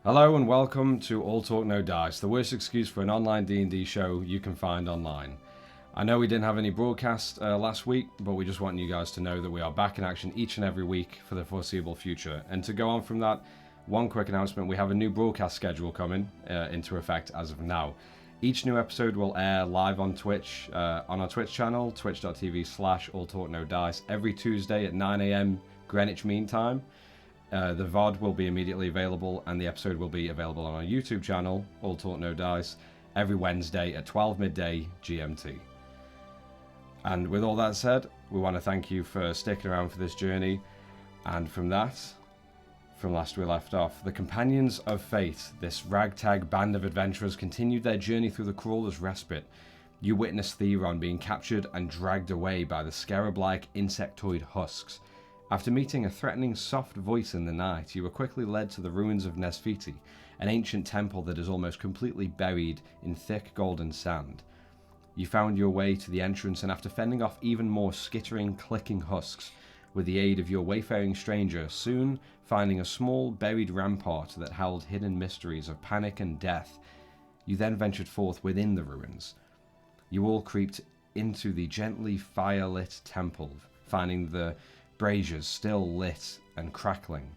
Hello and welcome to All Talk No Dice, the worst excuse for an online D&D show you can find online. I know we didn't have any broadcast last week, but we just want you guys to know that we are back in action each and every week for the foreseeable future. And to go on from that, one quick announcement, we have a new broadcast schedule coming into effect as of now. Each new episode will air live on Twitch, on our Twitch channel, twitch.tv/alltalknodice, every Tuesday at 9 AM Greenwich Mean Time. The VOD will be immediately available, and the episode will be available on our YouTube channel, All Talk No Dice, every Wednesday at 12 midday GMT. And with all that said, we want to thank you for sticking around for this journey. And from last we left off, the Companions of Fate, this ragtag band of adventurers, continued their journey through the Crawler's Respite. You witnessed Theron being captured and dragged away by the scarab-like insectoid husks. After meeting a threatening soft voice in the night, you were quickly led to the ruins of Nesfiti, an ancient temple that is almost completely buried in thick golden sand. You found your way to the entrance, and after fending off even more skittering, clicking husks, with the aid of your wayfaring stranger, soon finding a small buried rampart that held hidden mysteries of panic and death, you then ventured forth within the ruins. You all creeped into the gently fire-lit temple, finding the braziers still lit and crackling,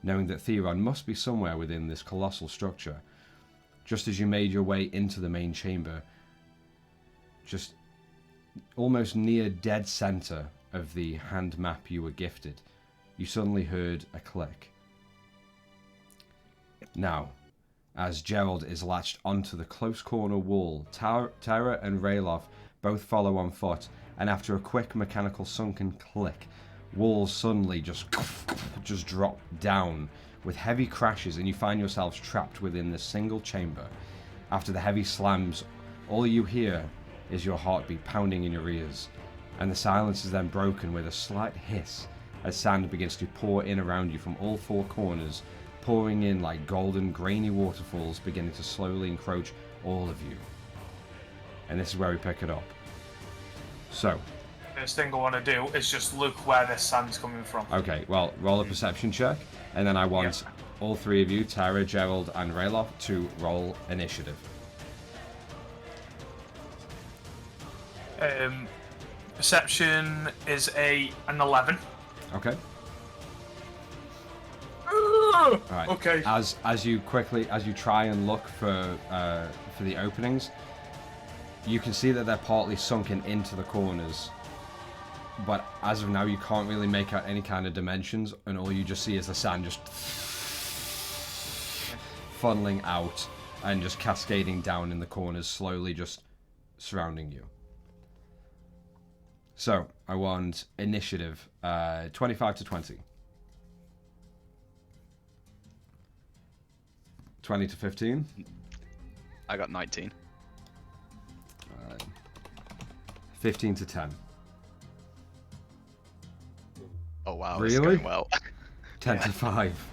knowing that Theron must be somewhere within this colossal structure. Just as you made your way into the main chamber, just almost near dead center of the hand map you were gifted, you suddenly heard a click. Now, as Gerald is latched onto the close corner wall, Tara and Rayloff both follow on foot, and after a quick mechanical sunken click, walls suddenly just drop down with heavy crashes, and you find yourselves trapped within this single chamber. After the heavy slams, all you hear is your heartbeat pounding in your ears, and the silence is then broken with a slight hiss as sand begins to pour in around you from all four corners, pouring in like golden, grainy waterfalls, beginning to slowly encroach all of you. And this is where we pick it up. So, first thing I want to do is just look where this sand's coming from. Okay, well, roll a perception check, and then I want all three of you, Tara, Gerald, and Rayloff, to roll initiative. Perception is an 11. Okay. All right. Okay. As you try and look for the openings, you can see that they're partly sunken into the corners. But as of now, you can't really make out any kind of dimensions, and all you just see is the sand just funneling out and just cascading down in the corners, slowly just surrounding you. So, I want initiative, 25 to 20. 20 to 15. I got 19. 15 to 10. Oh wow, Really? This is going well. 10 to 5.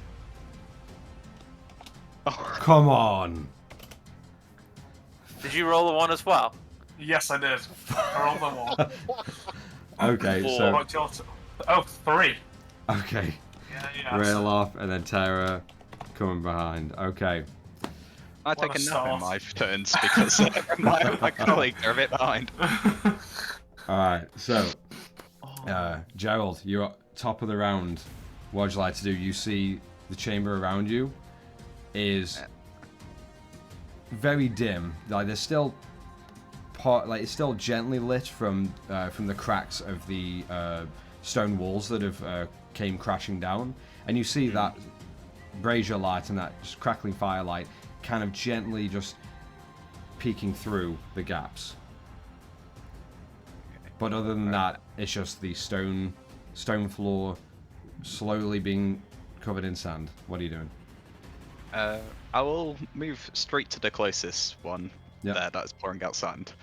Oh. Come on. Did you roll a 1 as well? Yes, I did. I rolled the 1. Okay, Four. so... What's your oh, 3. Okay. Yeah. Rail off, and then Tara coming behind. Okay. I take a nap in my turns because my colleagues are a bit behind. Alright, so... Gerald, you're top of the round. What would you like to do? You see the chamber around you is very dim. Like there's still it's still gently lit from the cracks of the stone walls that have came crashing down, and you see that brazier light and that just crackling firelight kind of gently just peeking through the gaps. But other than that, it's just the stone floor slowly being covered in sand. What are you doing? I will move straight to the closest one there that's pouring out sand.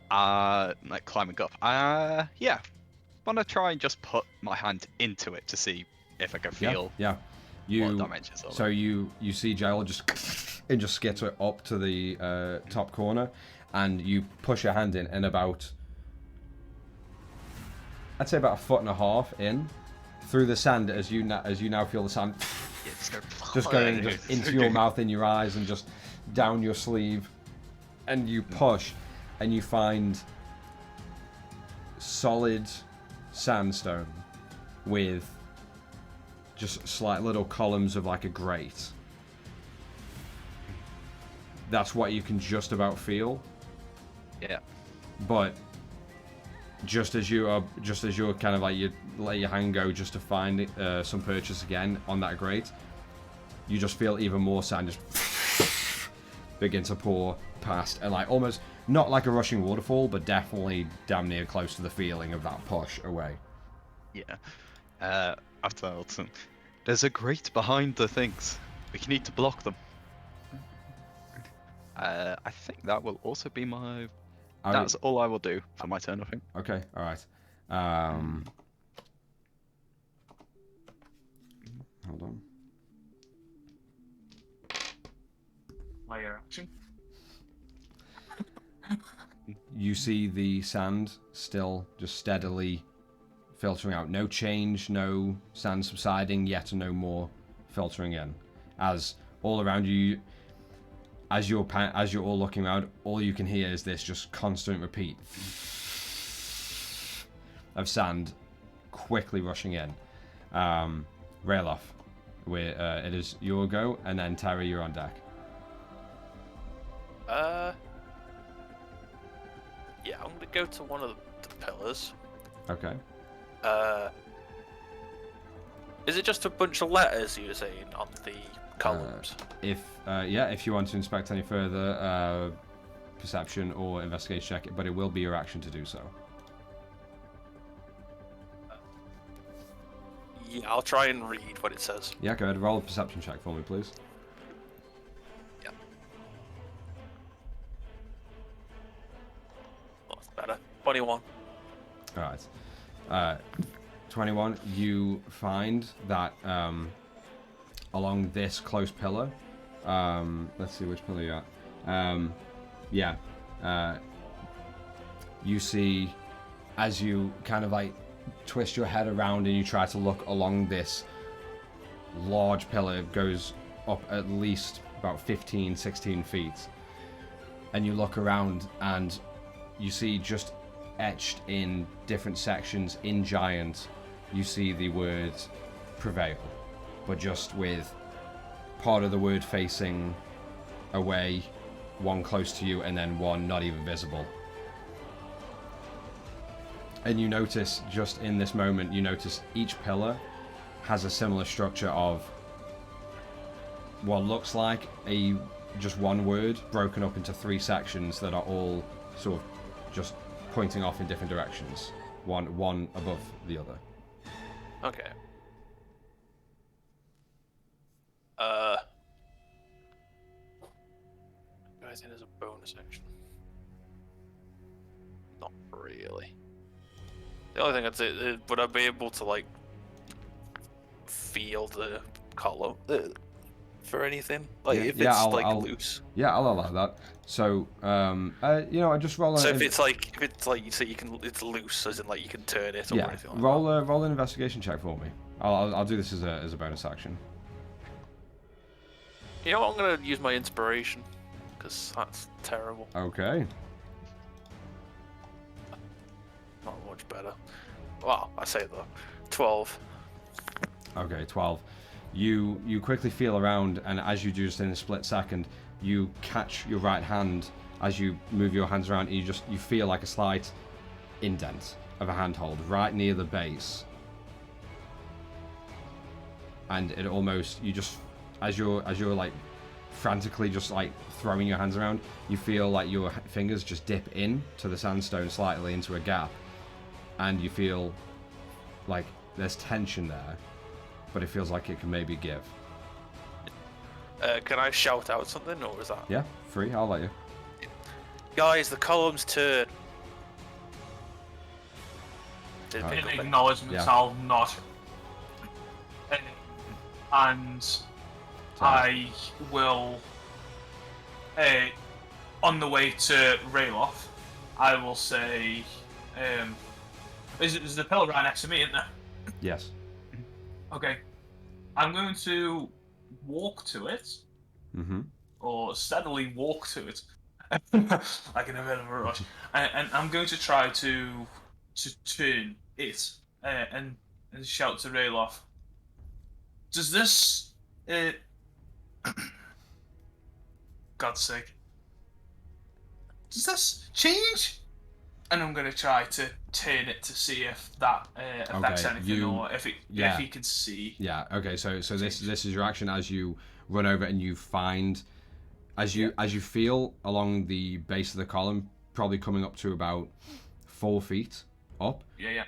Like climbing up. Yeah. Wanna try and just put my hand into it to see if I can feel what dimensions are. So you see Gerald just skitter up to the top corner, and you push your hand in, and I'd say about 1.5 foot in through the sand, as you now feel the sand Yeah, just going just into your mouth, in your eyes, and just down your sleeve. And you push, and you find solid sandstone with just slight little columns of like a grate. That's what you can just about feel. Yeah. But just as you're kind of like, you let your hand go just to find some purchase again on that grate, you just feel even more sand just begin to pour past, and like almost not like a rushing waterfall, but definitely damn near close to the feeling of that push away. Yeah. I've told them there's a grate behind the things. We need to block them. I think that will also be my. That's all I will do for my turn, I think. Okay, all right. Hold on. Player action. You see the sand still just steadily filtering out. No change, no sand subsiding, yet no more filtering in. As all around you, as you're all looking around, all you can hear is this just constant repeat of sand quickly rushing in. Rayloff, it is your go, and then Terry, you're on deck. Yeah, I'm gonna go to one of the pillars. Okay. Is it just a bunch of letters you were saying on the columns? If you want to inspect any further, perception or investigation check, but it will be your action to do so. Yeah, I'll try and read what it says. Yeah, go ahead. Roll a perception check for me, please. Yeah. Oh, that's better. 21. All right. 21. You find that along this close pillar. Let's see which pillar you're at. You see, as you kind of like twist your head around and you try to look along this large pillar, it goes up at least about 15, 16 feet. And you look around and you see just etched in different sections in giant, you see the word prevail, but just with part of the word facing away, one close to you, and then one not even visible. And you notice, just in this moment, you notice each pillar has a similar structure of what looks like just one word broken up into 3 sections that are all sort of just pointing off in different directions, one above the other. Okay. I think there's a bonus action. Not really. The only thing I'd say is, would I be able to like feel the column for anything? Like if it's I'll, loose. Yeah, I'll allow that. So, I just roll. So if it's like you say it's loose, as in like you can turn it or anything like roll that. Roll an investigation check for me. I'll do this as a bonus action. You know what? I'm gonna use my inspiration because that's terrible. Okay. Not much better. Well, I say though, 12. Okay, 12. You quickly feel around, and as you do, just in a split second, you catch your right hand as you move your hands around. And you feel like a slight indent of a handhold right near the base, and it almost as you're like frantically just like throwing your hands around, you feel like your fingers just dip in to the sandstone slightly into a gap, and you feel like there's tension there, but it feels like it can maybe give. Can I shout out something, or is that? Yeah, free. I'll let you. Guys, the columns turn. In acknowledgements, I'll nod. And I will, on the way to Rayloff, I will say, is the pillar right next to me, isn't there? Yes. Okay. I'm going to walk to it, or steadily walk to it, like in a bit of a rush, and I'm going to try to turn it and shout to Rayloff. Does this, God's sake, does this change? And I'm going to try to turn it to see if that affects anything, or if he can see. Yeah. Okay. So this is your action as you run over and you find, as you feel along the base of the column, probably coming up to about 4 feet up. Yeah.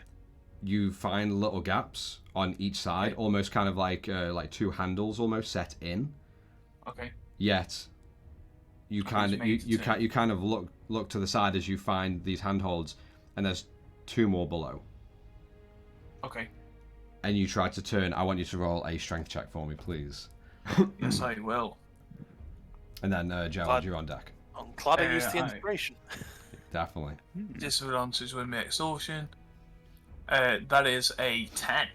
You find little gaps on each side, almost kind of like 2 handles almost set in. Okay. Yet you kind of look to the side as you find these handholds, and there's 2 more below. Okay. And you try to turn. I want you to roll a strength check for me, please. Yes, I will. And then Gerald, you're on deck. I'm glad I used the inspiration. Definitely. Disadvantage with my exhaustion. That is a 10.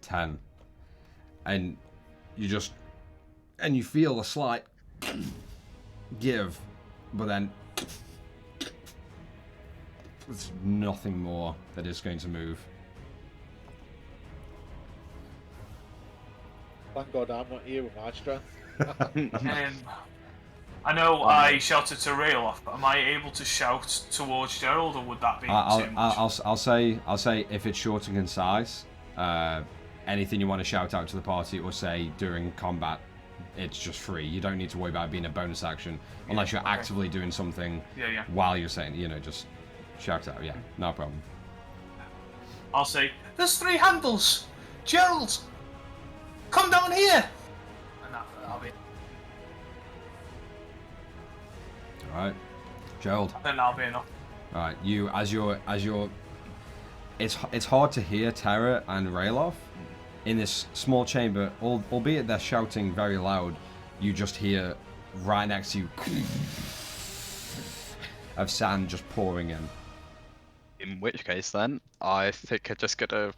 10. And you feel a slight give, but then there's nothing more that is going to move. Thank God I'm not here with my strength. I know I shouted to Rayloff, but am I able to shout towards Gerald, or would that be too much? I'll say if it's short and concise, anything you want to shout out to the party or say during combat, it's just free. You don't need to worry about it being a bonus action unless you're actively doing something while you're saying, just shout out. Yeah, no problem. I'll say, there's 3 handles! Gerald! Come down here! And that'll be... Alright. Gerald. Then that'll be enough. Alright, as you're it's hard to hear Terra and Rayloff in this small chamber, albeit they're shouting very loud. You just hear right next to you of sand just pouring in. In which case, then, I think I'm just gonna,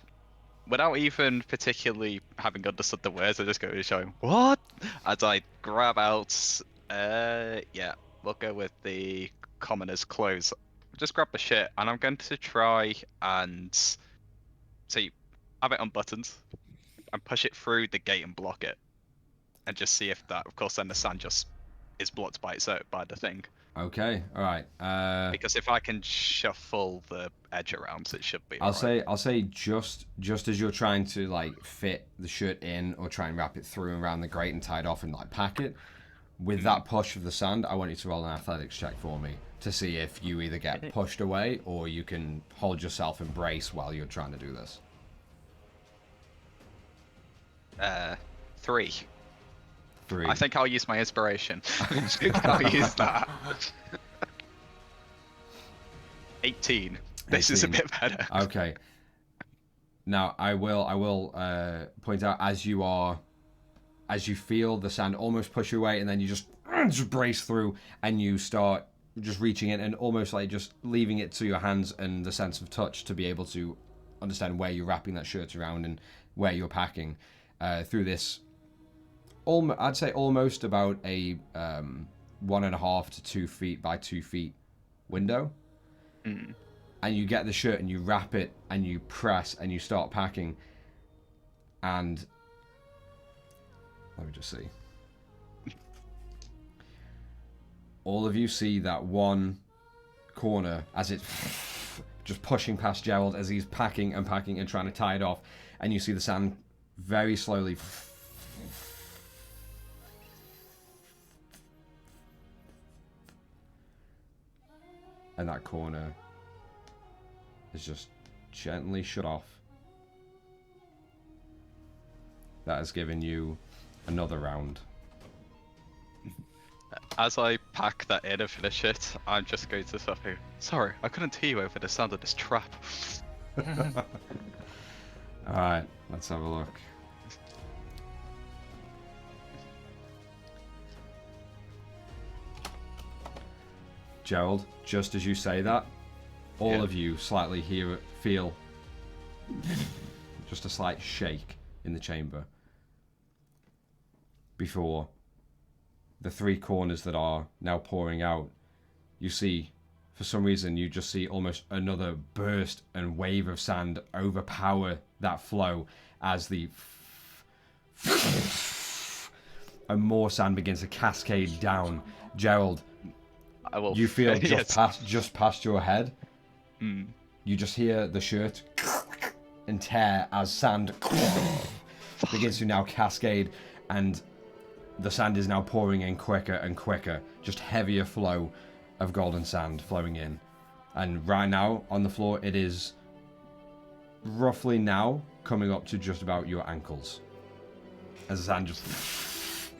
without even particularly having understood the words, I just go to show him, what? As I grab out, we'll go with the commoner's clothes. Just grab the shit, and I'm going to try and have it unbuttoned, and push it through the gate and block it. And just see if that, of course, then the sand just is blocked by the thing. Okay, alright. Because if I can shuffle the edge around, it should be I'll say just as you're trying to fit the shirt in or try and wrap it through and around the grate and tie it off and pack it, with that push of the sand, I want you to roll an athletics check for me to see if you either get pushed away or you can hold yourself and brace while you're trying to do this. 3. 3. I think I'll use my inspiration. I'll use that. 18. This is a bit better. Okay. Now I will point out as you feel the sand almost push you away, and then you just brace through, and you start just reaching in and almost just leaving it to your hands and the sense of touch to be able to understand where you're wrapping that shirt around and where you're packing through this. I'd say almost about a 1.5 to 2 feet by 2 feet window. And you get the shirt and you wrap it and you press and you start packing. And let me just see. All of you see that one corner as it's just pushing past Gerald as he's packing and trying to tie it off. And you see the sand very slowly and that corner is just gently shut off. That has given you another round. As I pack that in and finish it, I'm just going to say, sorry, I couldn't hear you over the sound of this trap. Alright, let's have a look. Gerald, just as you say that, all of you slightly feel just a slight shake in the chamber. before the three corners that are now pouring out, you see, for some reason, you just see almost another burst and wave of sand overpower that flow as and more sand begins to cascade down. Gerald, you feel just past your head. You just hear the shirt and tear as sand begins to now cascade, and the sand is now pouring in quicker and quicker, just heavier flow of golden sand flowing in. And right now on the floor, it is roughly now coming up to just about your ankles as the sand just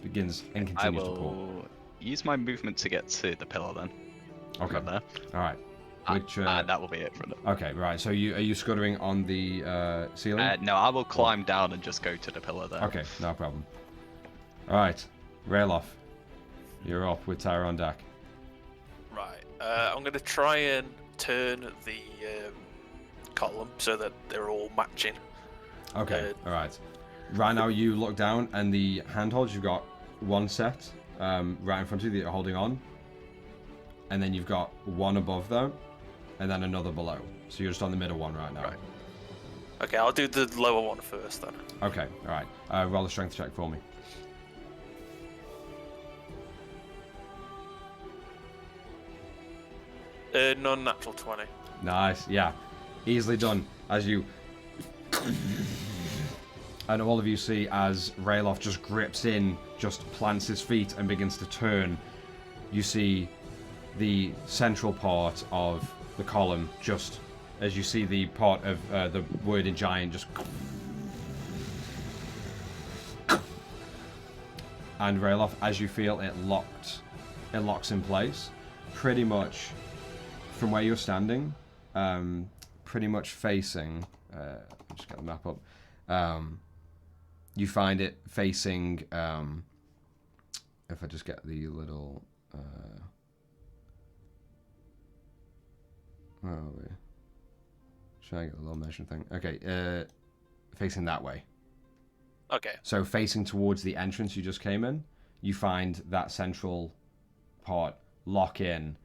begins and continues to pour. I will use my movement to get to the pillar then. Okay. From there. All right. Which that will be it from it. Okay, right. So are you scuttering on the ceiling? No, I will climb down and just go to the pillar there. Okay, no problem. All right, Rayloff, you're up with Tyra on deck. Right. I'm going to try and turn the column so that they're all matching. Okay, all right. Right now you look down and the handholds, you've got one set right in front of you that you're holding on. And then you've got one above them and then another below. So you're just on the middle one right now. Right. Okay, I'll do the lower one first then. Okay, all right. Roll a strength check for me. Non-natural 20. Nice, yeah. Easily done. As you... and all of you see as Rayloff just grips in, just plants his feet and begins to turn. You see the central part of the column, just as you see the part of the word in giant just... And Rayloff, as you feel it locks in place, pretty much from where you're standing, pretty much facing, just get the map up, you find it facing, if I just get the little, where are we? Should I get the little motion thing? Okay, facing that way. Okay. So facing towards the entrance you just came in, you find that central part lock in,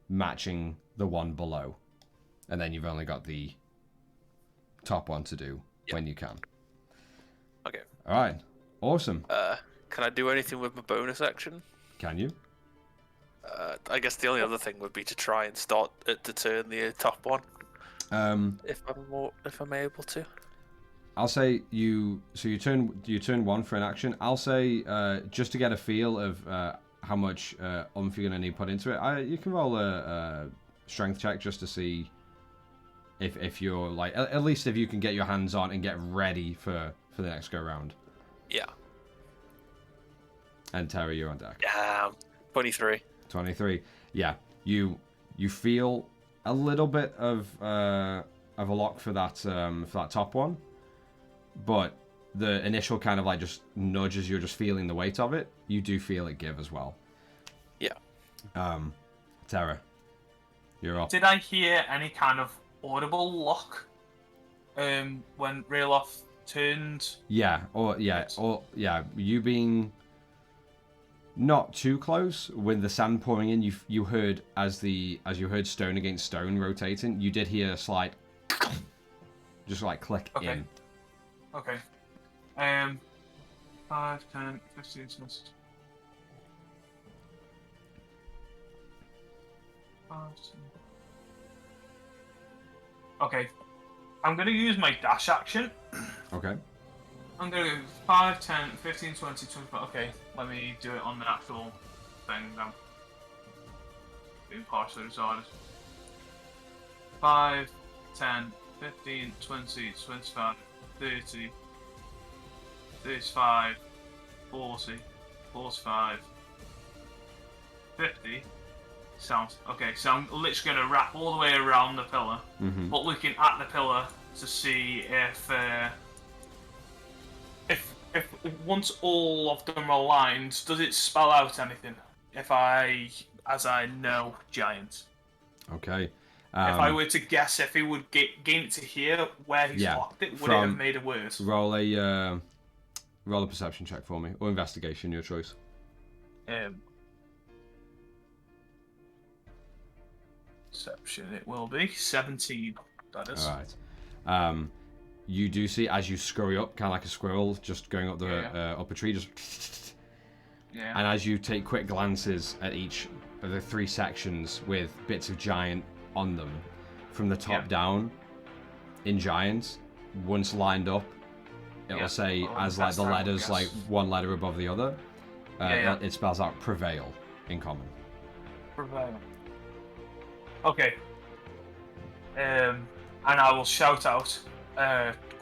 matching the one below. And then you've only got the top one to do when you can. Okay. All right. Awesome. Can I do anything with my bonus action? Can you? I guess the only other thing would be to try and start to turn the top one. If I'm able to. I'll say you turn one for an action. I'll say just to get a feel of how much oomph you're gonna need put into it. You can roll a strength check just to see if you're like at least if you can get your hands on and get ready for the next go round. Yeah. And Terry, you're on deck. Yeah, 23. 23. Yeah, you feel a little bit of a lock for that top one, but the initial kind of like just nudge as you're just feeling the weight of it, you do feel it give as well. Yeah. Tara, you're up. Did I hear any kind of audible lock when Rayloff turned? Yeah, or you being not too close with the sand pouring in, you heard as you heard stone against stone rotating, you did hear a slight just like click in. Okay. 5, 10, 15, 20. 5, 10. Okay. I'm going to use my dash action. Okay. I'm going to go 5, 10, 15, 20, 25. Okay, let me do it on the actual thing now. Being partially retarded. 5, 10, 15, 20, 25, 30, 35, 40, 45, 50. Sounds okay. So I'm literally going to wrap all the way around the pillar, but looking at the pillar to see if once all of them are aligned, does it spell out anything? As I know giant. Okay. If I were to guess, if he would gain it to here where he's locked it, would it have made a word? Roll a Roll a perception check for me, or investigation, your choice. Perception, it will be 17. That is. All right. You do see as you scurry up, kind of like a squirrel, just going up the up a tree, just. Yeah. And as you take quick glances at each of the 3 sections with bits of giant on them, from the top down, in giant, once lined up, it'll say as like the letters, like one letter above the other. It spells out prevail in common. Prevail. Okay. And I will shout out,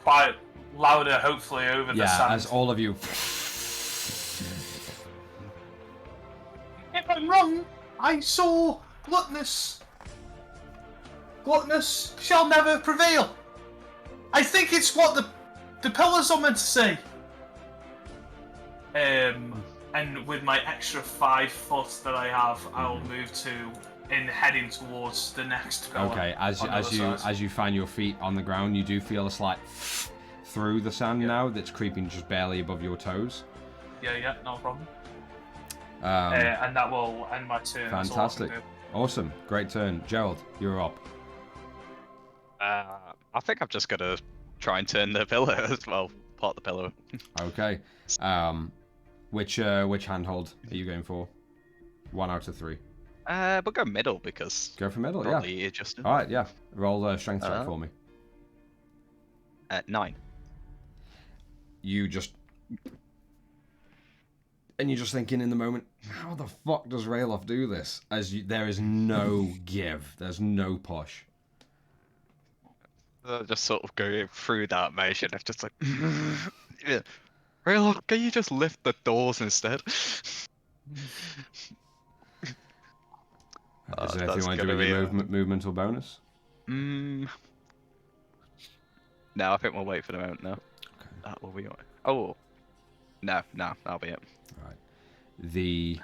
quite louder, hopefully, over the sand. Yeah, as all of you. If I'm wrong, I saw Gluttonous. Gluttonous shall never prevail. I think it's what the pillars are meant to say. And with my extra 5 foot that I have, I'll move in heading towards the next pillar. Okay, as you find your feet on the ground, you do feel a slight through the sand now that's creeping just barely above your toes. Yeah, no problem. And that will end my turn. Fantastic. Awesome. Great turn. Gerald, you're up. I think I'm just gonna try and turn the pillar as well. Part the pillar. Okay. Which handhold are you going for? 1 out of 3. But go middle because. Go for middle, yeah. Adjusted. All right, yeah. Roll a strength check for me. 9. You're just thinking in the moment, how the fuck does Rayloff do this? There is no give. There's no push. Just sort of go through that motion of just like, yeah. Rayloff, can you just lift the doors instead? Is there anything you want to do with your movement or bonus? No, I think we'll wait for the moment now. Okay. That will be. Oh, no, that'll be it. All right. The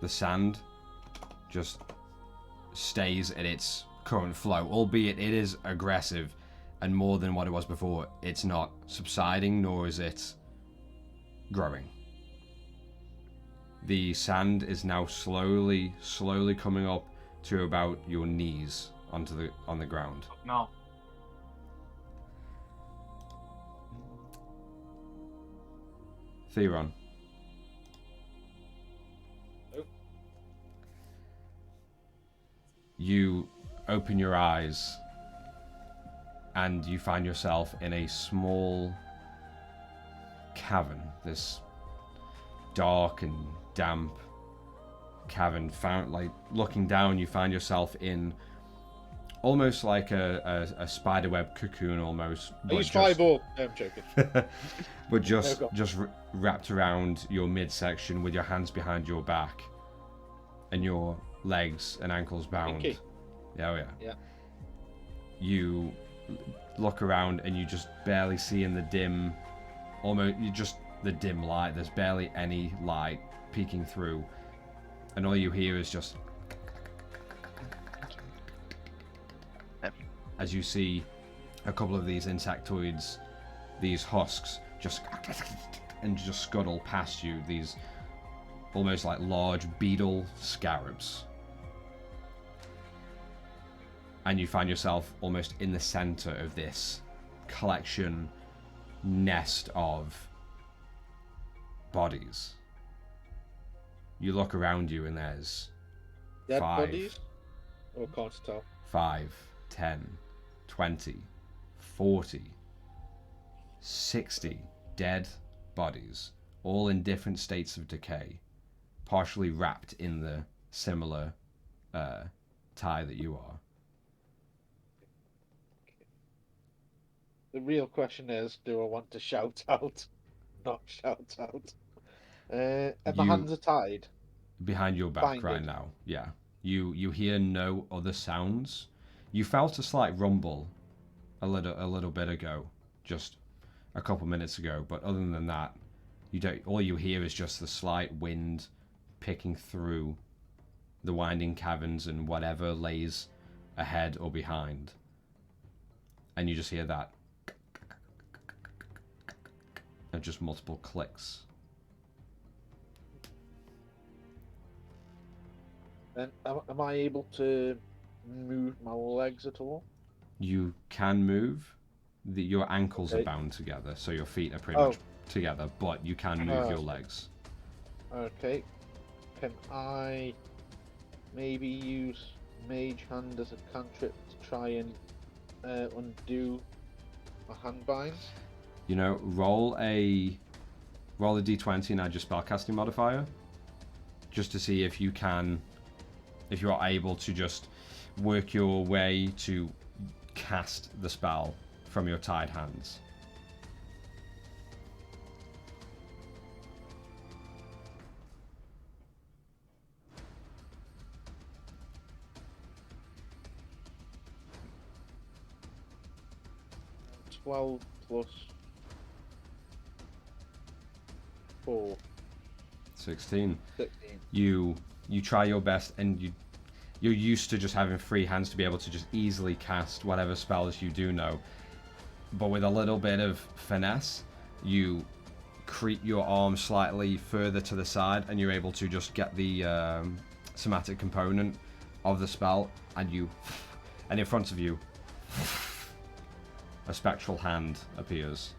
sand just stays at its current flow, albeit it is aggressive and more than what it was before. It's not subsiding, nor is it growing. The sand is now slowly coming up to about your knees on the ground. No. Theron. You open your eyes and you find yourself in a small cavern. This dark and damp cavern. Looking down, you find yourself in almost like a spiderweb cocoon almost. Are you Spyball? No, I'm joking. But just wrapped around your midsection with your hands behind your back and your legs and ankles bound. Pinky. Yeah. You look around and you just barely see in the dim, the dim light. There's barely any light peeking through, and all you hear is just as you see a couple of these insectoids, these husks, just scuttle past you. These almost like large beetle scarabs. And you find yourself almost in the center of this nest of bodies. You look around you and there's Dead 5. bodies? Or can't tell? 5, 10, 20, 40, 60 dead bodies, all in different states of decay, partially wrapped in the similar tie that you are. The real question is, do I want to shout out? Not shout out. And my hands are tied. Behind your back Binded. right now, yeah. You hear no other sounds. You felt a slight rumble a little bit ago, just a couple minutes ago, but other than that, all you hear is just the slight wind picking through the winding caverns and whatever lays ahead or behind. And you just hear that just multiple clicks. And am I able to move my legs at all? You can move. Your ankles are bound together, so your feet are pretty much together, but you can move your legs. Okay. Can I maybe use Mage Hand as a cantrip to try and undo my hand binds? You know, roll a d20 and add your spellcasting modifier, just to see if you are able to just work your way to cast the spell from your tied hands. +12 4. 16. 16. You try your best, and you're used to just having free hands to be able to just easily cast whatever spells you do know. But with a little bit of finesse, you creep your arm slightly further to the side, and you're able to just get the somatic component of the spell, and in front of you, a spectral hand appears.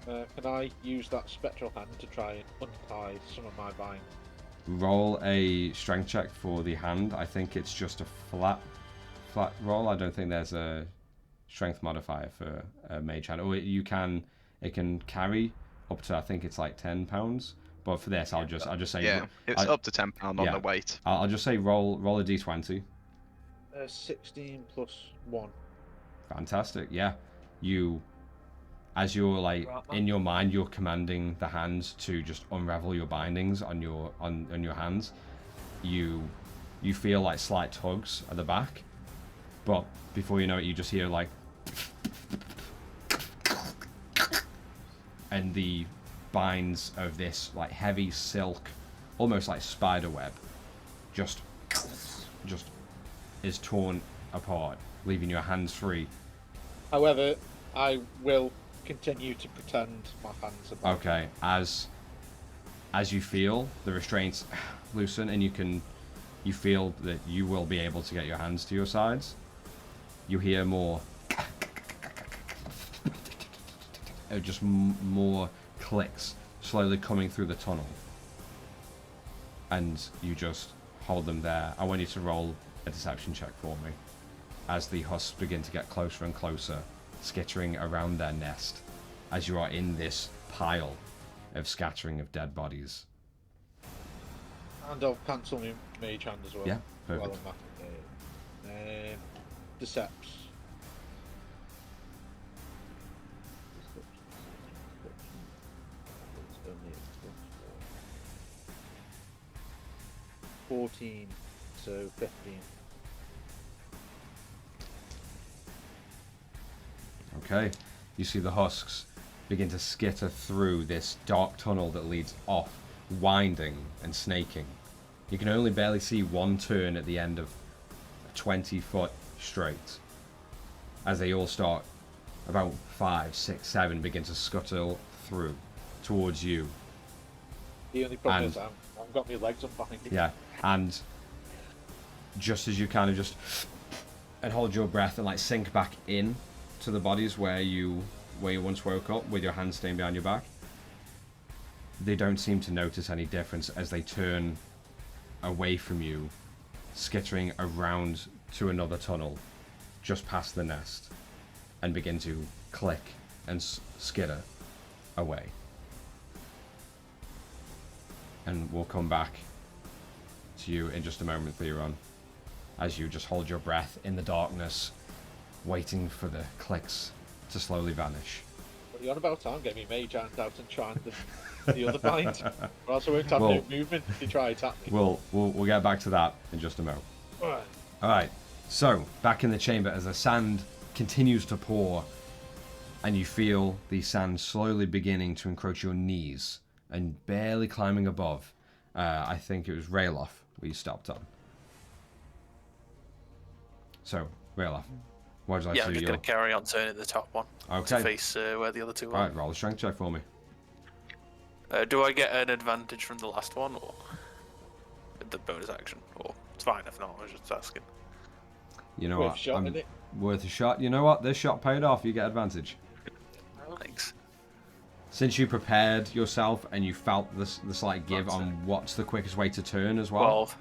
Can I use that spectral hand to try and untie some of my binds? Roll a strength check for the hand. I think it's just a flat roll. I don't think there's a strength modifier for a mage hand. Or it can carry up to, I think it's like 10 pounds. But for this, I'll just say it's up to 10 pound on the weight. I'll just say roll a d20. 16 plus 1. Fantastic. Yeah, as you're like in your mind, you're commanding the hands to just unravel your bindings on your hands. You feel like slight tugs at the back, but before you know it, you just hear like, and the binds of this like heavy silk, almost like spider web, just is torn apart, leaving your hands free. However, I will continue to pretend my hands are back. Okay, as you feel the restraints loosen, and you feel that you will be able to get your hands to your sides, you hear more just more clicks slowly coming through the tunnel, and you just hold them there. I want you to roll a deception check for me as the husks begin to get closer and closer, skittering around their nest as you are in this pile of scattering of dead bodies. And I'll cancel my mage hand as well. Yeah, perfect. While I'm at Decepts. +14, so 15. Okay, you see the husks begin to skitter through this dark tunnel that leads off, winding and snaking. You can only barely see one turn at the end of a 20-foot straight, as they all start, about 5, 6, 7, begin to scuttle through towards you. The only problem is I've got my legs unbinding. Yeah, and just as you kind of just and hold your breath and like sink back in to the bodies where you once woke up with your hands staying behind your back, they don't seem to notice any difference as they turn away from you, skittering around to another tunnel just past the nest, and begin to click and skitter away. And we'll come back to you in just a moment, Theron, as you just hold your breath in the darkness, waiting for the clicks to slowly vanish. What are you on about? I'm getting my mage hand out and trying the other bind. Or else I won't have no movement if you try to attack me. We'll get back to that in just a moment. Alright, so back in the chamber as the sand continues to pour, and you feel the sand slowly beginning to encroach your knees and barely climbing above. I think it was Rayloff we stopped on. So, Rayloff, What would you like yeah, to I'm do? just going to carry on turning the top one Okay. to face where the other two are. Alright, roll a strength check for me. Do I get an advantage from the last one, or the bonus action? Or it's fine if not, I was just asking. You know Worth what? a shot, isn't it? Worth a shot. You know what? This shot paid off. You get advantage. Thanks. Since you prepared yourself and you felt the slight give on what's the quickest way to turn as well.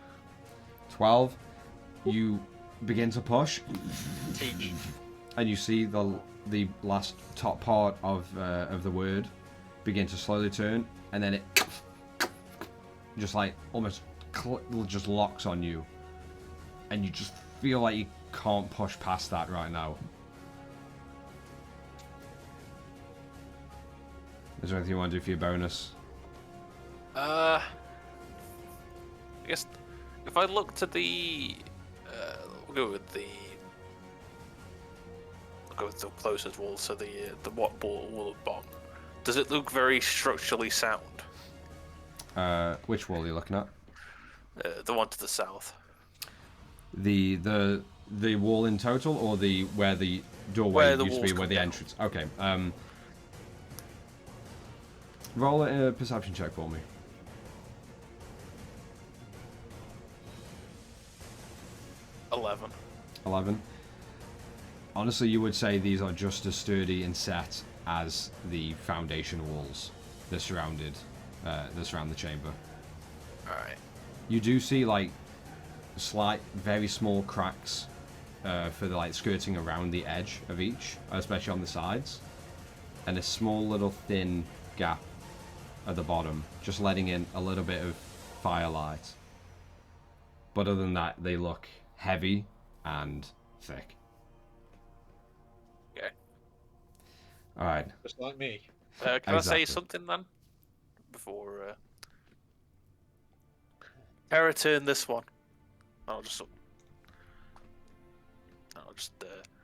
12. You begin to push. And you see the last top part of the word begin to slowly turn, and then it just like almost just locks on you, and you just feel like you can't push past that right now. Is there anything you want to do for your bonus? I guess if I look to the, we'll go with the closest wall, so the wall at the bottom. Does it look very structurally sound? Which wall are you looking at? The one to the south. The wall in total, or where the doorway used to be, where the entrance? Okay. Roll a perception check for me. 11. Honestly, you would say these are just as sturdy and set as the foundation walls that surround the chamber. Alright. You do see like slight, very small cracks for the like skirting around the edge of each, especially on the sides, and a small little thin gap at the bottom, just letting in a little bit of firelight. But other than that, they look heavy and thick. Okay. Alright. Just like me. Can I say something then? Before Terra turn this one. I'll just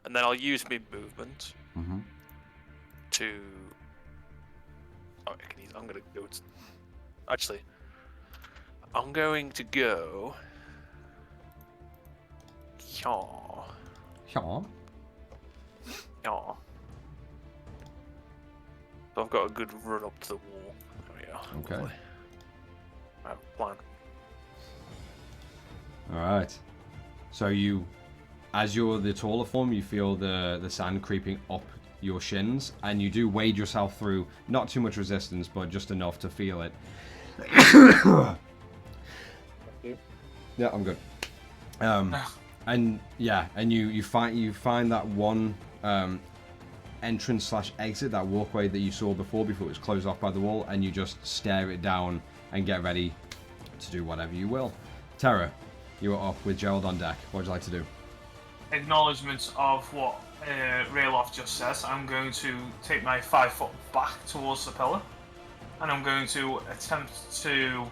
and then I'll use my movement to. Oh, I'm gonna go. Actually, I'm going to go. Yeah. So I've got a good run up to the wall. There we go. Okay. Hopefully. I have a plan. Alright. So as you're the taller form, you feel the sand creeping up your shins, and you do wade yourself through, not too much resistance, but just enough to feel it. Yeah, I'm good. And yeah, and you find that one entrance / exit, that walkway that you saw before it was closed off by the wall, and you just stare it down and get ready to do whatever you will. Terra, you are up with Gerald on deck. What would you like to do? Acknowledgement of what Rayloff just says. I'm going to take my 5 foot back towards the pillar, and I'm going to attempt to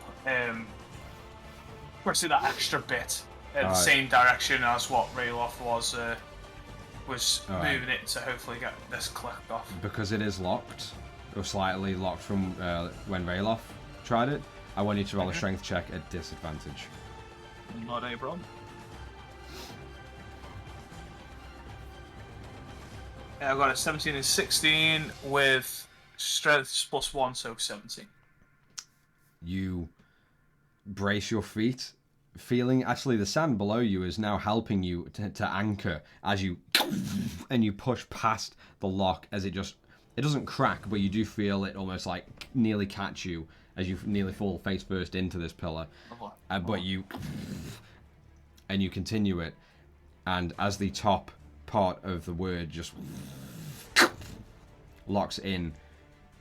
pursue that extra bit in the same direction as what Rayloff was moving it to hopefully get this clicked off. Because it is locked, or slightly locked from when Rayloff tried it, I want you to roll a strength check at disadvantage. Not a problem. I've got a 17 and 16 with strength +1, so 17. You brace your feet, feeling actually the sand below you is now helping you to anchor as you push past the lock, as it doesn't crack, but you do feel it almost like nearly catch you as you nearly fall face first into this pillar. But you continue it, and as the top part of the word just locks in,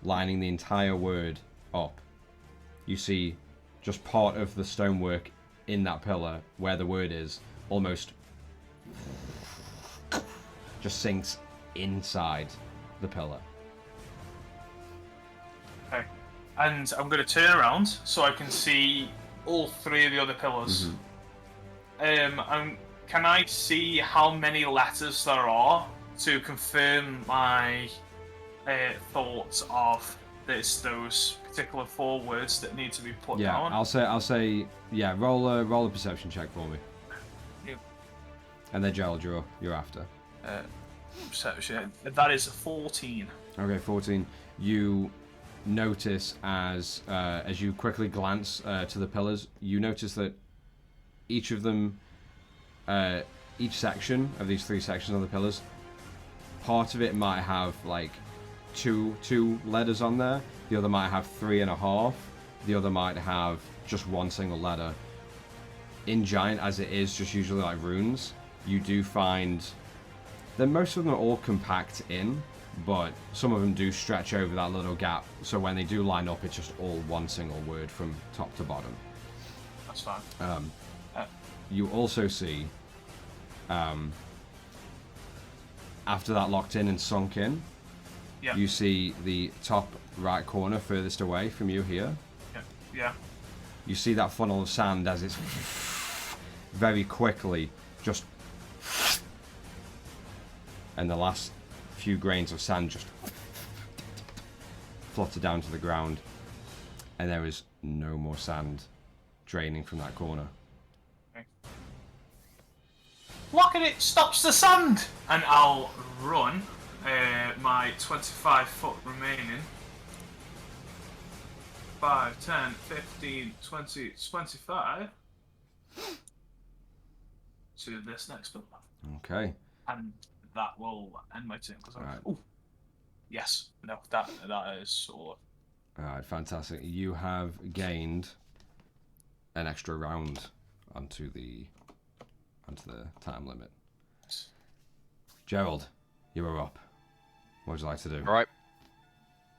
lining the entire word up, you see just part of the stonework in that pillar where the word is almost just sinks inside the pillar. Okay. And I'm going to turn around so I can see all 3 of the other pillars. Can I see how many letters there are to confirm my thoughts of those particular 4 words that need to be put down? I'll say, yeah. Roll a perception check for me. Yep. And then Gerald, you're after. Perception. That is 14. Okay, 14. You notice as you quickly glance to the pillars, you notice that each of them, each section of these 3 sections of the pillars, part of it might have like two letters on there. The other might have 3.5. The other might have just 1 single letter. In Giant, as it is just usually like runes, you do find that most of them are all compact in, but some of them do stretch over that little gap. So when they do line up, it's just all 1 single word from top to bottom. That's fine. You also see, after that locked in and sunk in, you see the top right corner furthest away from you here. Yeah. You see that funnel of sand as it's very quickly just, and the last few grains of sand just flutter down to the ground, and there is no more sand draining from that corner. Okay. Look at it! Stops the sand! And I'll run my 25 foot remaining. 5, 10, 15, 20, 25 to this next pillar. Okay. And that will end my turn. Right. Ooh. Yes. No, that is all. Alright, fantastic. You have gained an extra round onto the time limit. Gerald, you are up. What would you like to do? Right.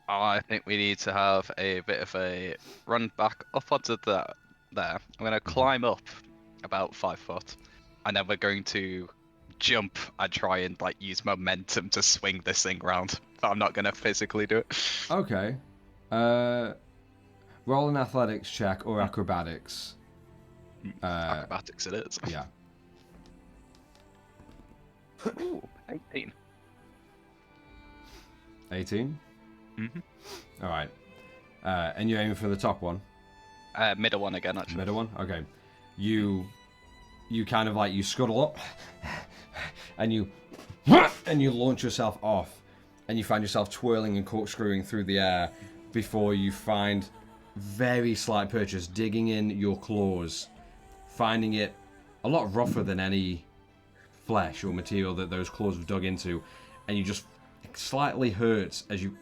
I think we need to have a bit of a run back up onto there. I'm going to climb up about 5 foot, and then we're going to jump and try and like use momentum to swing this thing round. But I'm not going to physically do it. Okay. Roll an athletics check or acrobatics. Acrobatics it is. Yeah. Ooh, 18. 18? Mm-hmm. Alright. And you're aiming for the top one? Middle one again, actually. Middle one? Okay. You kind of like, you scuttle up, and you launch yourself off, and you find yourself twirling and corkscrewing through the air before you find very slight purchase, digging in your claws, finding it a lot rougher than any flesh or material that those claws have dug into, and you just slightly hurts as you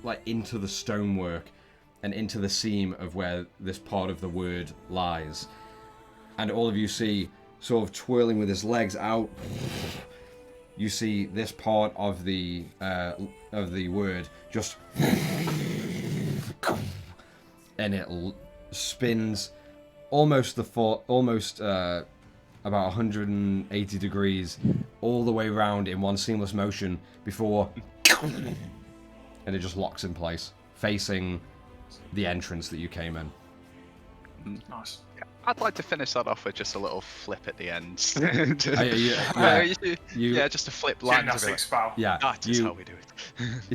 like into the stonework and into the seam of where this part of the word lies. And all of you see, sort of twirling with his legs out, you see this part of the word just, and it spins almost about 180 degrees all the way around in one seamless motion before, and it just locks in place, facing the entrance that you came in. Nice. I'd like to finish that off with just a little flip at the end. Just a flip line. Gymnastics bow. Yeah, that is how we do it.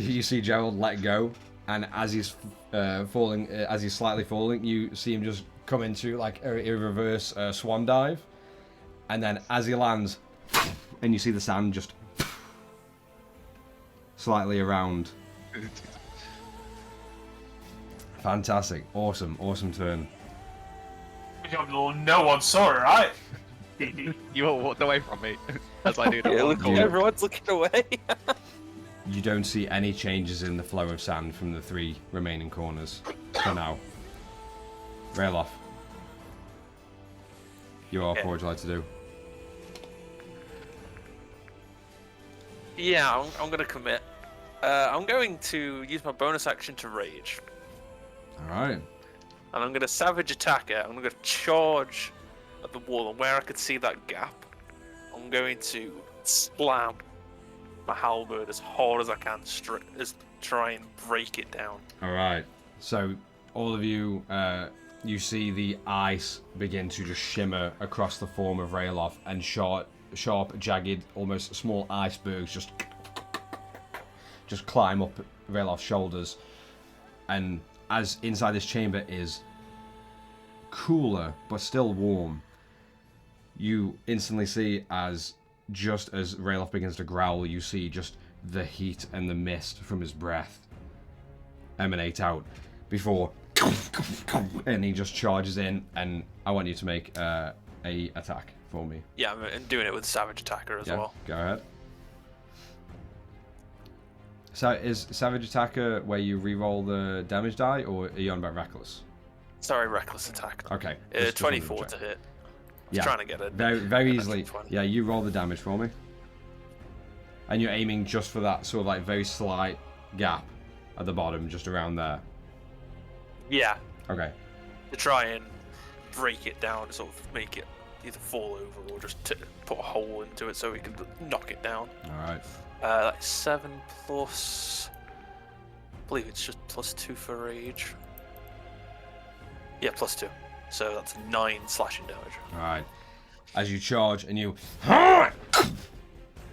You see Gerald let go, and as he's falling, as he's slightly falling, you see him just come into like a reverse swan dive, and then as he lands, and you see the sand just slightly around. Fantastic, awesome turn. No one saw it, right? You all walked away from me, as I do. Everyone's looking away. You don't see any changes in the flow of sand from the 3 remaining corners for now. Rail off. You are, what would you like to do? Yeah, I'm going to commit. I'm going to use my bonus action to rage. Alright. And I'm going to savage attack it. I'm going to charge at the wall, and where I could see that gap, I'm going to slam my halberd as hard as I can, try and break it down. Alright. So, all of you, you see the ice begin to just shimmer across the form of Rayloff, and sharp, jagged, almost small icebergs just climb up Rayloff's shoulders. And as inside this chamber is cooler but still warm, you instantly see as just as Rayloff begins to growl, you see just the heat and the mist from his breath emanate out before, and he just charges in. And I want you to make a attack for me. Yeah, I'm doing it with Savage Attacker as well. Go ahead. So is Savage Attacker where you re-roll the damage die, or are you on about Reckless? Sorry, Reckless Attack. Okay. 24 to hit. Yeah. Trying to get it. Very easily. Yeah, you roll the damage for me. And you're aiming just for that sort of like very slight gap at the bottom, just around there. Yeah. Okay. To try and break it down, sort of make it either fall over or just to put a hole into it so we can knock it down. Alright. Like 7 plus... I believe it's just +2 for rage. Yeah, +2. So that's 9 slashing damage. Alright. As you charge and you... and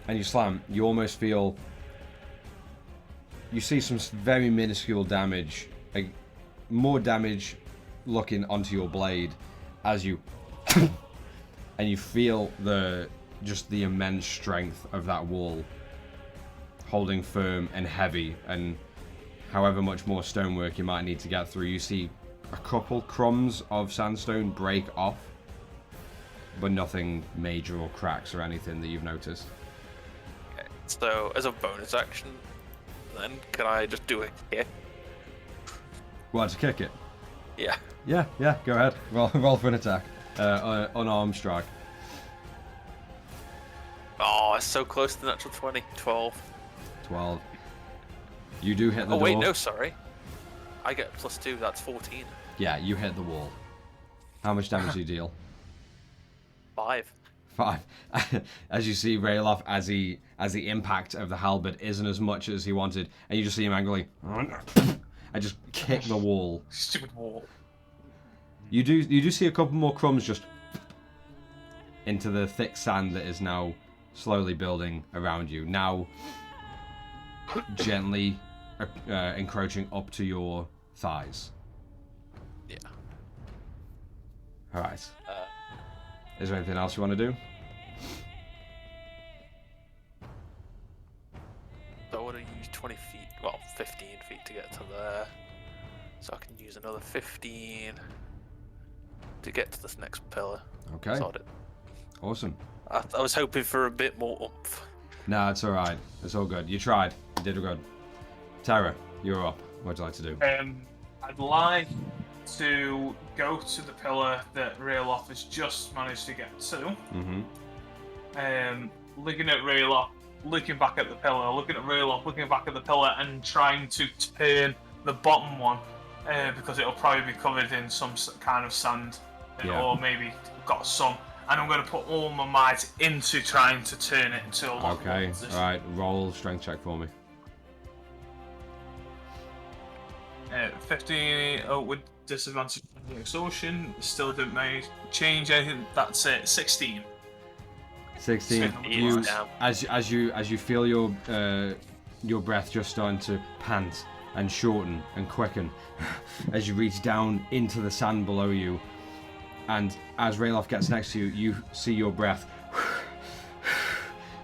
you slam, you almost feel... You see some very minuscule damage. Like, more damage looking onto your blade as you... and you feel just the immense strength of that wall holding firm and heavy, and however much more stonework you might need to get through, you see a couple crumbs of sandstone break off, but nothing major or cracks or anything that you've noticed. Okay, so as a bonus action, then can I just do a kick? What, to kick it? Yeah. Yeah, go ahead. Roll for an attack. Unarmed strike. Oh, it's so close to the natural 20. 12. 12. You do hit the door. Oh, wait, no, sorry. I get +2, that's 14. Yeah, you hit the wall. How much damage do you deal? 5. 5. As you see Rayloff, as the impact of the halberd isn't as much as he wanted, and you just see him angrily, I just kick the wall. Stupid wall. You do see a couple more crumbs just into the thick sand that is now slowly building around you. Now gently encroaching up to your thighs. Yeah. Alright. Is there anything else you want to do? So I want to use 20 feet, well, 15 feet to get to there. So I can use another 15 to get to this next pillar. Okay. Sod it. Awesome. I was hoping for a bit more oomph. Nah, it's alright. It's all good. You tried. You did good. Tara, you're up. What'd you like to do? I'd like to go to the pillar that Rayloff has just managed to get to. Mm-hmm. Looking at Rayloff, looking back at the pillar, looking at Rayloff, looking back at the pillar, and trying to turn the bottom one because it'll probably be covered in some kind of sand, or maybe got some. And I'm going to put all my might into trying to turn it into a lock. Okay, alright. Roll strength check for me. 15 with disadvantage on the exhaustion. Still didn't change anything. That's it. 16. 16. You, as you feel your breath just starting to pant and shorten and quicken as you reach down into the sand below you, and as Rayloff gets next to you, you see your breath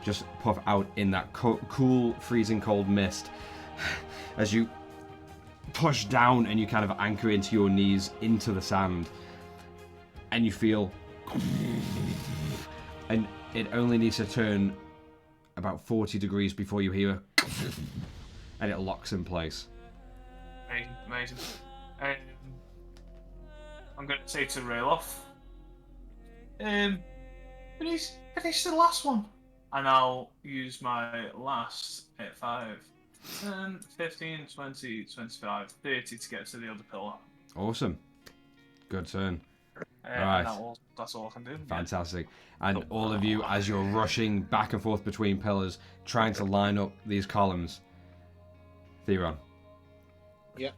just puff out in that cool, freezing cold mist as you push down and you kind of anchor into your knees into the sand, and you feel, and it only needs to turn about 40 degrees before you hear, and it locks in place. Amazing. I'm going to say to Rayloff, finish the last one, and I'll use my last hit 5. 10, 15, 20, 25, 30 to get to the other pillar. Awesome. Good turn. Right. That's all I can do. Fantastic. And all of you, as you're rushing back and forth between pillars, trying to line up these columns. Theron. Yeah.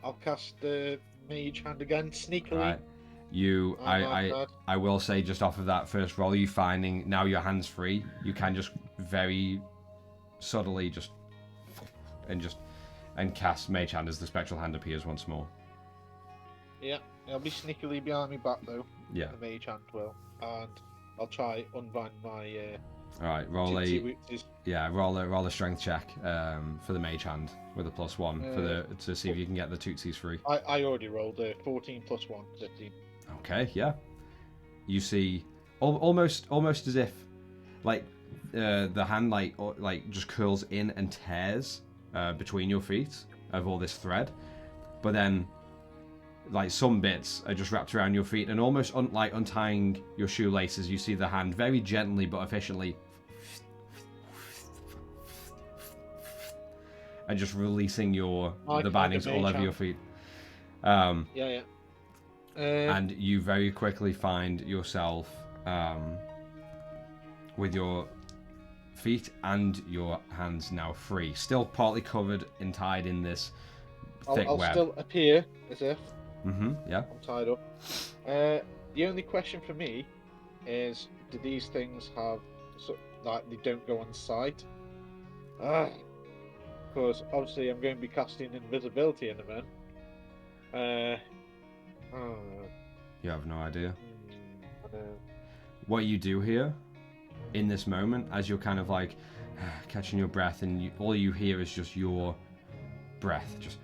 I'll cast the Mage Hand again, sneakily. Right. I will say, just off of that first roll, you finding now your hand's free, you can just very subtly and cast Mage Hand as the spectral hand appears once more. Yeah, it'll be sneakily behind me back though. Yeah. The Mage Hand will. And I'll try unbind my. All right, roll Tootsie a roll a strength check for the mage hand with a +1 to see if you can get the tootsies free. I already rolled a 14 plus 1, 15. Okay, yeah. You see, almost as if, like, the hand like just curls in and tears between your feet of all this thread, but then like some bits are just wrapped around your feet, and almost like untying your shoelaces, you see the hand very gently but efficiently, and just releasing the bindings all over your feet. Yeah. And you very quickly find yourself with your feet and your hands now free, still partly covered and tied in this thick I'll web. still appear as if Yeah. I'm tied up. The only question for me is, do these things have like they don't go on sight? Because obviously I'm going to be casting invisibility in a minute. You have no idea. I know. What you do here in this moment, as you're kind of like catching your breath, and all you hear is just your breath, just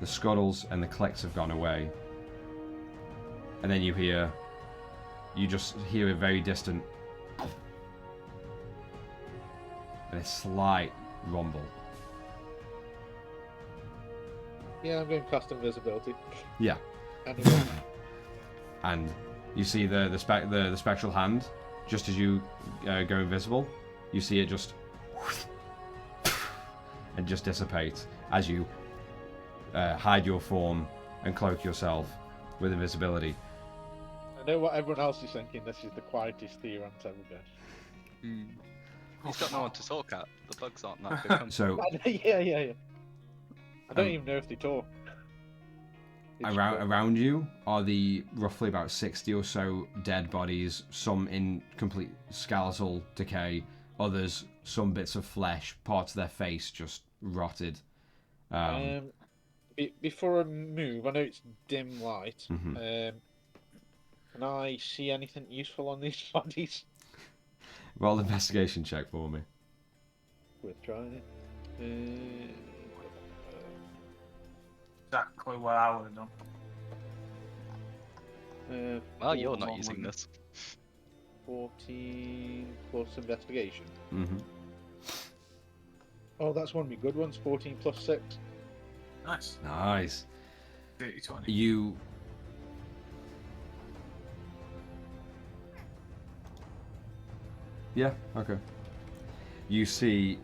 the scuttles and the clicks have gone away, and then you just hear a very distant and a slight rumble. Yeah, I'm going to cast invisibility. Yeah. Anyway. And you see the spectral hand, just as you go invisible, you see it just and just dissipate as you hide your form and cloak yourself with invisibility. I know what everyone else is thinking. This is the quietest Theron's ever been. He's got no one to talk at. The bugs aren't that big. So yeah. I don't even know if they talk. around you are the roughly about 60 or so dead bodies, some in complete skeletal decay, others some bits of flesh, parts of their face just rotted. Before I move, I know it's dim light. Mm-hmm. Can I see anything useful on these bodies? Roll an investigation check for me. Worth trying it. Exactly what I would have done. Well, you're not using this. 14 plus investigation. Mm-hmm. Oh, that's one of my good ones. 14 plus 6. Nice. 30-20. You Yeah, okay. You see,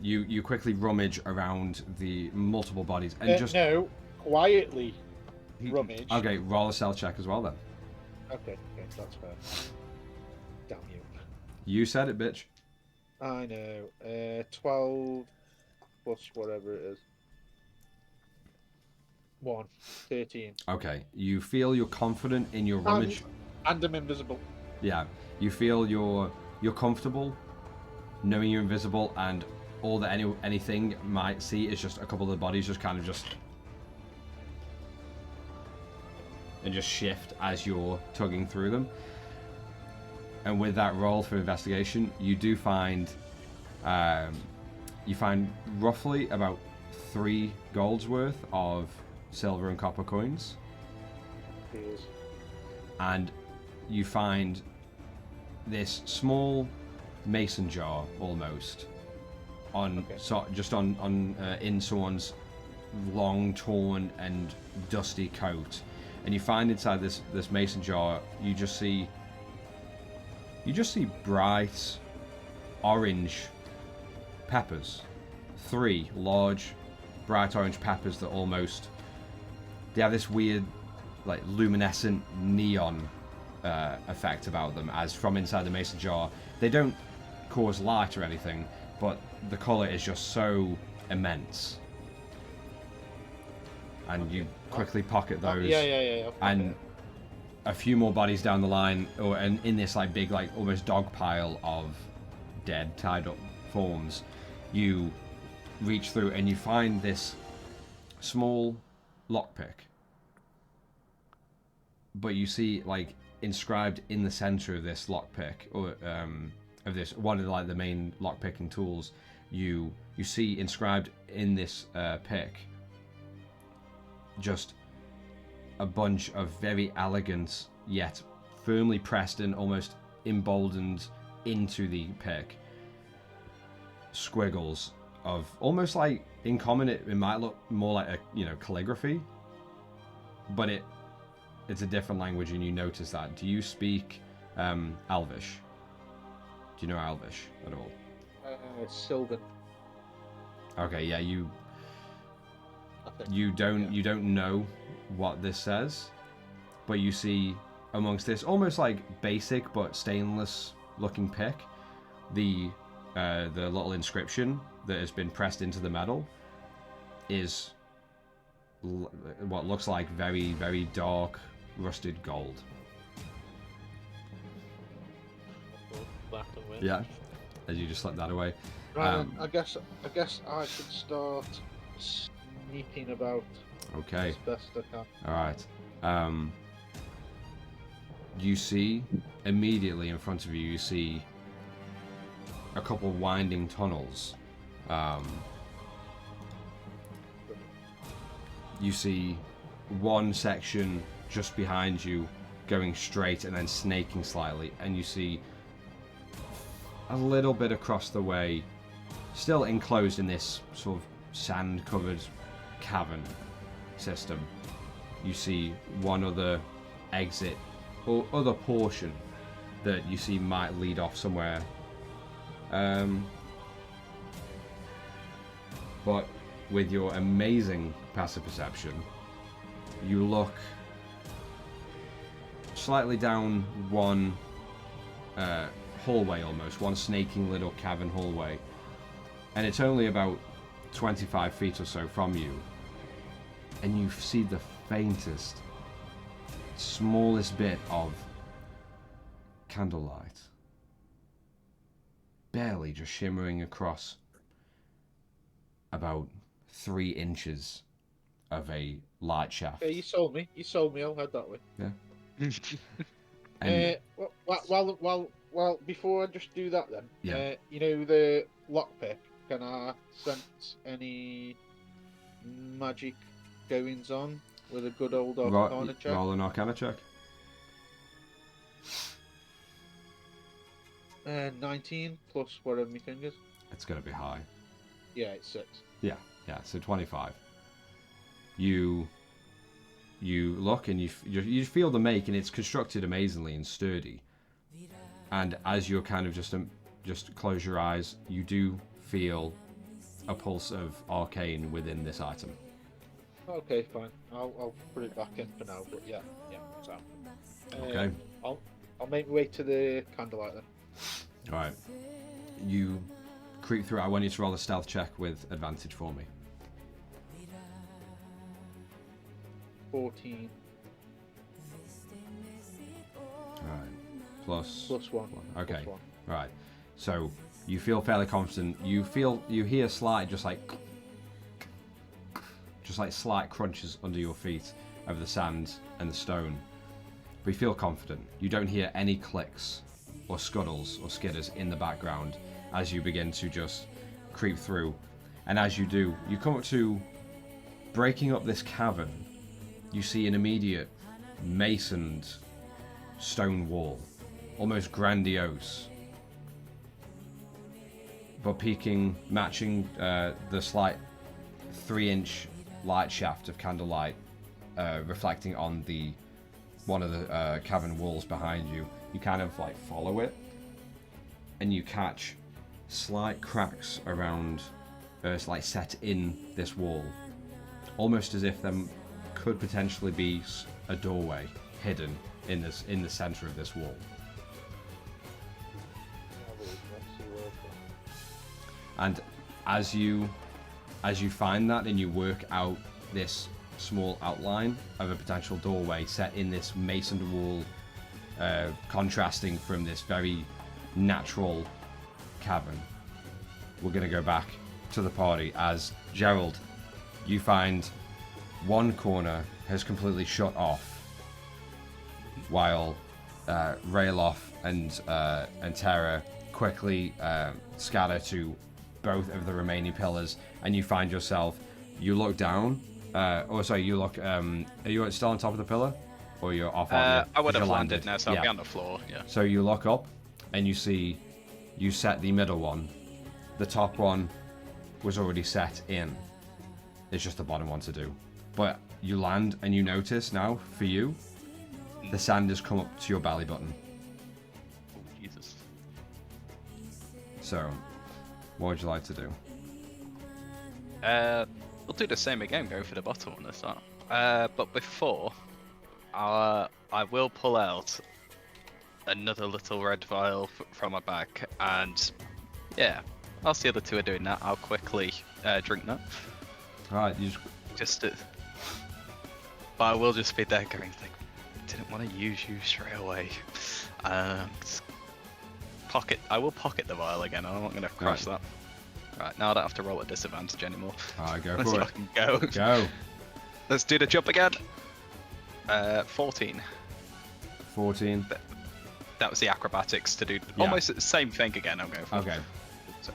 you quickly rummage around the multiple bodies and just... No, quietly rummage. Okay, roll a stealth check as well then. Okay, that's fair. Damn you. You said it, bitch. I know. 12 plus whatever it is. 1. 13. Okay, you feel you're confident in your rummage. And I'm invisible. Yeah, you feel you're comfortable knowing you're invisible, and all that anything might see is just a couple of the bodies just kind of just shift as you're tugging through them. And with that roll for investigation, you do find roughly about 3 golds worth of silver and copper coins. Yes. And you find this small mason jar almost in someone's long, torn and dusty coat, and you find inside this mason jar you just see bright orange peppers, 3 large bright orange peppers that they have this weird like luminescent neon effect about them, as from inside the mason jar they don't cause light or anything, but the colour is just so immense. And you quickly pocket those. Yeah. And a few more bodies down the line, and in this like big, like almost dog pile of dead, tied up forms, you reach through and you find this small lockpick. But you see, like, inscribed in the center of this lockpick, or of this one of the main lockpicking tools, you see inscribed in this pick just a bunch of very elegant yet firmly pressed and almost emboldened into the pick squiggles of almost like in common it might look more like a calligraphy, but it's a different language, and you notice that. Do you speak Elvish? Do you know Elvish at all? Sylvan. Okay, yeah, you don't know what this says, but you see amongst this almost like basic but stainless looking pick, the little inscription that has been pressed into the metal is what looks like very, very dark rusted gold. Yeah, as you just slip that away. Right, I guess I should start sneaking about. Okay. As best I can. All right. You see immediately in front of you. You see a couple winding tunnels. You see one section just behind you going straight and then snaking slightly, and you see a little bit across the way, still enclosed in this sort of sand-covered cavern system. You see one other exit or other portion that you see might lead off somewhere. But with your amazing passive perception, you look slightly down one hallway, almost one snaking little cavern hallway, and it's only about 25 feet or so from you, and you see the faintest, smallest bit of candlelight, barely just shimmering across about 3 inches of a light shaft. Yeah, you sold me. I'll head that way. Yeah. And Well, before I just do that then, yeah. You know the lockpick, can I sense any magic goings on with a good old Arcana check? Roll an Arcana check. 19 plus whatever my thing is. It's going to be high. Yeah, it's 6. Yeah, so 25. You look and you feel the make, and it's constructed amazingly and sturdy. And as you're kind of just close your eyes, you do feel a pulse of arcane within this item. Okay, fine. I'll put it back in for now. But yeah. So. Okay. I'll make my way to the candlelight then. All right. You creep through. I want you to roll a stealth check with advantage for me. 14. All right. Plus 1. Okay. Plus 1. All right. So you feel fairly confident. You hear slight, just like slight crunches under your feet over the sand and the stone. But you feel confident. You don't hear any clicks or scuttles or skidders in the background as you begin to just creep through. And as you do, you come up to breaking up this cavern. You see an immediate masoned stone wall, almost grandiose, but matching the slight 3-inch light shaft of candlelight reflecting on one of the cavern walls behind you. You kind of like follow it, and you catch slight cracks around, like set in this wall, almost as if there could potentially be a doorway hidden in the center of this wall. And as you find that and you work out this small outline of a potential doorway set in this masoned wall, contrasting from this very natural cavern, we're going to go back to the party as Gerald, you find one corner has completely shut off, while Rayloff and Terra quickly scatter to both of the remaining pillars, and you find yourself. You look down. You look. Are you still on top of the pillar, or you're off? I would have landed now, so I'll be on the floor. Yeah. So you look up, and you see. You set the middle one. The top one was already set in. It's just the bottom one to do. But you land, and you notice now, for you, the sand has come up to your belly button. Oh, Jesus. So, what would you like to do? We'll do the same again, go for the bottom one this time. But before, I will pull out another little red vial from my bag, and yeah, whilst the other two are doing that, I'll quickly drink that. Alright, you just but I will just be there going like, didn't want to use you straight away. I will pocket the vial again. I'm not going to crush that. Right, now I don't have to roll at disadvantage anymore. Alright, go Let's for it. fucking go. Go. Let's do the jump again. 14. 14. That was the acrobatics to do almost the same thing again. I'm going for. Okay. So,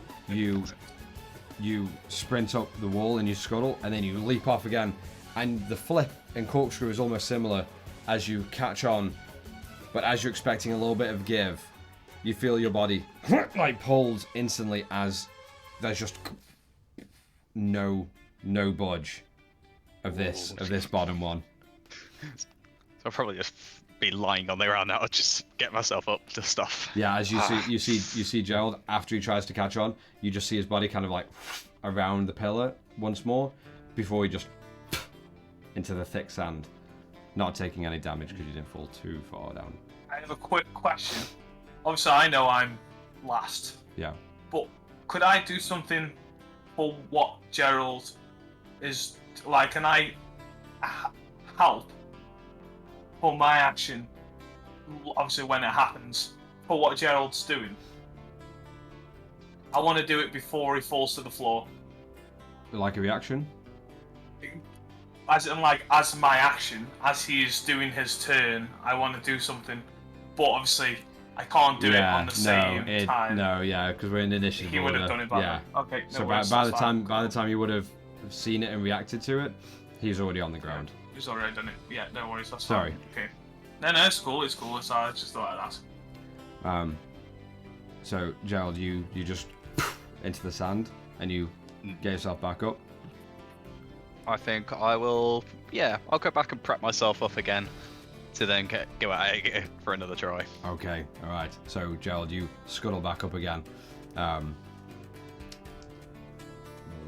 you sprint up the wall and you scuttle, and then you leap off again. And the flip and corkscrew is almost similar as you catch on, but as you're expecting a little bit of give, you feel your body like pulled instantly as there's just no budge of this bottom one. So I'll probably just be lying on the ground now. I'll just get myself up to stuff. Yeah, as you see Gerald after he tries to catch on, you just see his body kind of like around the pillar once more before he just into the thick sand, not taking any damage because you didn't fall too far down. I have a quick question. Obviously, I know I'm last. Yeah. But could I do something for what Gerald is like? Can I help for my action? Obviously, when it happens, for what Gerald's doing. I want to do it before he falls to the floor. Like a reaction? As my action, as he's doing his turn, I want to do something, but obviously I can't do it on the same time. No, yeah, because we're in initiative. He would have done it by yeah. then. Okay. So by the time you would have seen it and reacted to it, he's already on the ground. He's already done it. Yeah, no worries. That's Sorry. Fine. Okay. No, it's cool. It's cool. So I just thought I'd ask. So Gerald, you just into the sand and you get yourself back up. I think I will. Yeah, I'll go back and prep myself up again to then go out again for another try. Okay, all right. So Gerald, you scuttle back up again.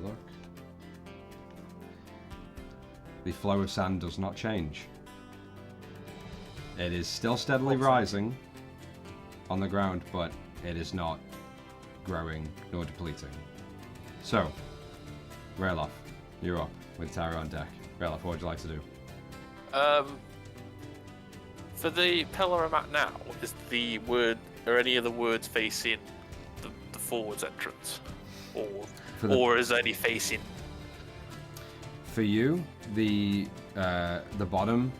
Look. The flow of sand does not change. It is still steadily rising on the ground, but it is not growing nor depleting. So, Rayloff, you're up with Tara on deck. Rayloff, what would you like to do? For the pillar I'm at now, is the word or any of the words facing the forwards entrance, or is there any facing? For you, the bottom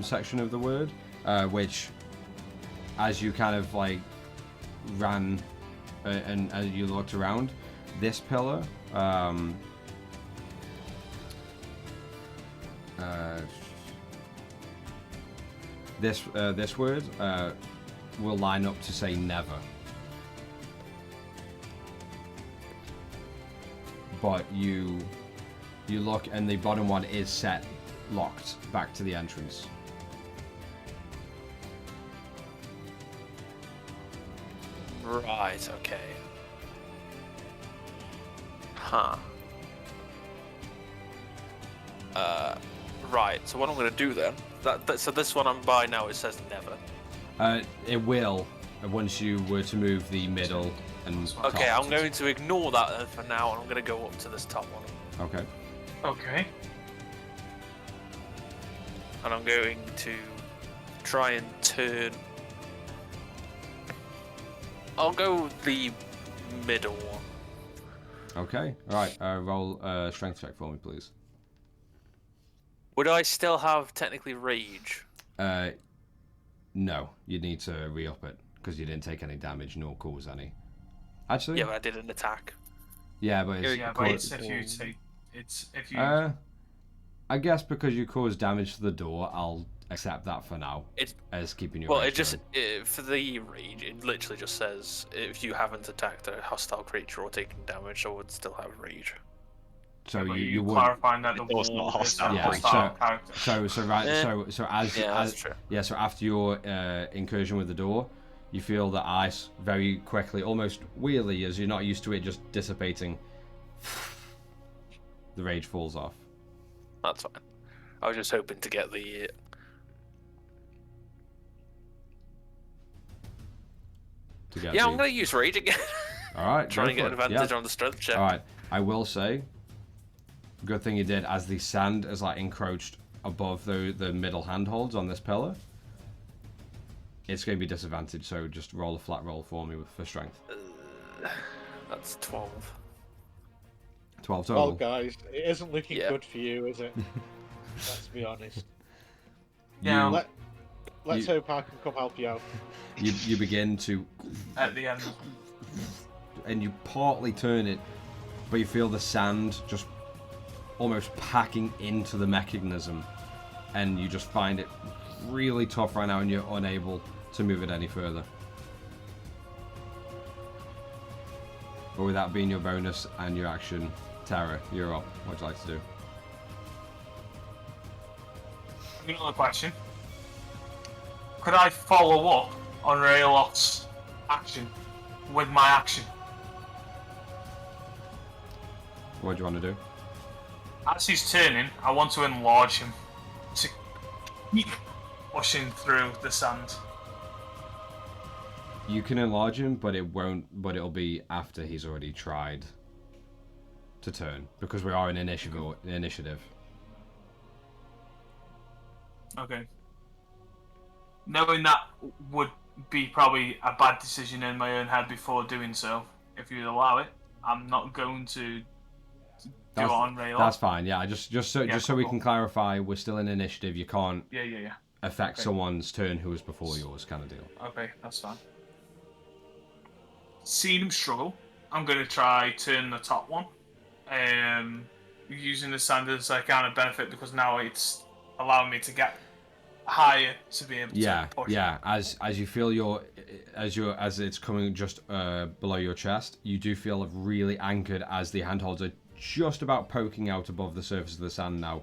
section of the word, which, as you kind of like ran and as you looked around, this pillar, this word will line up to say never. But you look and the bottom one is set locked back to the entrance. Right, okay. Huh. Right, so what I'm going to do then, so this one I'm by now, it says never. It will, once you were to move the middle and okay, I'm going to ignore that for now, and I'm going to go up to this top one. Okay. Okay. And I'm going to try and turn. I'll go the middle one. Okay. All right. Roll a strength check for me, please. Would I still have technically rage? No, you need to re-up it because you didn't take any damage nor cause any. Actually, Yeah, but I did an attack. yeah, but it's it's if you take if you. I guess because you caused damage to the door, I'll accept that for now as keeping your. Well, rage for the rage, it literally just says if you haven't attacked a hostile creature or taken damage, I would still have rage. So you would clarifying that the door's not wall is a hostile. hostile character. So after your incursion with the door, you feel the ice very quickly, almost weirdly, as you're not used to it, just dissipating. The rage falls off. That's fine. I was just hoping to get the. I'm gonna use rage again. All right. Trying to get an advantage on the strength check. All right. I will say, good thing you did, as the sand is like encroached above the middle handholds on this pillar. It's going to be disadvantaged, so just roll a flat roll for me for strength. That's 12. 12 total. Well, guys, it isn't looking good for you, is it? Let's be honest. Yeah. Let's hope I can come help you out. You begin to... At the end. And you partly turn it, but you feel the sand just almost packing into the mechanism. And you just find it really tough right now, and you're unable to move it any further. But with that being your bonus and your action, Tara, you're up. What would you like to do? Another question. Could I follow up on Raylock's action with my action? What do you want to do? As he's turning, I want to enlarge him to keep pushing through the sand. You can enlarge him, but it won't. But it'll be after he's already tried to turn, because we are in initiative. Okay. Knowing that would be probably a bad decision in my own head before doing so. If you allow it, I'm not going to do it on Raylock. That's fine. Yeah, just so we can clarify, we're still in initiative. You can't affect someone's turn who was before yours, kind of deal. Okay, that's fine. Seeing him struggle, I'm going to try turn the top one. Using the sand as a kind of benefit, because now it's allowing me to get higher to be able to push. Yeah. As you feel as it's coming just below your chest, you do feel really anchored as the handholds are just about poking out above the surface of the sand now.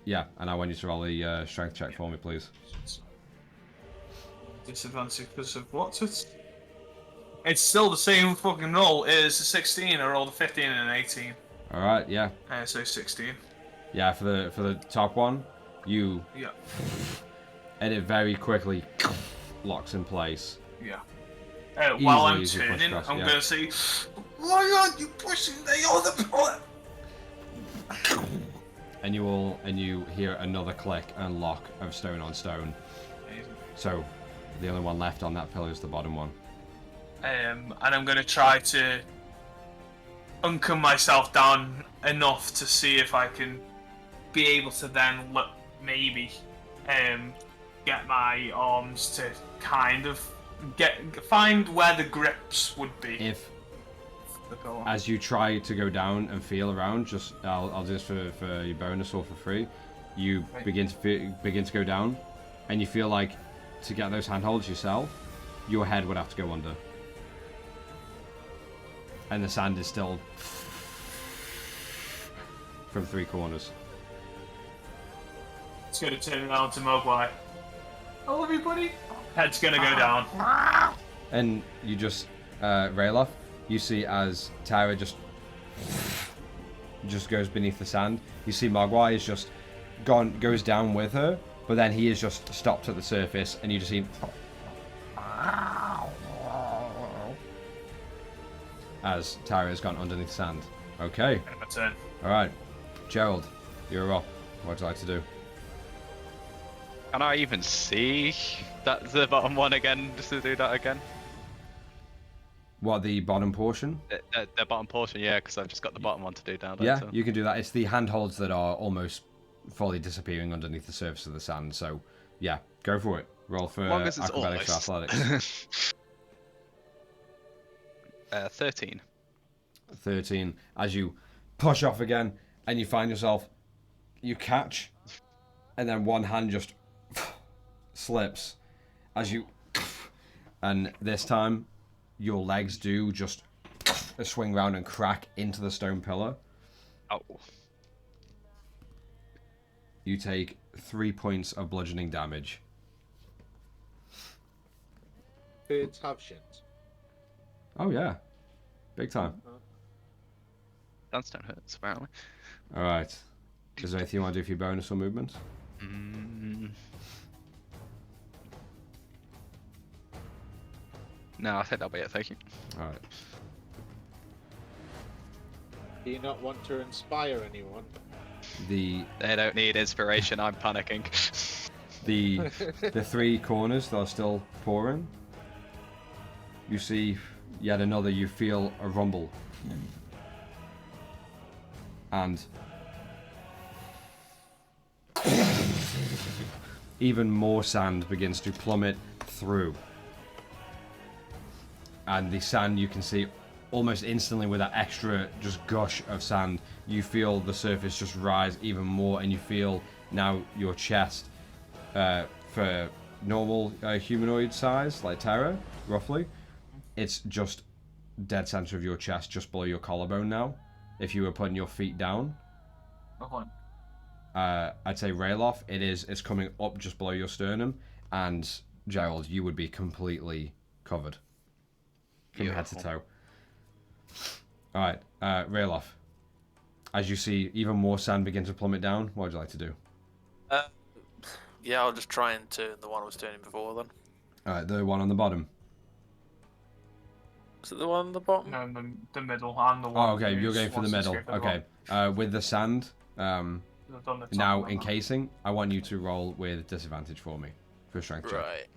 Yeah, and I want you to roll the strength check for me, please. Disadvantage because of what's it? It's still the same fucking roll. It is a 16. I rolled a 15 and an 18. All right, yeah. So 16. Yeah, for the top one, you. Yeah. And it very quickly locks in place. Yeah. While I'm turning, I'm gonna say, "Why aren't you pushing the other part?" And you hear another click and lock of stone on stone. Amazing. So, the only one left on that pillar is the bottom one. And I'm gonna try to hunker myself down enough to see if I can be able to then maybe get my arms to kind of find where the grips would be. As you try to go down and feel around, just I'll do this for your bonus or for free. You begin to go down, and you feel like to get those handholds yourself, your head would have to go under. And the sand is still from three corners. It's gonna turn around to Mogwai. I love you, buddy. Head's gonna go down. And you just, Rayloff, you see as Tara just goes beneath the sand. You see Mogwai is just goes down with her, but then he is just stopped at the surface, and you just see as Tara has gone underneath the sand. Okay. My turn. Alright. Gerald, you're up. What would you like to do? Can I even see that's the bottom one again, just to do that again? What, the bottom portion? The bottom portion, yeah, because I've just got the bottom one to do down. Yeah, you can do that. It's the handholds that are almost fully disappearing underneath the surface of the sand, so yeah, go for it. Roll for As long as it's acrobatics or almost. athletics. 13. 13. As you push off again, and you find yourself, you catch, and then one hand just slips as you, and this time your legs do just swing round and crack into the stone pillar. Oh. You take 3 points of bludgeoning damage. Birds have shit. Oh yeah, big time. Sandstone hurts, apparently. All right. Is there anything you want to do for your bonus or movement? No, I think that'll be it, thank you. All right. Do you not want to inspire anyone? They don't need inspiration, I'm panicking. the 3 corners that are still pouring. You see yet another. You feel a rumble, and even more sand begins to plummet through. And the sand, you can see almost instantly with that extra just gush of sand, you feel the surface just rise even more, and you feel now your chest, for normal humanoid size, like Terra, roughly, it's just dead center of your chest, just below your collarbone now, if you were putting your feet down. Okay. I'd say Rayloff, it's coming up just below your sternum, and Gerald, you would be completely covered from head to toe. Alright, Rayloff, as you see even more sand begin to plummet down, what would you like to do? Yeah, I'll just try and turn the one I was turning before then. Alright, the one on the bottom. Is it the one on the bottom? No, the middle. I'm the one. Oh, okay, you're going for the middle. Okay, with the sand now encasing, I want you to roll with disadvantage for me for a strength check. Right.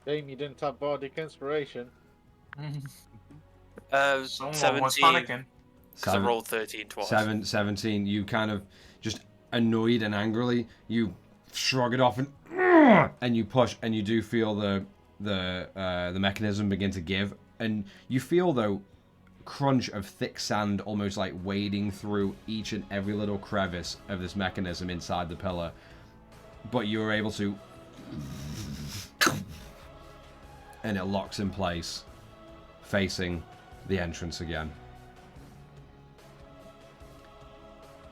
Shame you didn't have bardic inspiration. Someone was 17. panicking. Because I rolled 13 twice. 17. You kind of just annoyed and angrily, you shrug it off and you push, and you do feel the mechanism begin to give, and you feel though crunch of thick sand almost like wading through each and every little crevice of this mechanism inside the pillar, but you were able to, and it locks in place facing the entrance again.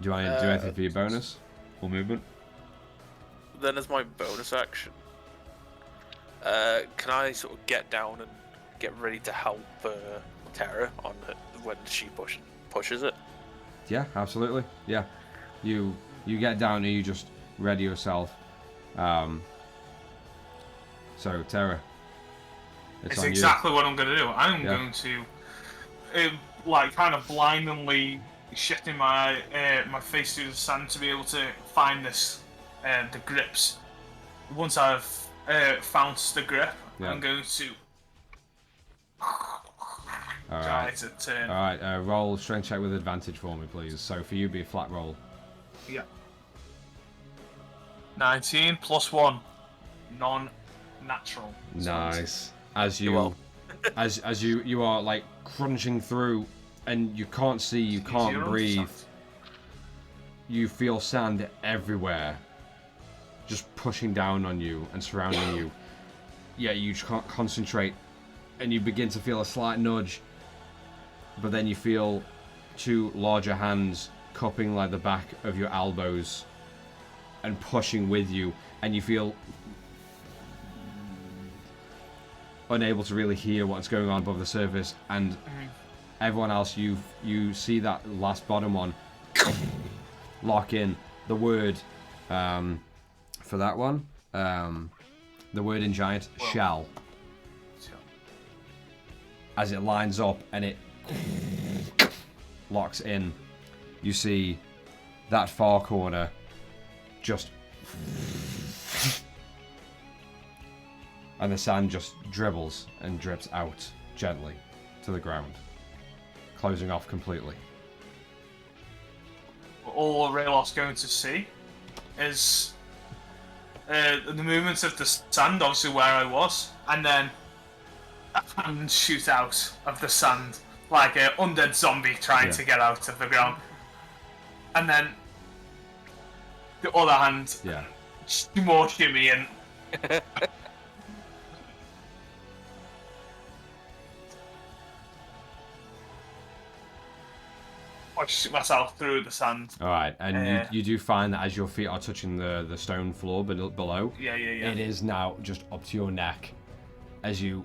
Do you want to do anything for your bonus or movement? Then as my bonus action, can I sort of get down and get ready to help Terra on it when she pushes it? Yeah, absolutely. Yeah, you get down and you just ready yourself. So Terra, it's exactly what I'm going to do. I'm going to, like, kind of blindly shifting my my face through the sand to be able to find this the grips. Once I've found the grip, I'm going to try to turn. All right, roll strength check with advantage for me, please. So for you, be a flat roll. Yeah. 19 plus 1, non-natural. Nice. As you, as you are like crunching through, and you can't see, you can't breathe. You feel sand everywhere, just pushing down on you and surrounding you. Yeah, you just can't concentrate, and you begin to feel a slight nudge, but then you feel 2 larger hands cupping like the back of your elbows and pushing with you, and you feel unable to really hear what's going on above the surface, and everyone else, you see that last bottom one lock in. The word for that one, the word in giant, shall. As it lines up and it locks in, you see that far corner just, and the sand just dribbles and drips out gently to the ground, closing off completely. All Rayloff's going to see is the movement of the sand, obviously where I was, and then a hand shoot out of the sand like an undead zombie trying to get out of the ground, and then the other hand, more shimmy and. I shoot myself through the sand. All right, and you do find that as your feet are touching the stone floor below, it is now just up to your neck as you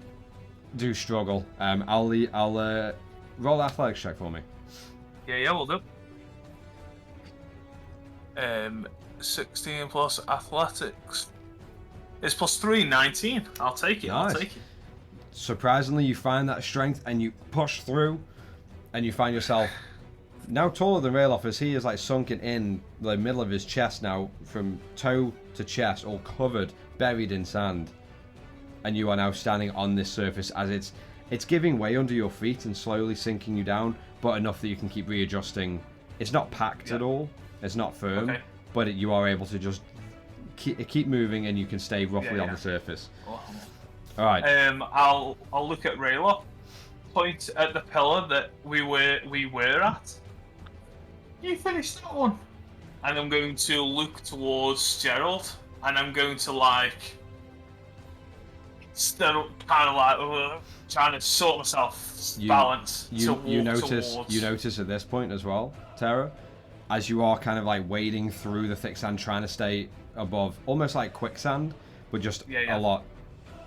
do struggle. I'll roll athletics check for me. Yeah, we'll do. 16 plus athletics. It's plus 3, 19. I'll take it. Nice. I'll take it. Surprisingly, you find that strength and you push through, and you find yourself now taller than Rayloff, as he is like sunken in the middle of his chest now, from toe to chest, all covered, buried in sand. And you are now standing on this surface as it's giving way under your feet and slowly sinking you down, but enough that you can keep readjusting. It's not packed at all. It's not firm, but you are able to just keep moving, and you can stay roughly on the surface. All right. I'll look at Rayloff, point at the pillar that we were at. You finished that one. And I'm going to look towards Gerald, and I'm going to still kind of like trying to sort myself balance. You notice at this point as well, Tara, as you are kind of like wading through the thick sand, trying to stay above, almost like quicksand, but just a lot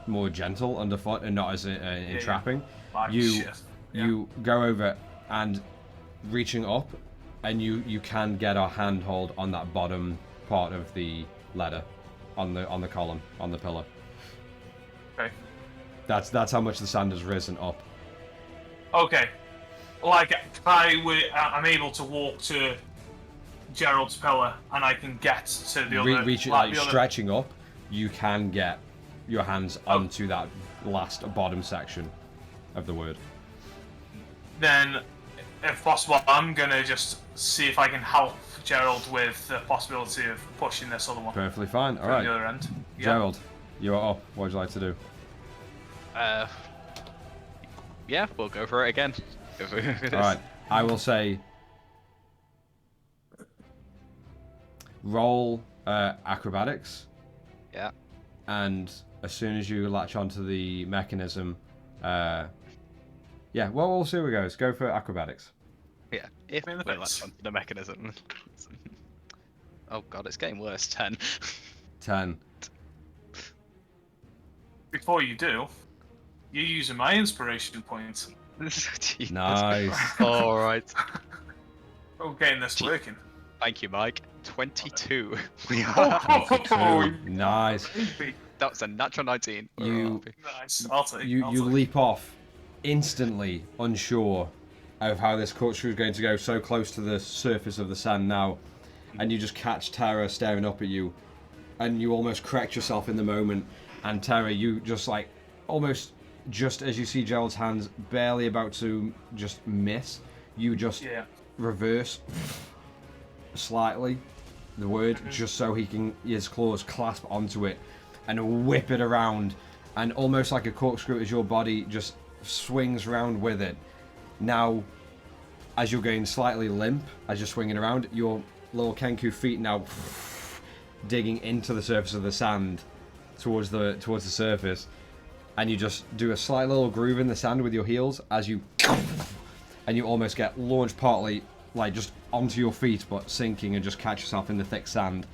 more gentle underfoot and not as entrapping. You go over and reaching up, and you can get a handhold on that bottom part of the ladder, on the column, on the pillar. Okay. That's how much the sand has risen up. Okay. Like I'm able to walk to Gerald's pillar, and I can get to the other. Stretching up, you can get your hands onto that last bottom section of the word. Then, if possible, I'm gonna just see if I can help Gerald with the possibility of pushing this other one. Perfectly fine. All right. The other end. Gerald, you are up. What would you like to do? Yeah, we'll go for it again. All right. I will say, roll acrobatics. Yeah. And as soon as you latch onto the mechanism, well, we'll see how it goes. Go for acrobatics. Yeah, if we latch onto the mechanism. Oh god, it's getting worse. 10. 10. Before you do, you're using my inspiration points. Nice. Alright. We're getting this working. Thank you, Mike. 22. Nice. That's a natural 19. Nice. I'll take You leap off, instantly unsure of how this corkscrew is going to go, so close to the surface of the sand now, and you just catch Tara staring up at you, and you almost correct yourself in the moment, and Tara, you just like, almost just as you see Gerald's hands barely about to just miss, you just reverse slightly the word, just so his claws clasp onto it and whip it around, and almost like a corkscrew as your body just swings around with it. Now, as you're going slightly limp, as you're swinging around, your little Kenku feet now digging into the surface of the sand towards the surface, and you just do a slight little groove in the sand with your heels as you almost get launched partly like just onto your feet, but sinking, and just catch yourself in the thick sand.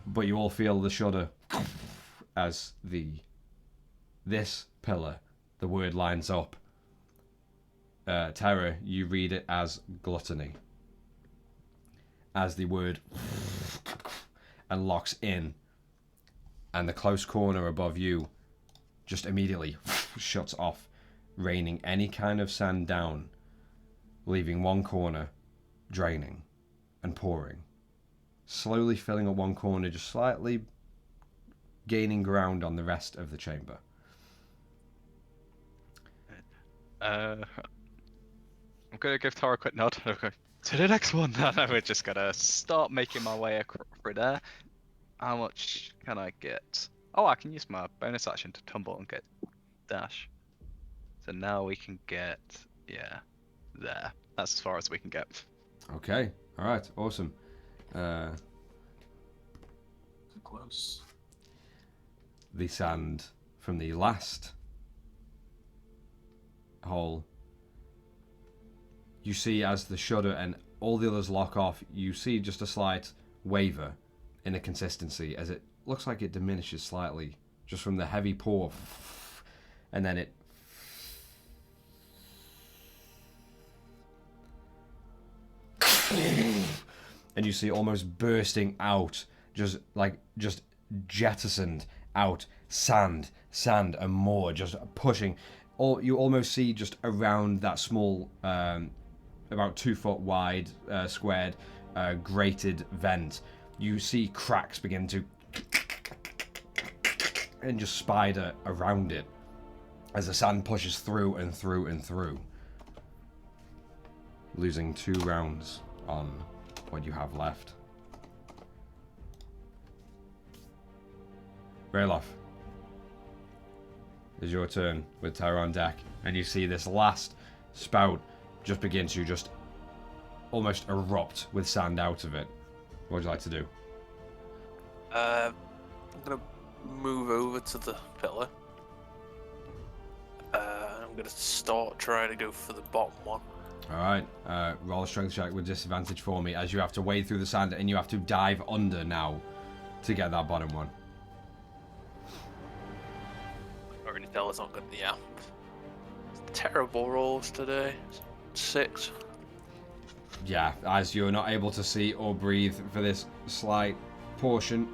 But you all feel the shudder as this pillar, the word lines up. Tara, you read it as gluttony. As the word and locks in, and the close corner above you just immediately shuts off, raining any kind of sand down, leaving one corner draining and pouring, slowly filling up one corner, just slightly gaining ground on the rest of the chamber. I'm gonna give Tara a quick nod. Okay. To the next one. No, we're just gonna start making my way through there. How much can I get? Oh, I can use my bonus action to tumble and get dash. So now we can get, yeah, there. That's as far as we can get. Okay. All right. Awesome. Close. The sand from the last hole. You see as the shudder and all the others lock off, you see just a slight waver in the consistency as it looks like it diminishes slightly just from the heavy pour. And then it and you see almost bursting out, just jettisoned out sand and more, just pushing. You almost see just around that small, about 2 foot wide, squared, grated vent, you see cracks begin to and just spider around it as the sand pushes through and through and through, losing 2 rounds on what you have left. Rayloff, it's your turn with Tyra on deck, and you see this last spout just begin to just almost erupt with sand out of it. What would you like to do? I'm gonna move over to the pillar. I'm gonna start trying to go for the bottom one. Alright, roll a strength check with disadvantage for me as you have to wade through the sand and you have to dive under now to get that bottom one. I already tell it's not good. Yeah. Terrible rolls today. 6. Yeah, as you're not able to see or breathe for this slight portion,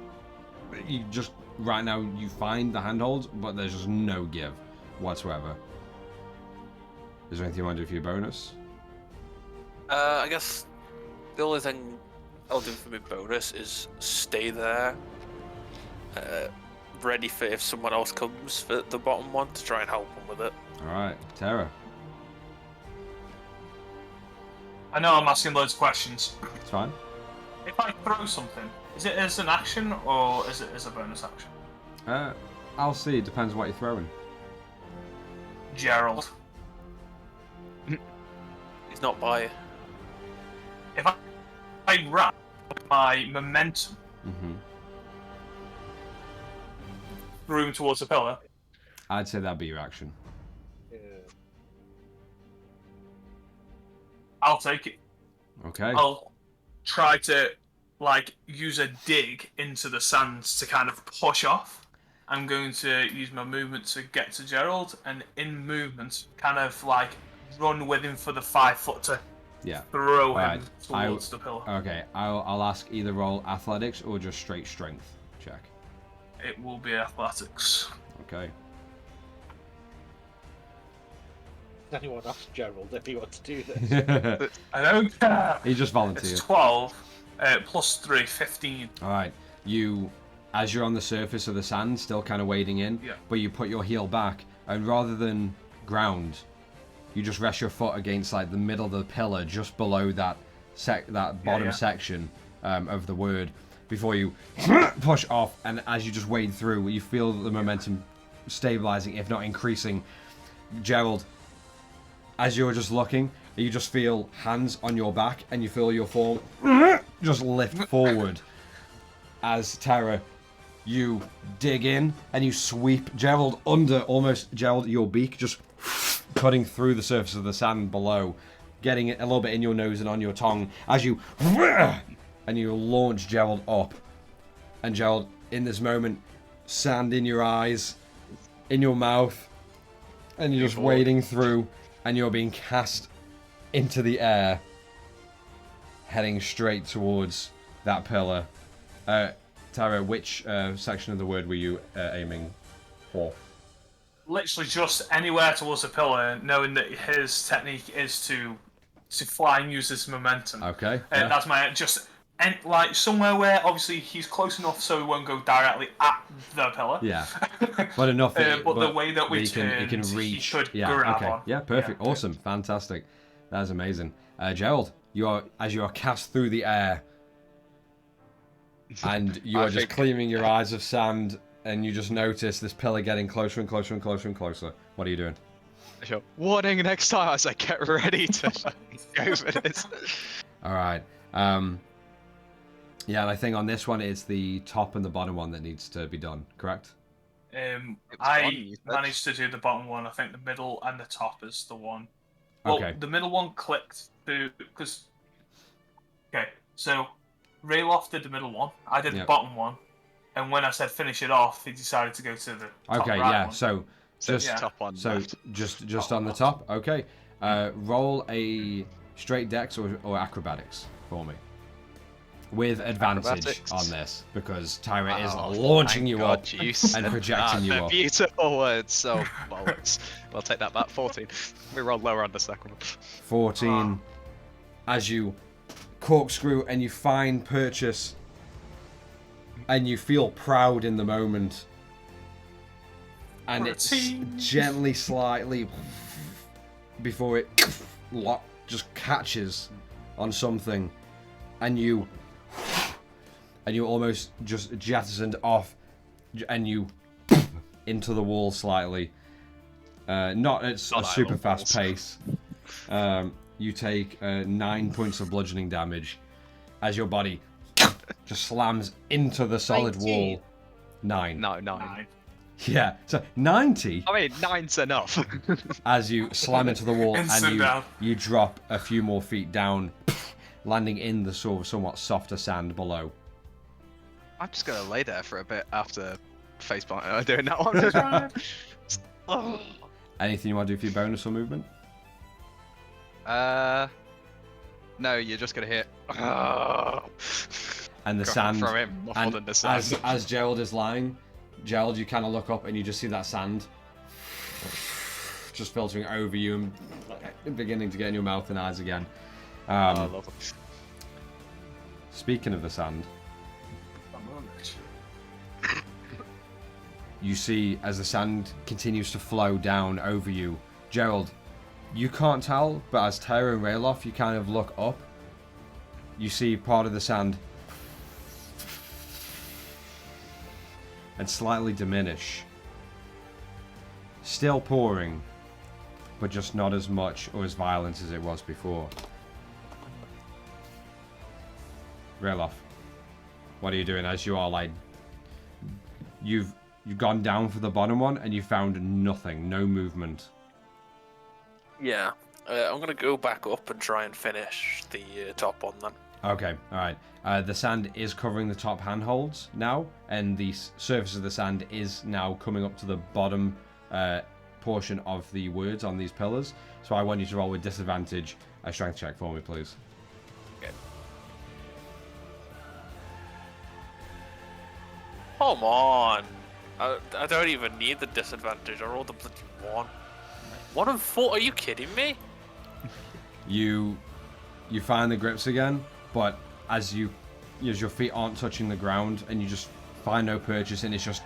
you just, right now, you find the handholds, but there's just no give whatsoever. Is there anything you want to do for your bonus? I guess the only thing I'll do for my bonus is stay there, ready for if someone else comes for the bottom one to try and help them with it. Alright, Tara. I know I'm asking loads of questions. It's fine. If I throw something, is it as an action or is it as a bonus action? I'll see. It depends what you're throwing. Gerald. He's not by. If I wrap my momentum through him towards the pillar, I'd say that'd be your action. Yeah. I'll take it. Okay. I'll try to use a dig into the sands to kind of push off. I'm going to use my movement to get to Gerald, and in movement, kind of run with him for the 5 foot to throw him towards the pillar. Okay, I'll ask either roll athletics or just straight strength check. It will be athletics. Okay. Anyone ask Gerald if he wants to do this? I don't care. He just volunteered. It's 12 plus 3, 15. Alright, as you're on the surface of the sand, still kind of wading in, but you put your heel back, and rather than ground, you just rest your foot against the middle of the pillar, just below that bottom section of the word, before you push off. And as you just wade through, you feel the momentum stabilizing, if not increasing. Gerald, as you're just looking, you just feel hands on your back, and you feel your form just lift forward. As Tara, you dig in and you sweep Gerald under, almost Gerald, your beak just cutting through the surface of the sand below, getting it a little bit in your nose and on your tongue as you and you launch Gerald up. And Gerald, in this moment, sand in your eyes, in your mouth, and you're just wading through, and you're being cast into the air, heading straight towards that pillar. Tara, which section of the word were you aiming for? Literally just anywhere towards the pillar, knowing that his technique is to fly and use his momentum. Okay. That's my somewhere where obviously he's close enough so he won't go directly at the pillar. Yeah. But enough. But the way that we he can reach. he could grab on. Yeah. Perfect. Awesome. Fantastic. That's amazing. Gerald, as you are cast through the air, and you are just clearing your eyes of sand, and you just notice this pillar getting closer and closer and closer and closer. What are you doing? Sure. Warning next time as I get ready to go for this. All right. Yeah, and I think on this one it's the top and the bottom one that needs to be done. Correct? I managed to do the bottom one. I think the middle and the top is the one. Well, Okay. the middle one clicked through because. Okay, so Rayloff did the middle one. I did the bottom one, and when I said finish it off, he decided to go to the top right one. So just top one. So left. just on the top. Okay. Roll a straight dex or acrobatics for me. With advantage on this, because Tyra is launching you up and projecting you up. Beautiful words, so bollocks. I'll take that back. 14. We rolled lower on the second one. 14. As you corkscrew and you find purchase, and you feel proud in the moment, and it's gently, slightly, before it just catches on something, and you almost just jettisoned off, and you into the wall slightly. Not at a super fast pace. You take 9 points of bludgeoning damage as your body just slams into the solid 19. wall. 9. No, 9. Yeah, so 90. I mean, 9's enough. As you slam into the wall Instant and you drop a few more feet down, landing in the sort of somewhat softer sand below. I'm just gonna lay there for a bit after facepalm doing that one. Anything you want to do for your bonus or movement? No, you're just gonna hit. And the sand. From him, And than the sand. as Gerald is lying, Gerald, you kind of look up and you just see that sand just filtering over you and beginning to get in your mouth and eyes again. I love it. Speaking of the sand, you see as the sand continues to flow down over you, Gerald, you can't tell, but as Tyra and Rayloff, you kind of look up. You see part of the sand and slightly diminish. Still pouring, but just not as much or as violent as it was before. Rayloff, what are you doing as you are like... You've gone down for the bottom one and you found nothing, no movement. Yeah, I'm gonna go back up and try and finish the top one then. Okay, alright. The sand is covering the top handholds now, and the surface of the sand is now coming up to the bottom portion of the words on these pillars. So I want you to roll with disadvantage a strength check for me, please. Okay. Come on! I don't even need the disadvantage. I rolled a bloody 1. 1 and 4? Are you kidding me? You find the grips again, but as your feet aren't touching the ground and you just find no purchase, and it's just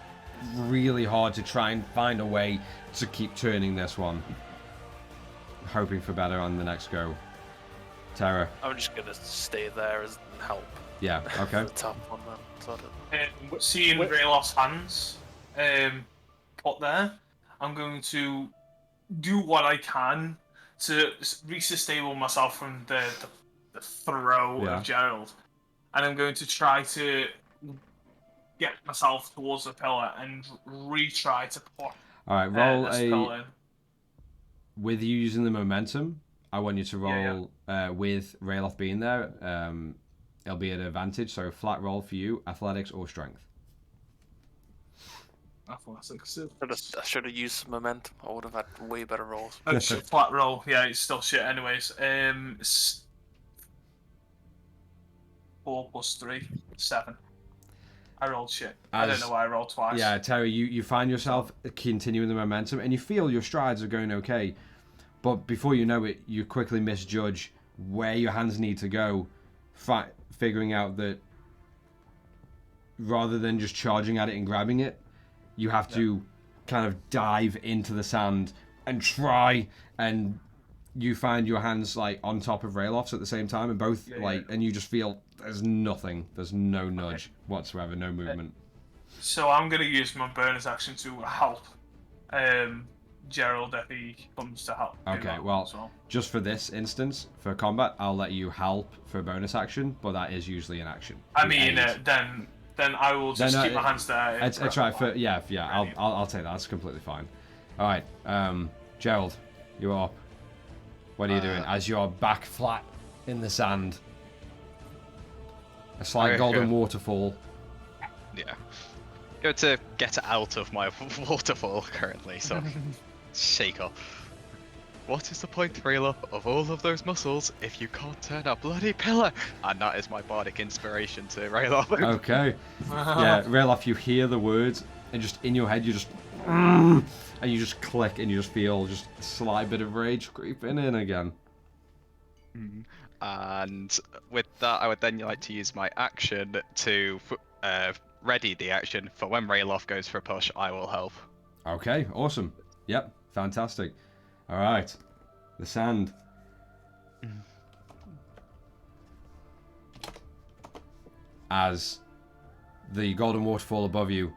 really hard to try and find a way to keep turning this one. Hoping for better on the next go. Tara. I'm just gonna stay there as help. Yeah, okay. The top one then. Sort of. Seeing Rayloff's hands put there, I'm going to do what I can to resustain myself from the throw of Gerald, and I'm going to try to get myself towards the pillar and retry to put. All right, roll this pillar in. With you using the momentum. I want you to roll with Rayloff being there. It'll be an advantage, so flat roll for you, athletics or strength. Athletics. I should have used some momentum. I would have had way better rolls. Flat roll, yeah, it's still shit anyways. 4 + 3, 7. I rolled shit. I don't know why I rolled twice. Yeah, Terry, you find yourself continuing the momentum, and you feel your strides are going okay, but before you know it, you quickly misjudge where your hands need to go, figuring out that rather than just charging at it and grabbing it, you have to kind of dive into the sand and try and you find your hands like on top of Raylof's at the same time, and both and you just feel there's nothing. There's no nudge whatsoever, no movement. So I'm gonna use my bonus action to help Gerald if he comes to help. Okay, well, just for this instance, for combat, I'll let you help for a bonus action, but that is usually an action. I mean, then I will just keep my hands there. It's right. I'll take that. That's completely fine. All right, Gerald, you're up. What are you doing as you're back flat in the sand? A slight golden waterfall. Yeah. Go to get out of my waterfall currently, so shake off. What is the point, Rayloff, of all of those muscles if you can't turn a bloody pillar? And that is my bardic inspiration to Rayloff. Okay. Yeah, Rayloff, you hear the words, and just in your head, you just... and you just click, and you just feel just a slight bit of rage creeping in again. And with that, I would then like to use my action to ready the action for when Rayloff goes for a push. I will help. Okay, awesome. Yep, fantastic. All right, the sand. As the golden waterfall above you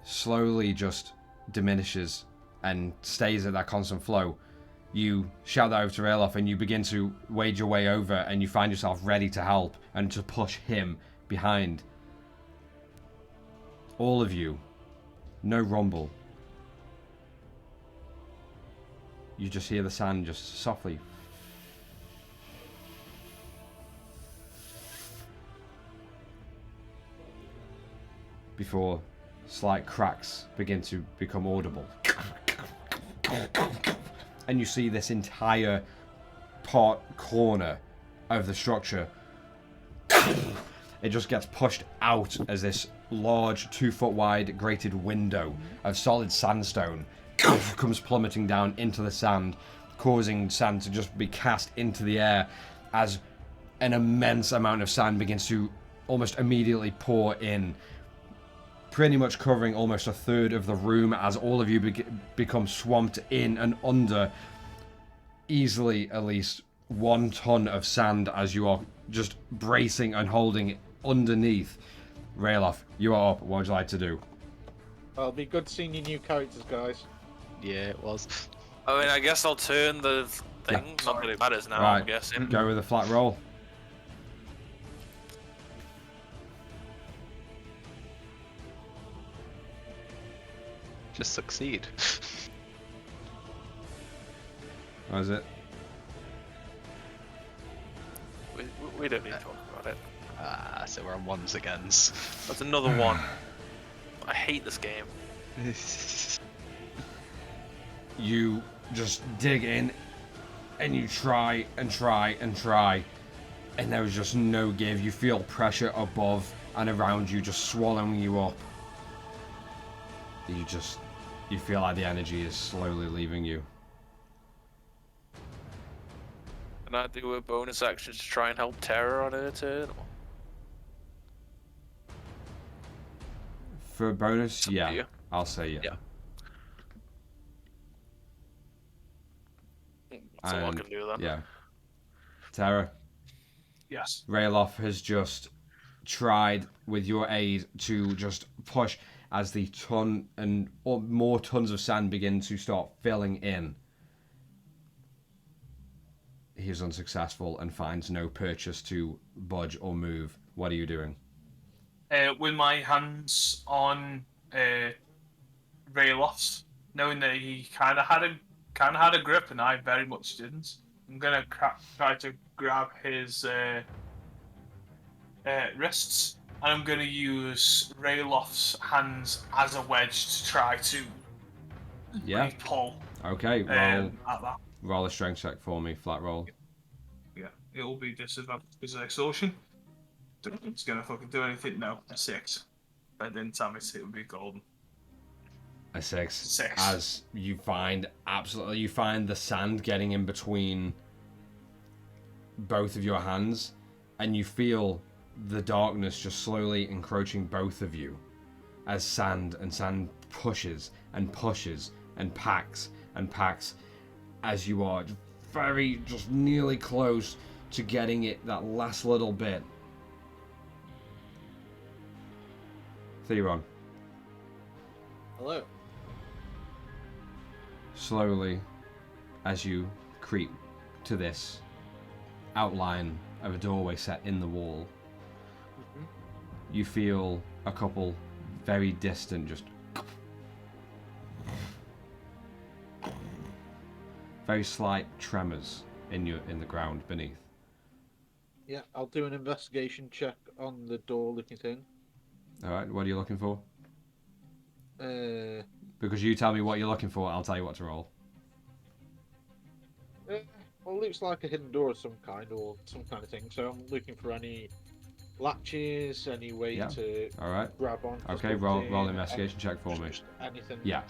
slowly just diminishes and stays at that constant flow, you shout that over to Rayloff and you begin to wade your way over, and you find yourself ready to help and to push him behind. All of you, no rumble. You just hear the sand just softly before slight cracks begin to become audible. And you see this entire corner of the structure. It just gets pushed out as this large 2-foot wide grated window of solid sandstone comes plummeting down into the sand, causing sand to just be cast into the air as an immense amount of sand begins to almost immediately pour in, pretty much covering almost a third of the room as all of you become swamped in and under easily at least 1 ton of sand as you are just bracing and holding underneath. Rayloff, you are up. What would you like to do? Well, it'll be good seeing your new characters, guys. Yeah, it was. I mean, I guess I'll turn the thing. Yeah. Not really matters now, Right. I'm guessing. Go with a flat roll. Just succeed. What is it? We don't need to talk about it. So we're on ones again. That's another one. I hate this game. You just dig in and you try and try and try, and there is just no give. You feel pressure above and around you just swallowing you up. You feel like the energy is slowly leaving you. Can I do a bonus action to try and help Terra on her turn? For a bonus, Up to yeah. you. I'll say yeah. Yeah. That's all I can do then. Yeah. Tara, Yes. Rayloff has just tried with your aid to just push as the ton and or more tons of sand begin to start filling in. He is unsuccessful and finds no purchase to budge or move. What are you doing? With my hands on Rayloff's, knowing that he kind of had a grip and I very much didn't, I'm gonna try to grab his wrists, and I'm gonna use Rayloff's hands as a wedge to try to pull. Okay, At that. roll a strength check for me, flat roll. Yeah, it will be disadvantage because of exhaustion. Don't think it's gonna fucking do anything. No, a 6. If I didn't tell me it would be golden. A 6. 6. As you find the sand getting in between both of your hands, and you feel the darkness just slowly encroaching both of you as sand pushes and pushes and packs as you are very, just nearly close to getting it that last little bit. Theron. Hello. Slowly, as you creep to this outline of a doorway set in the wall, you feel a couple very distant, just very slight tremors in the ground beneath. Yeah, I'll do an investigation check on the door looking thing. Alright, what are you looking for? Uh, Because you tell me what you're looking for, I'll tell you what to roll. well, it looks like a hidden door of some kind, or some kind of thing. So I'm looking for any latches, any way to grab on. Okay, roll an investigation check for me. Just anything. Yeah.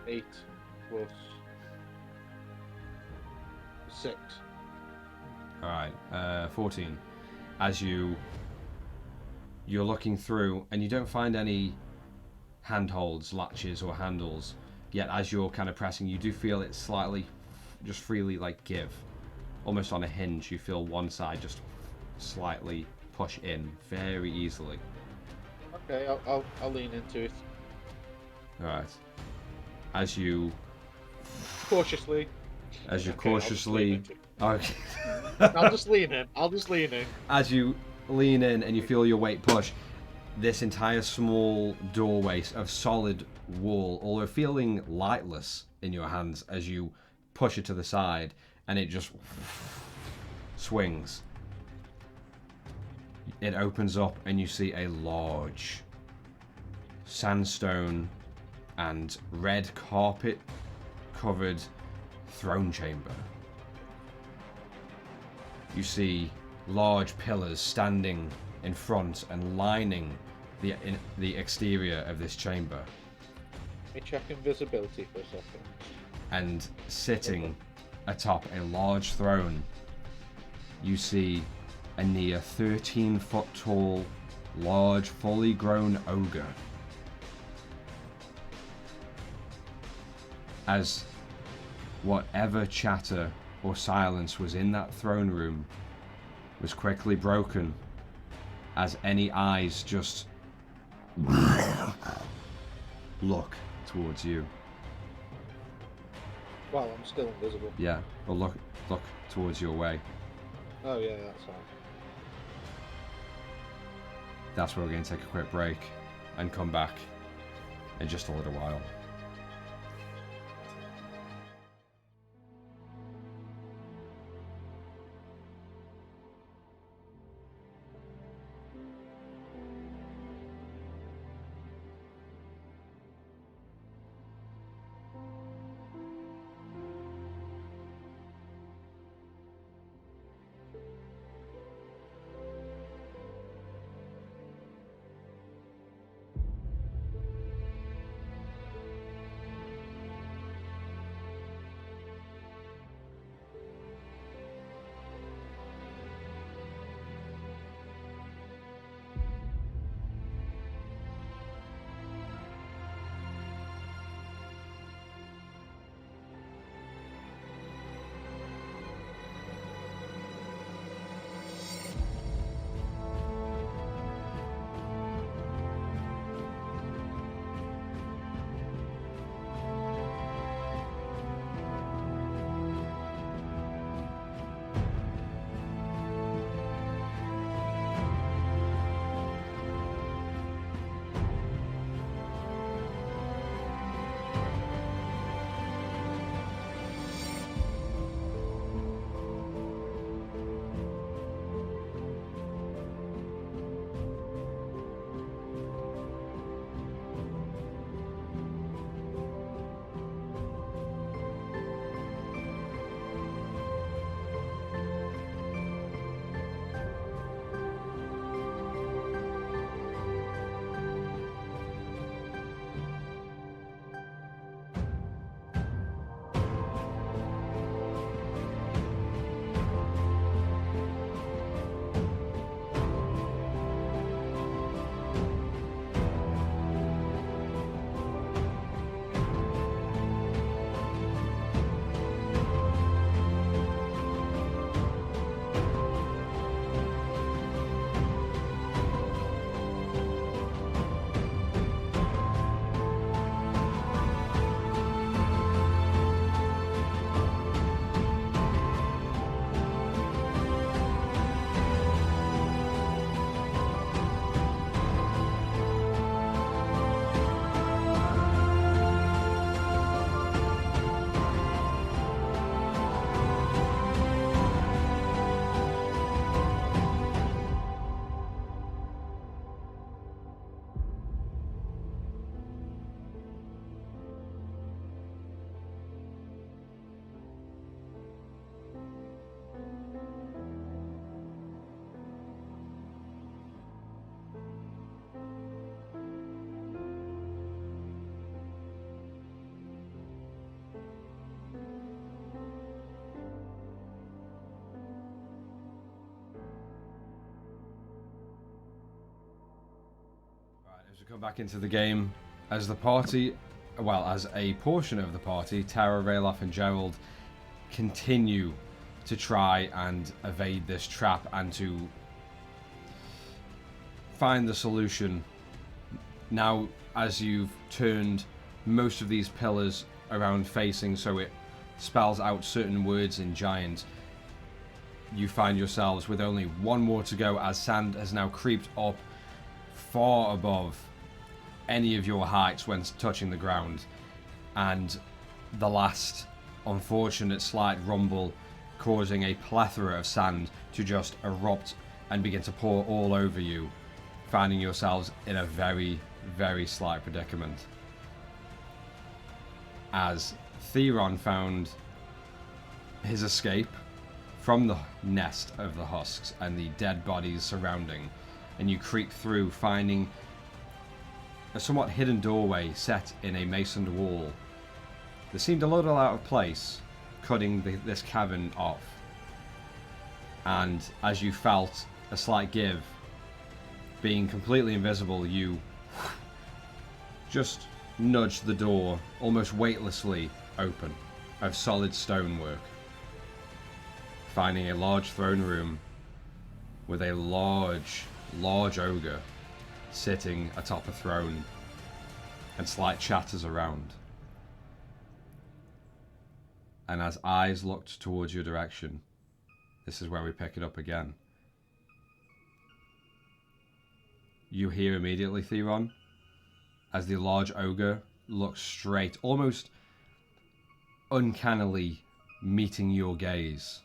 Eight plus 6. Alright, 14. As you're looking through, and you don't find any handholds, latches, or handles, yet as you're kind of pressing, you do feel it slightly, just freely, like, give. Almost on a hinge, you feel one side just slightly push in, very easily. Okay, I'll lean into it. Alright. As you cautiously. Okay. I'll just lean in. As you lean in and you feel your weight push, this entire small doorway of solid wall, although feeling lightless in your hands as you push it to the side, and it just swings. It opens up and you see a large sandstone and red carpet covered throne chamber. You see large pillars standing in front and lining the exterior of this chamber. Let me check invisibility for a second. And sitting atop a large throne, you see a near 13-foot tall, large, fully grown ogre. As whatever chatter or silence was in that throne room was quickly broken, as any eyes just look towards you. Well, I'm still invisible. Yeah, or look towards your way. Oh yeah, that's fine. That's where we're going to take a quick break and come back in just a little while. As we come back into the game, as the party, well, as a portion of the party, Tara, Rayloff, and Gerald continue to try and evade this trap and to find the solution. Now, as you've turned most of these pillars around facing so it spells out certain words in Giant, you find yourselves with only one more to go, as sand has now creeped up far above any of your heights when touching the ground, and the last unfortunate slight rumble causing a plethora of sand to just erupt and begin to pour all over you, finding yourselves in a very, very slight predicament. As Theron found his escape from the nest of the husks and the dead bodies surrounding, and you creep through, finding a somewhat hidden doorway set in a masoned wall that seemed a little out of place, cutting this cavern off. And as you felt a slight give, being completely invisible, you just nudged the door almost weightlessly open, of solid stonework, finding a large throne room with a large ogre sitting atop a throne and slight chatters around. And as eyes looked towards your direction, this is where we pick it up again. You hear immediately, Theron, as the large ogre looks straight, almost uncannily meeting your gaze.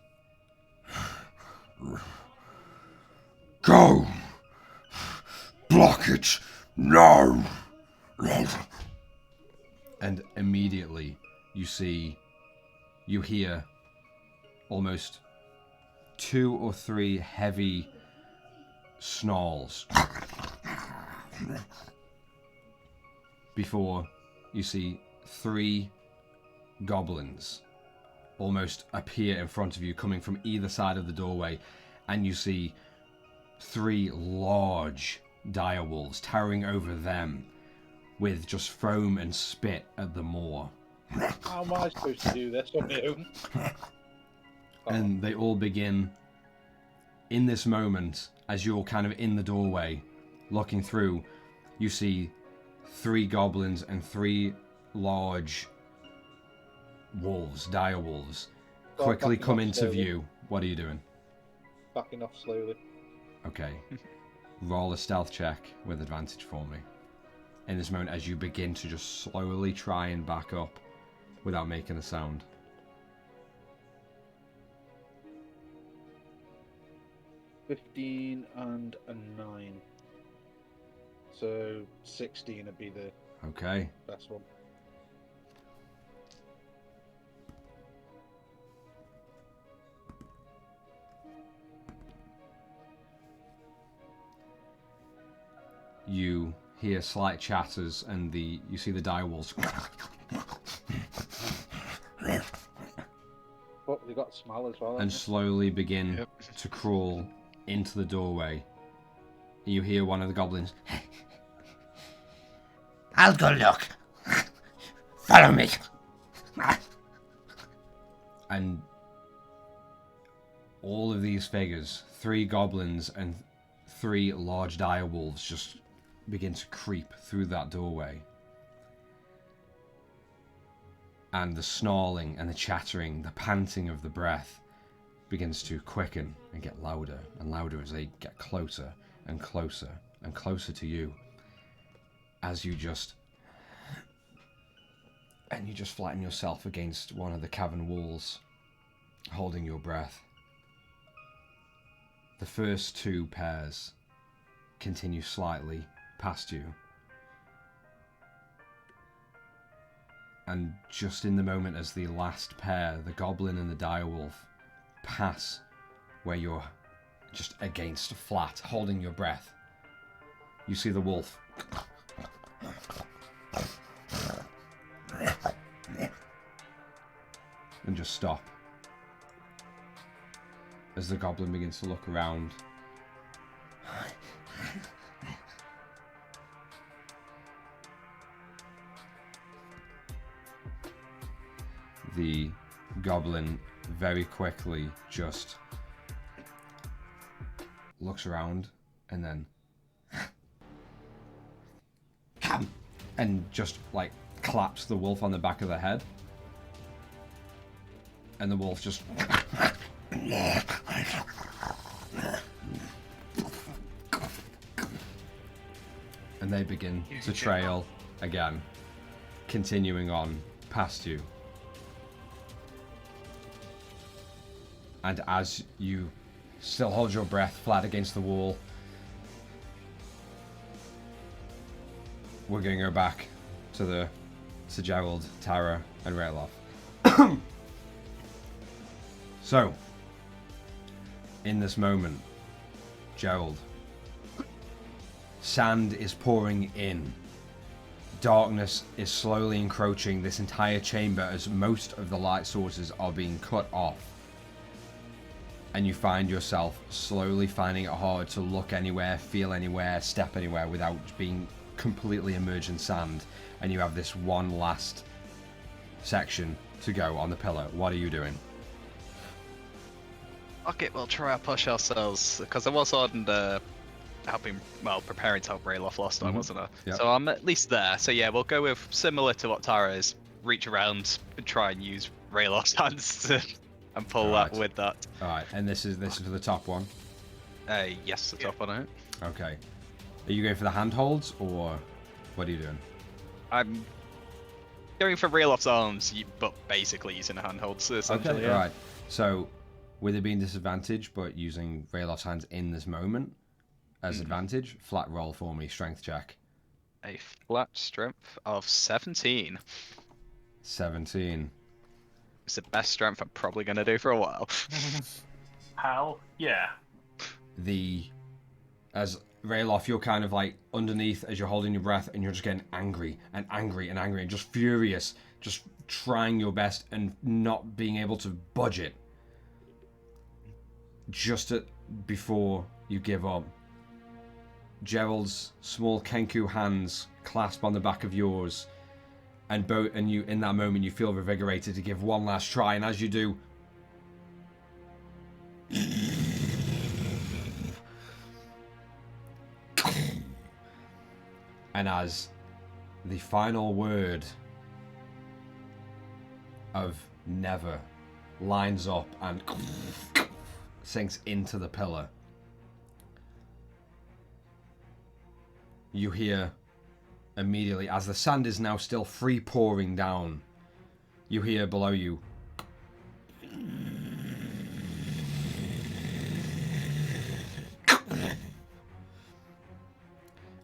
Go! Block it! No! And immediately you hear almost 2 or 3 heavy snarls before you see 3 goblins almost appear in front of you, coming from either side of the doorway, and you see 3 large direwolves towering over them with just foam and spit at the maw. How am I supposed to do this on my own? And they all begin, in this moment, as you're kind of in the doorway, looking through, you see 3 goblins and 3 large wolves, dire wolves, quickly come into view. What are you doing? Backing off slowly. Okay. Roll a stealth check with advantage for me. In this moment, as you begin to just slowly try and back up without making a sound. 15 and a 9. So 16 would be the Okay. best one. You hear slight chatters, and you see the direwolves. But they got smell as well. And slowly begin to crawl into the doorway. You hear one of the goblins. I'll go look. Follow me. And all of these figures, 3 goblins and 3 large dire wolves, just begin to creep through that doorway. And the snarling and the chattering, the panting of the breath begins to quicken and get louder and louder as they get closer and closer and closer to you. As you just flatten yourself against one of the cavern walls, holding your breath. The first 2 pairs continue slightly past you. And just in the moment as the last pair, the goblin and the direwolf, pass where you're just against flat, holding your breath, you see the wolf and just stop as the goblin begins to look around. the goblin very quickly just looks around and then and just like claps the wolf on the back of the head, and the wolf just and they begin to trail again, continuing on past you. And as you still hold your breath flat against the wall, we're going to go back to Gerald, Tara, and Rayloff. So, in this moment, Gerald, sand is pouring in. Darkness is slowly encroaching this entire chamber as most of the light sources are being cut off. And you find yourself slowly finding it hard to look anywhere, feel anywhere, step anywhere without being completely immersed in sand. And you have this one last section to go on the pillar. What are you doing? Okay, we'll try to push ourselves, because I was on the preparing to help Rayloff last time, wasn't I? Yep. So I'm at least there. So yeah, we'll go with similar to what Tara is. Reach around and try and use Rayloff's hands to, and pull that with that. Alright, and this is for the top one? Yes, the top one out. Okay. Are you going for the handholds, or what are you doing? I'm going for Rayloff's arms, but basically using a handhold, so essentially. Okay, right. So, with it being disadvantage, but using Rayloff's hands in this moment as advantage, flat roll for me, strength check. A flat strength of 17. 17. It's the best strength I'm probably going to do for a while. Hell yeah. As Rayloff, you're kind of like underneath as you're holding your breath, and you're just getting angry and angry and angry and just furious, just trying your best and not being able to budge it. Just before you give up, Gerald's small Kenku hands clasp on the back of yours, and you in that moment you feel revigorated to give one last try, and as you do, and as the final word of never lines up and sinks into the pillar, you hear immediately, as the sand is now still free pouring down, you hear below you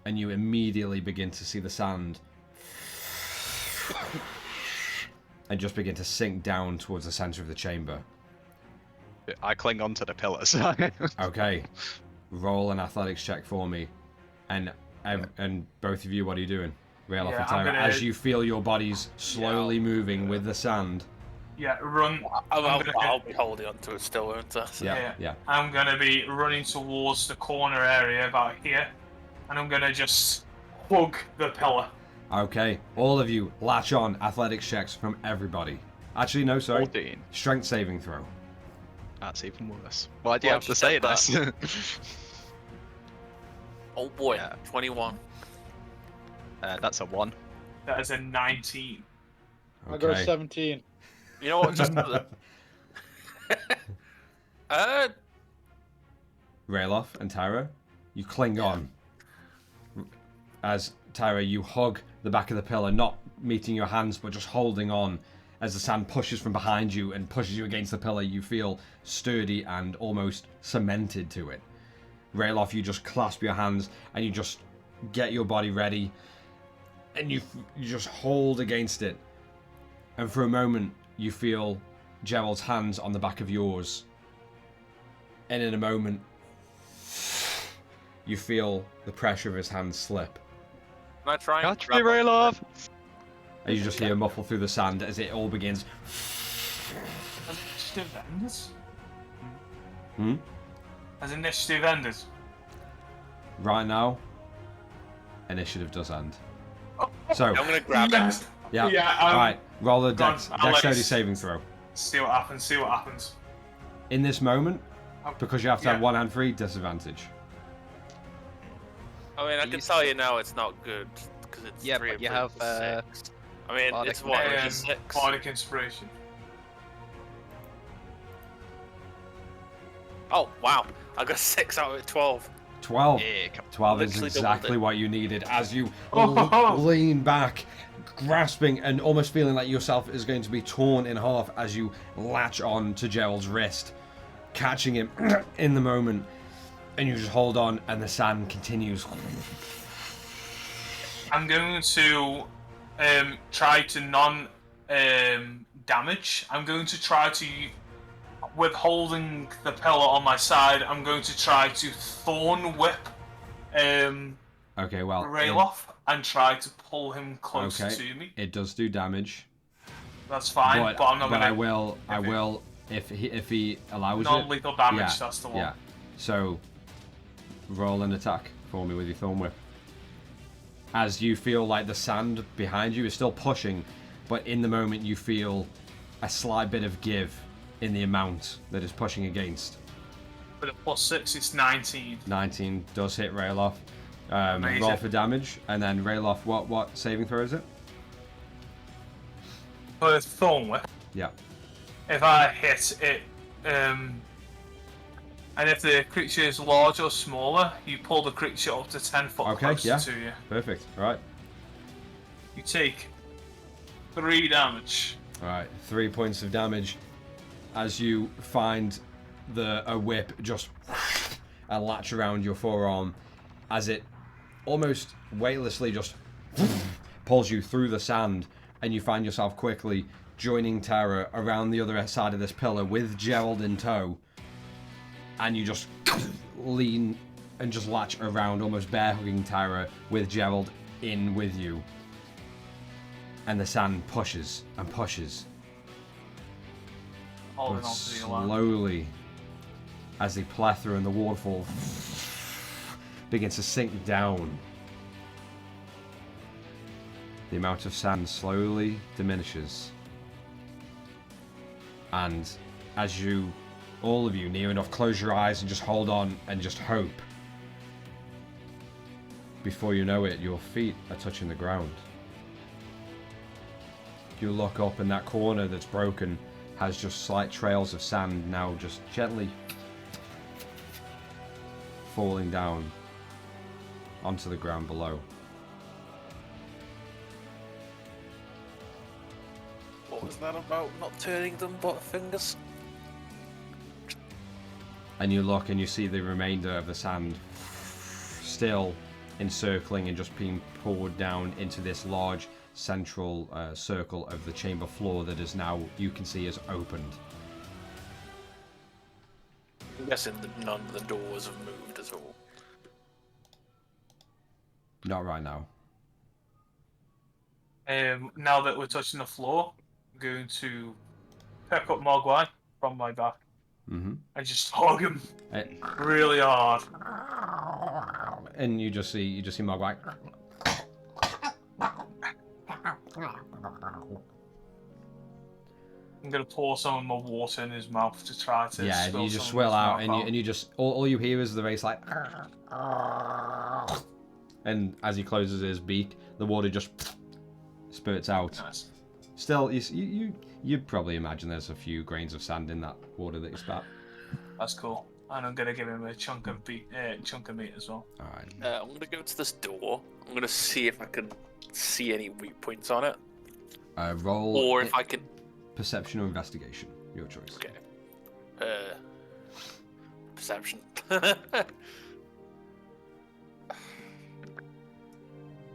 and you immediately begin to see the sand and just begin to sink down towards the center of the chamber. I cling onto the pillars. Okay, roll an athletics check for me, and both of you, what are you doing? Rayloff and Tyra, as you feel your bodies slowly moving with the sand. Yeah, run. I'll be holding on to it still, won't I? So. Yeah. I'm gonna be running towards the corner area about here, and I'm gonna just hug the pillar. Okay, all of you, latch on. Athletics checks from everybody. Actually, no, sorry. 14. Strength saving throw. That's even worse. Why do you have to say this? Oh boy, 21. That's a 1. That is a 19. I got a 17. You know what? Just Rayloff and Tyra, you cling on. As Tyra, you hug the back of the pillar, not meeting your hands, but just holding on. As the sand pushes from behind you and pushes you against the pillar, you feel sturdy and almost cemented to it. Rayloff, you just clasp your hands and you just get your body ready, and you just hold against it. And for a moment, you feel Gerald's hands on the back of yours. And in a moment, you feel the pressure of his hands slip. Can I try and Catch me, Rayloff! And you just hear muffle through the sand as it all begins. Has initiative Hmm? Has initiative ended? Right now, initiative does end. Oh, So, I'm gonna grab it. Yeah. Yeah. All right. Roll a go on, dexterity Alex. saving throw. See what happens. See what happens. In this moment, because you have to have Yeah. one hand free, disadvantage. I mean, I can tell you now it's not good because it's Yeah, 3 but you and 3 have, plus 6. I mean, Bardic it's what, Inspiration. D6? Bardic Inspiration. Oh, wow. I got 6 out of 12. 12. Yeah, come 12 is Literally doubled exactly it. what you needed as you Oh. lean back, grasping and almost feeling like yourself is going to be torn in half as you latch on to Gerald's wrist, catching him in the moment, and you just hold on, and the sand continues. I'm going to try to damage. I'm going to try to, withholding the pillar on my side, I'm going to try to thorn whip Okay, well, Rayloff and try to pull him closer to me. it does do damage, That's fine, but I'm not but gonna. I will if he allows it. Non-lethal damage. Yeah, That's the one. yeah. So roll an attack for me with your thorn whip. As you feel like the sand behind you is still pushing, but in the moment you feel a slight bit of give in the amount that is pushing against. With a +6, it's 19. 19 does hit Rayloff. Amazing. Roll for damage, and then Rayloff, what saving throw is it? For thorn whip, Yeah. if I hit it, and if the creature is large or smaller, you pull the creature up to 10 foot Okay, closer yeah. to you. Perfect. Right. You take 3 damage. Alright, 3 points of damage as you find a whip just a latch around your forearm as it almost weightlessly just pulls you through the sand, and you find yourself quickly joining Tara around the other side of this pillar with Gerald in tow, and you just lean and just latch around, almost bear hugging Tara with Gerald in with you. And the sand pushes and pushes. Holding But on to the alarm. slowly, as the plethora and the waterfall begins to sink down, the amount of sand slowly diminishes. And as you, all of you, near enough, close your eyes and just hold on and just hope, before you know it, your feet are touching the ground. You look up, and that corner that's broken has just slight trails of sand now just gently falling down onto the ground below. What was that about? Not turning them butterfingers? And you look and you see the remainder of the sand still encircling and just being poured down into this large central circle of the chamber floor that is now, you can see, is opened. I'm guessing that none of the doors have moved at all. Not right now. Now that we're touching the floor, I'm going to pick up Mogwai from my back Mm-hmm. and just hug him really hard. And you just see Mogwai. I'm gonna pour some of my water in his mouth to try to. Yeah, spill you just some swell of his out, mouth and you just all you hear is the race like. And as he closes his beak, the water just spurts out. Nice. Still, you'd probably imagine there's a few grains of sand in that water that you spat. That's cool. And I'm gonna give him a chunk of meat as well. All right. I'm gonna go to this door. I'm gonna see if I can see any weak points on it, Roll. or if I can. Perception or investigation, your choice. Okay. Perception.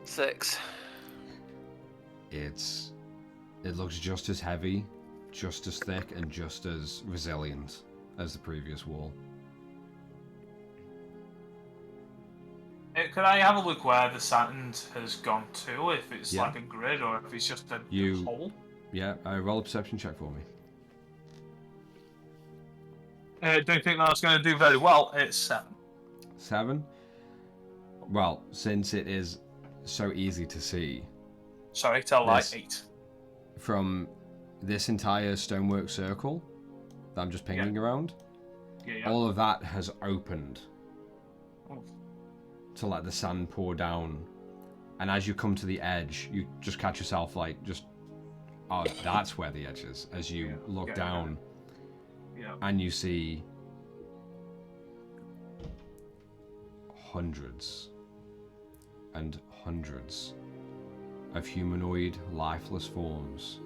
6. It looks just as heavy, just as thick, and just as resilient as the previous wall. Could I have a look where the sand has gone to? If it's Yeah. like a grid or if it's just a hole? Yeah, roll a perception check for me. Don't think that's going to do very well. It's 7. 7? Well, since it is so easy to see, Sorry, tell lie. This- 8. From this entire stonework circle that I'm just pinging around, all of that has opened to let the sand pour down. And as you come to the edge, you just catch yourself like, just, oh, that's where the edge is. As you look down, and you see hundreds and hundreds of humanoid, lifeless forms.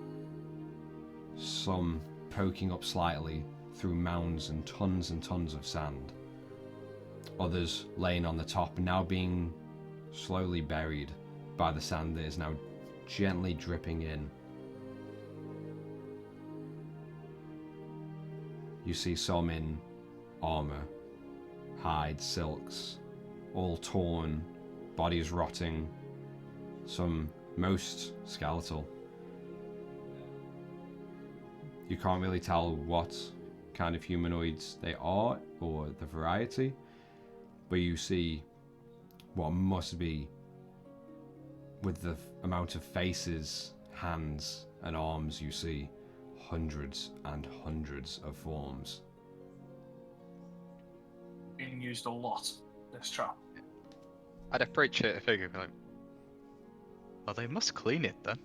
Some poking up slightly through mounds and tons of sand. Others laying on the top, now being slowly buried by the sand that is now gently dripping in. You see some in armor, hides, silks, all torn, bodies rotting, some most skeletal. You can't really tell what kind of humanoids they are or the variety, but you see what must be, with the amount of faces, hands and arms, you see hundreds and hundreds of forms. Being used a lot, this trap. I'd approach it if I could, like, well, they must clean it then.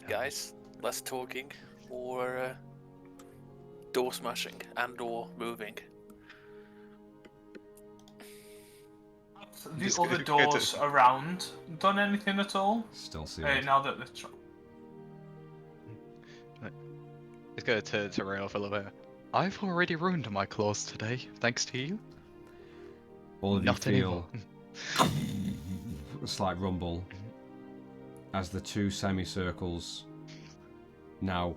Guys, less talking, or door smashing and or moving. The Just other go doors to- around done anything at all? Still sealed. Now that the trap. Let's go to Rail for a little bit. I've already ruined my claws today, thanks to you. All of Not you feel anymore. a slight rumble as the two semicircles now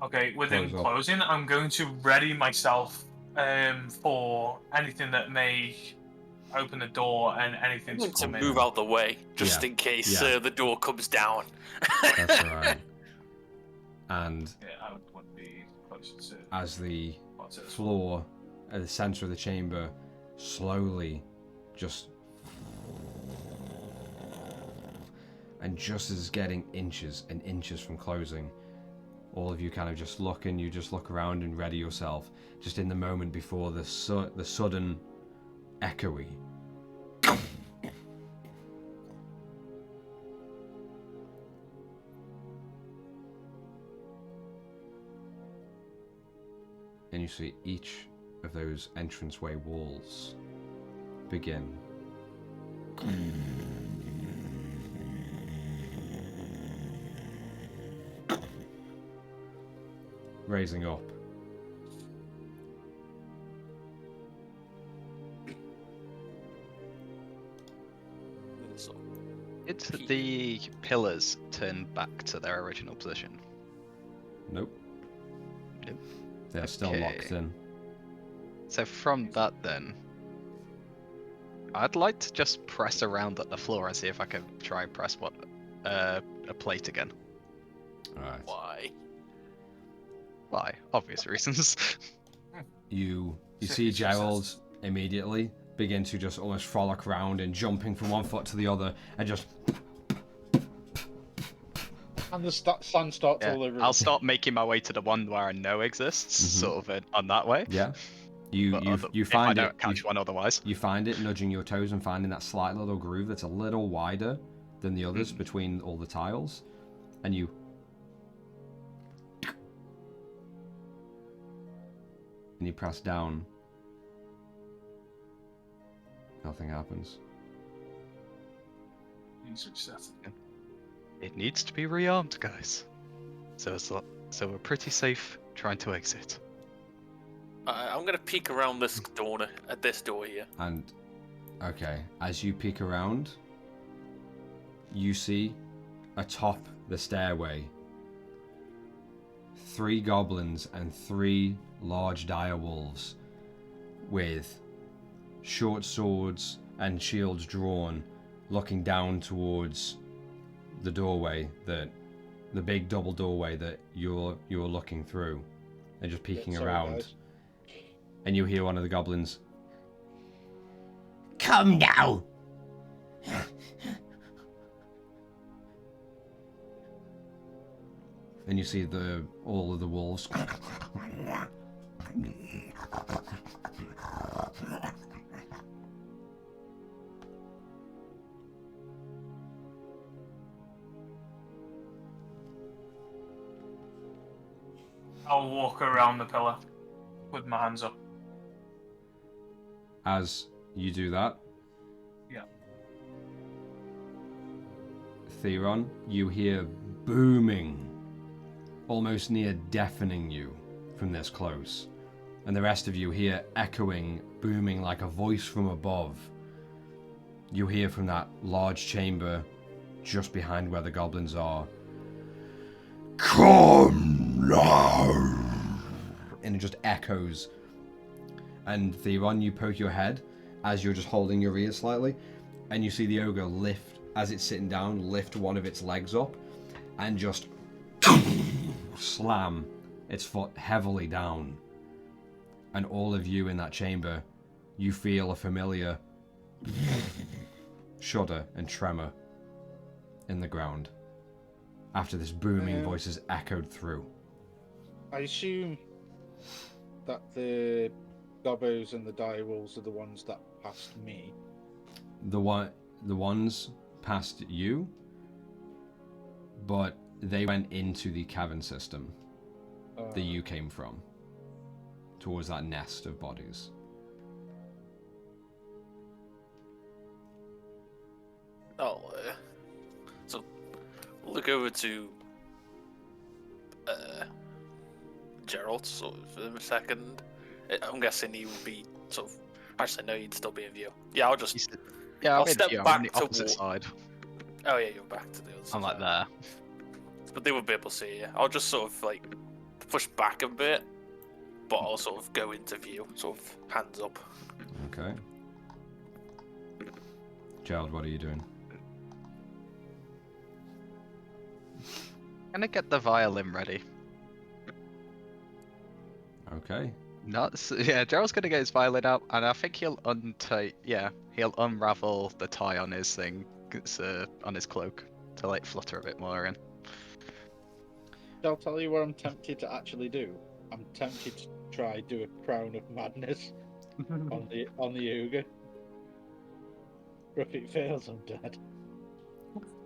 Okay, within Close up. closing, I'm going to ready myself for anything that may open the door and anything I'm to going to come in. move out the way, just Yeah, in case yeah. the door comes down. that's right. And Yeah, I would be closer to as the what's it? floor at the center of the chamber slowly just, and just as it's getting inches and inches from closing, all of you kind of just look, and you just look around and ready yourself, just in the moment before the sudden echoey and you see each of those entranceway walls begin raising up. So, Did the pillars turn back to their original position? Nope. Nope. They're still Okay. locked in. So from that then, I'd like to just press around at the floor and see if I can try and press a plate again. Alright. why? Why? Obvious reasons. You Safety see success. Gerald immediately begin to just almost frolic around and jumping from one foot to the other and just And the sand starts Yeah, all over. I'll start making my way to the one where I know exists, Mhm. sort of on that way. yeah. You But you if I find don't it catch one otherwise. you find it nudging your toes and finding that slight little groove that's a little wider than the others between all the tiles, and you press down. Nothing happens. Success. It needs to be rearmed, guys. So we're pretty safe trying to exit. I'm gonna peek around this door at this door here. And okay, as you peek around, you see atop the stairway 3 goblins and 3 large dire wolves with short swords and shields drawn, looking down towards the doorway, the big double doorway that you're looking through, and just peeking Sorry, around. guys. And you hear one of the goblins. Come now. And you see all of the wolves. I'll walk around the pillar with my hands up. As you do that, Yeah. Theron, you hear booming, almost near deafening you from this close. And the rest of you hear echoing, booming like a voice from above. You hear from that large chamber just behind where the goblins are. Come now! And it just echoes. And Theron, you poke your head as you're just holding your ear slightly, and you see the ogre lift, as it's sitting down, lift one of its legs up and just slam its foot heavily down. And all of you in that chamber, you feel a familiar shudder and tremor in the ground after this booming voice has echoed through. I assume that the Gobbos and the direwolves are the ones that passed me. The ones past you, but they went into the cavern system that you came from, towards that nest of bodies. So look over to Gerald sort of for a second. I'm guessing he would be sort of. Actually, no, he'd still be in view. Yeah, I'll step I'm back on the opposite side. Oh yeah, you're back to the other side. I'm like there. But they would be able to see you. I'll just sort of like push back a bit, but I'll sort of go into view, sort of hands up. Okay. Gerald, what are you doing? Gonna get the violin ready. Okay. Gerald's gonna get his violin out, and I think he'll he'll unravel the tie on his thing, on his cloak, to like flutter a bit more in. I'll tell you what I'm tempted to actually do. I'm tempted to try do a crown of madness on the ogre. But if it fails, I'm dead.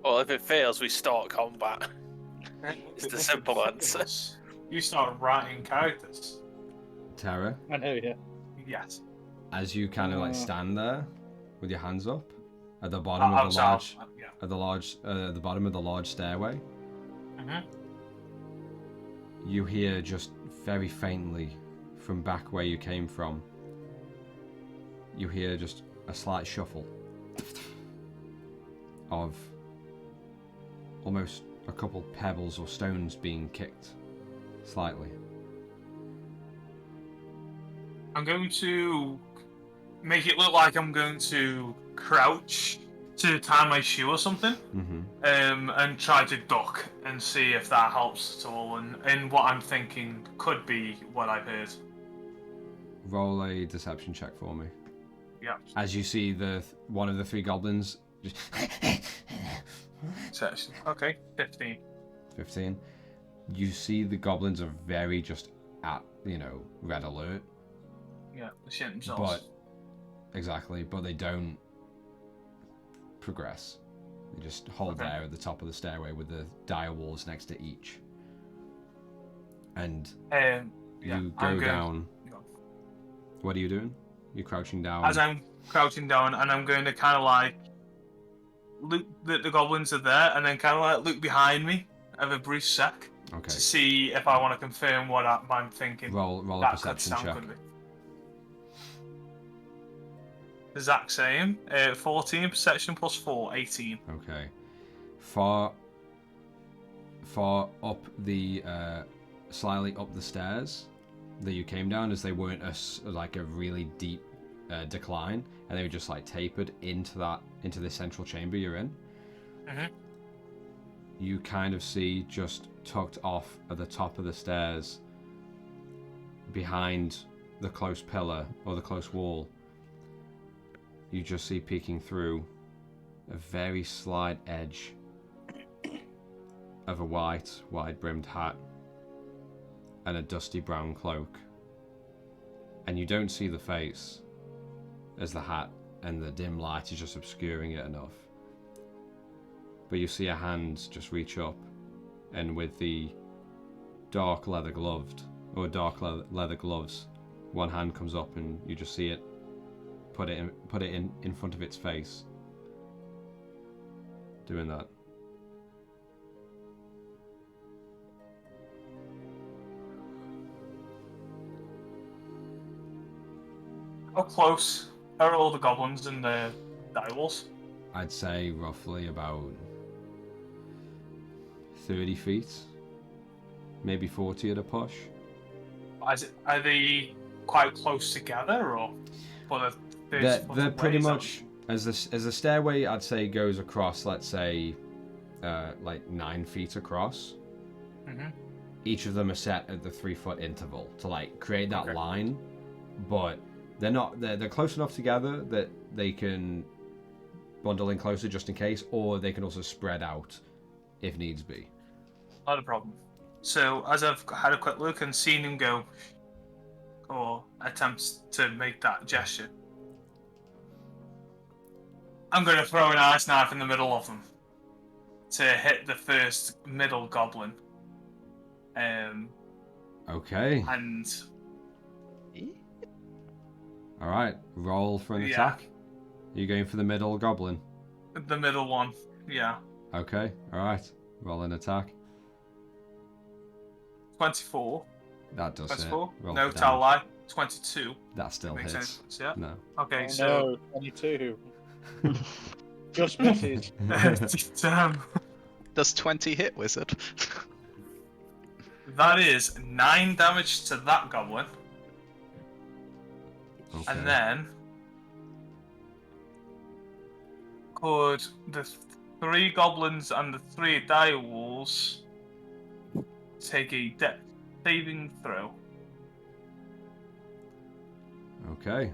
Well, if it fails, we start combat. It's the simple answer. You start writing characters. Tara, I know, yeah. Yes. as you kind of like stand there with your hands up at the bottom of the bottom of the large stairway, you hear just very faintly from back where you came from. You hear just a slight shuffle of almost a couple pebbles or stones being kicked slightly. I'm going to make it look like I'm going to crouch to tie my shoe or something, and try to duck and see if that helps at all. And what I'm thinking could be what I've heard. Roll a deception check for me. Yeah. As you see one of the three goblins just Okay, 15. 15. You see the goblins are very just at, red alert. Yeah, they shit themselves. But they don't progress. They just hold there at the top of the stairway with the dire walls next to each. And you go down. What are you doing? You're crouching down. As I'm crouching down, and I'm going to kind of like look that the goblins are there, and then kind of like look behind me, have a brief sec, to see if I want to confirm what I'm thinking. Roll a perception check. Could be. Exact same. 14 perception plus 4, 18. Okay. Far up the slightly up the stairs that you came down, as they weren't a really deep decline, and they were just like tapered into the central chamber you're in. You kind of see, just tucked off at the top of the stairs, behind the close pillar or the close wall, you just see peeking through a very slight edge of a wide-brimmed hat and a dusty brown cloak. And you don't see the face, as the hat and the dim light is just obscuring it enough. But you see a hand just reach up, and with the dark leather gloves, one hand comes up and you just see it put it in front of its face, doing that. How close are all the goblins and the direwolves? I'd say roughly about 30 feet, maybe 40 at a push. Are they quite close together, or? They're pretty much as the stairway, I'd say, goes across. Let's say, like 9 feet across. Mm-hmm. Each of them are set at the 3-foot interval to like create that line, but they're not. They're close enough together that they can bundle in closer just in case, or they can also spread out if needs be. Not a problem. So, as I've had a quick look and seen him go, or attempts to make that gesture, I'm going to throw an ice knife in the middle of them to hit the first middle goblin. Okay. And all right, roll for an attack. Are you going for the middle goblin? The middle one, yeah. Okay, all right. Roll an attack. 24. That does 24. it. Roll No, for tell damage. lie. 22. That still Makes hits. sense, yeah. No. Okay, Oh, so no, 22. Just misses. damn. Does 20 hit, wizard? That is 9 damage to that goblin. Okay. And then could the 3 goblins and the 3 direwolves take a death saving throw? Okay.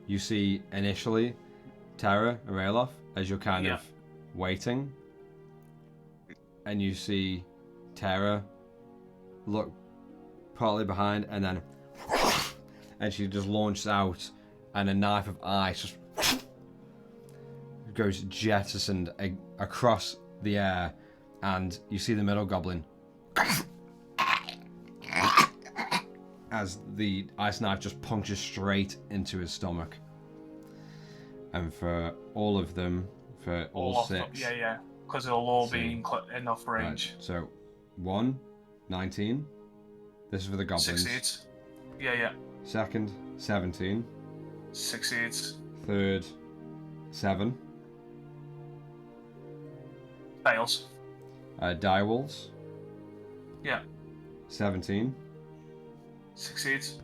You see initially Tara and Rayloff as you're kind of waiting, and you see Tara look partly behind, and then and she just launches out, and a knife of ice just goes jettisoned across the air, and you see the middle goblin as the ice knife just punctures straight into his stomach. And for all of them, for all 6. Yeah, because they'll all be See. in enough range. Right, so 1, 19. This is for the goblins. Succeeds. Yeah. Second, 17. Succeeds. Third, 7. Fails. Direwolves, Yeah. 17. Succeeds.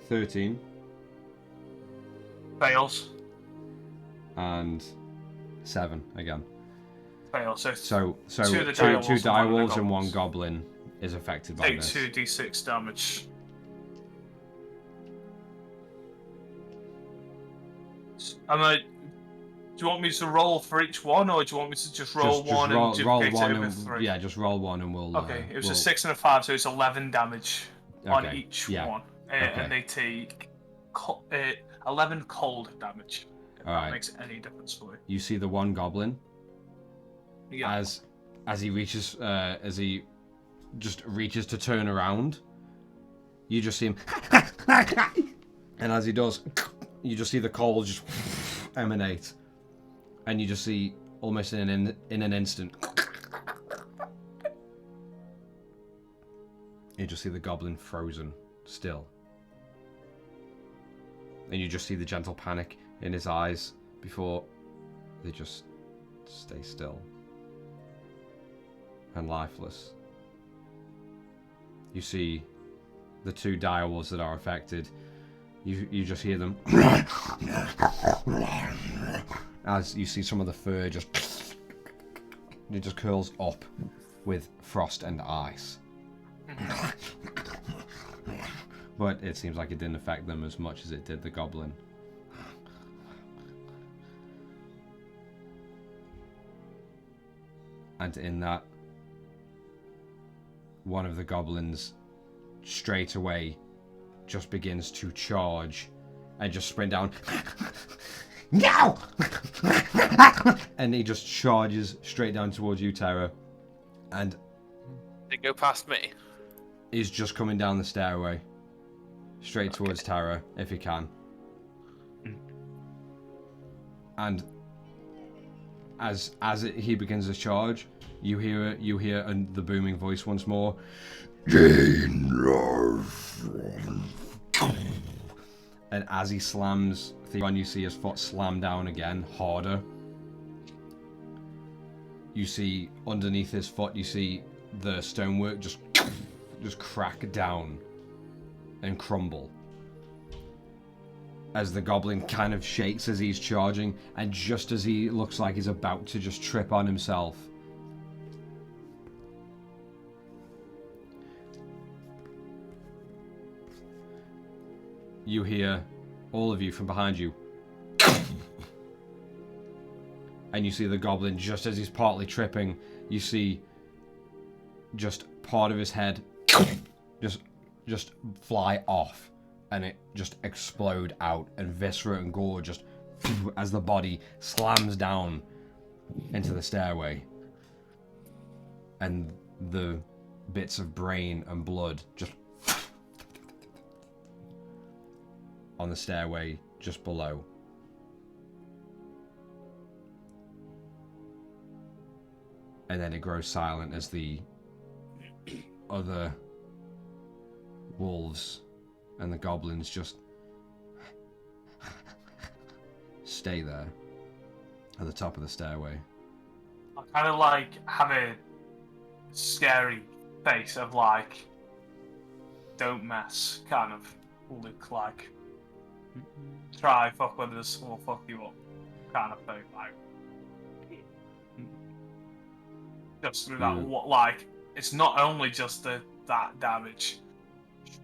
13. Fails. And 7 again. Fails. So So two of the two direwolves and 1 goblins. goblin is affected by take this. 2d6 damage. Do you want me to roll for each one, or do you want me to just roll one roll, and roll duplicate one it over and 3? yeah, just roll 1 and we'll. Okay, it was we'll... a 6 and a 5, so it's 11 damage on Okay, each yeah. one, Okay. and they take 11 cold damage. If All that right. makes any difference for you. You see the 1 goblin Yeah. as he reaches as he just reaches to turn around. You just see him, and as he does, you just see the coals just emanate, and you just see almost in an instant. You just see the goblin frozen still, and you just see the gentle panic in his eyes before they just stay still and lifeless. You see the 2 direwolves that are affected. You just hear them as you see some of the fur just it just curls up with frost and ice. but it seems like it didn't affect them as much as it did the goblin. And in that, one of the goblins straight away just begins to charge and just sprint down. No! And he just charges straight down towards you, Tara. And Did it go past me? he's just coming down the stairway. Straight towards Tara, if he can. And he begins to charge, you hear the booming voice once more. And as he slams Theron, you see his foot slam down again, harder. You see underneath his foot, you see the stonework just crack down and crumble. As the goblin kind of shakes as he's charging, and just as he looks like he's about to just trip on himself, you hear, all of you from behind you, and you see the goblin just as he's partly tripping. You see just part of his head just fly off, and it just explode out, and viscera and gore just as the body slams down into the stairway, and the bits of brain and blood just on the stairway just below. And then it grows silent as the other wolves and the goblins just stay there at the top of the stairway. I kind of like have a scary face of like, don't mess, kind of look like, try fuck with us or fuck you up, kind of thing. Like, just through that, what, like, it's not only just that damage.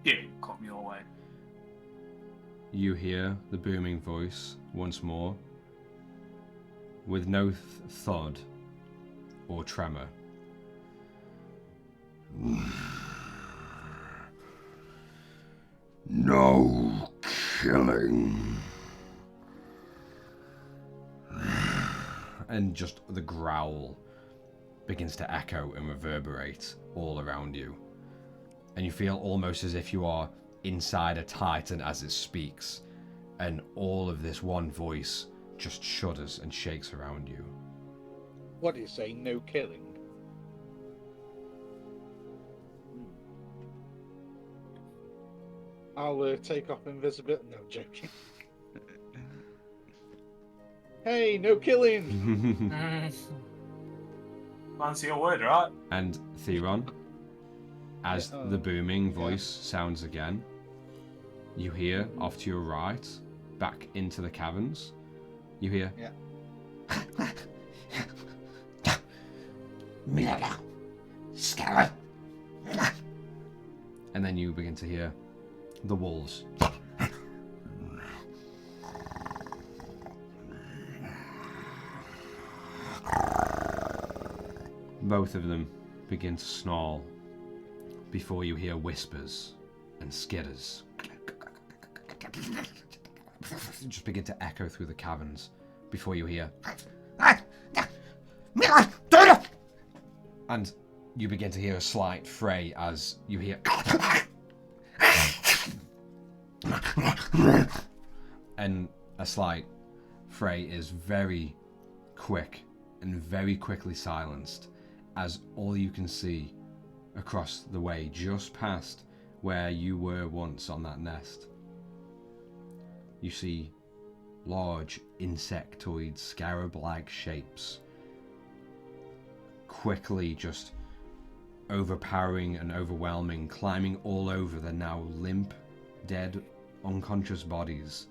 Shit, come your way. You hear the booming voice once more, with no thud or tremor. No killing. And just the growl begins to echo and reverberate all around you. And you feel almost as if you are inside a titan as it speaks. And all of this one voice just shudders and shakes around you. What do you say? No killing? I'll take off invisibility. No, joking. Hey, no killing! Fancy your word, right? And Theron, as the booming voice sounds again, you hear off to your right, back into the caverns, you hear... Scarab. And then you begin to hear the wolves. Both of them begin to snarl before you hear whispers and skitters just begin to echo through the caverns before you hear and you begin to hear a slight fray as you hear and a slight fray is very quick and very quickly silenced as all you can see across the way just past where you were once on that nest, you see large insectoid scarab-like shapes quickly just overpowering and overwhelming, climbing all over the now limp, dead, unconscious bodies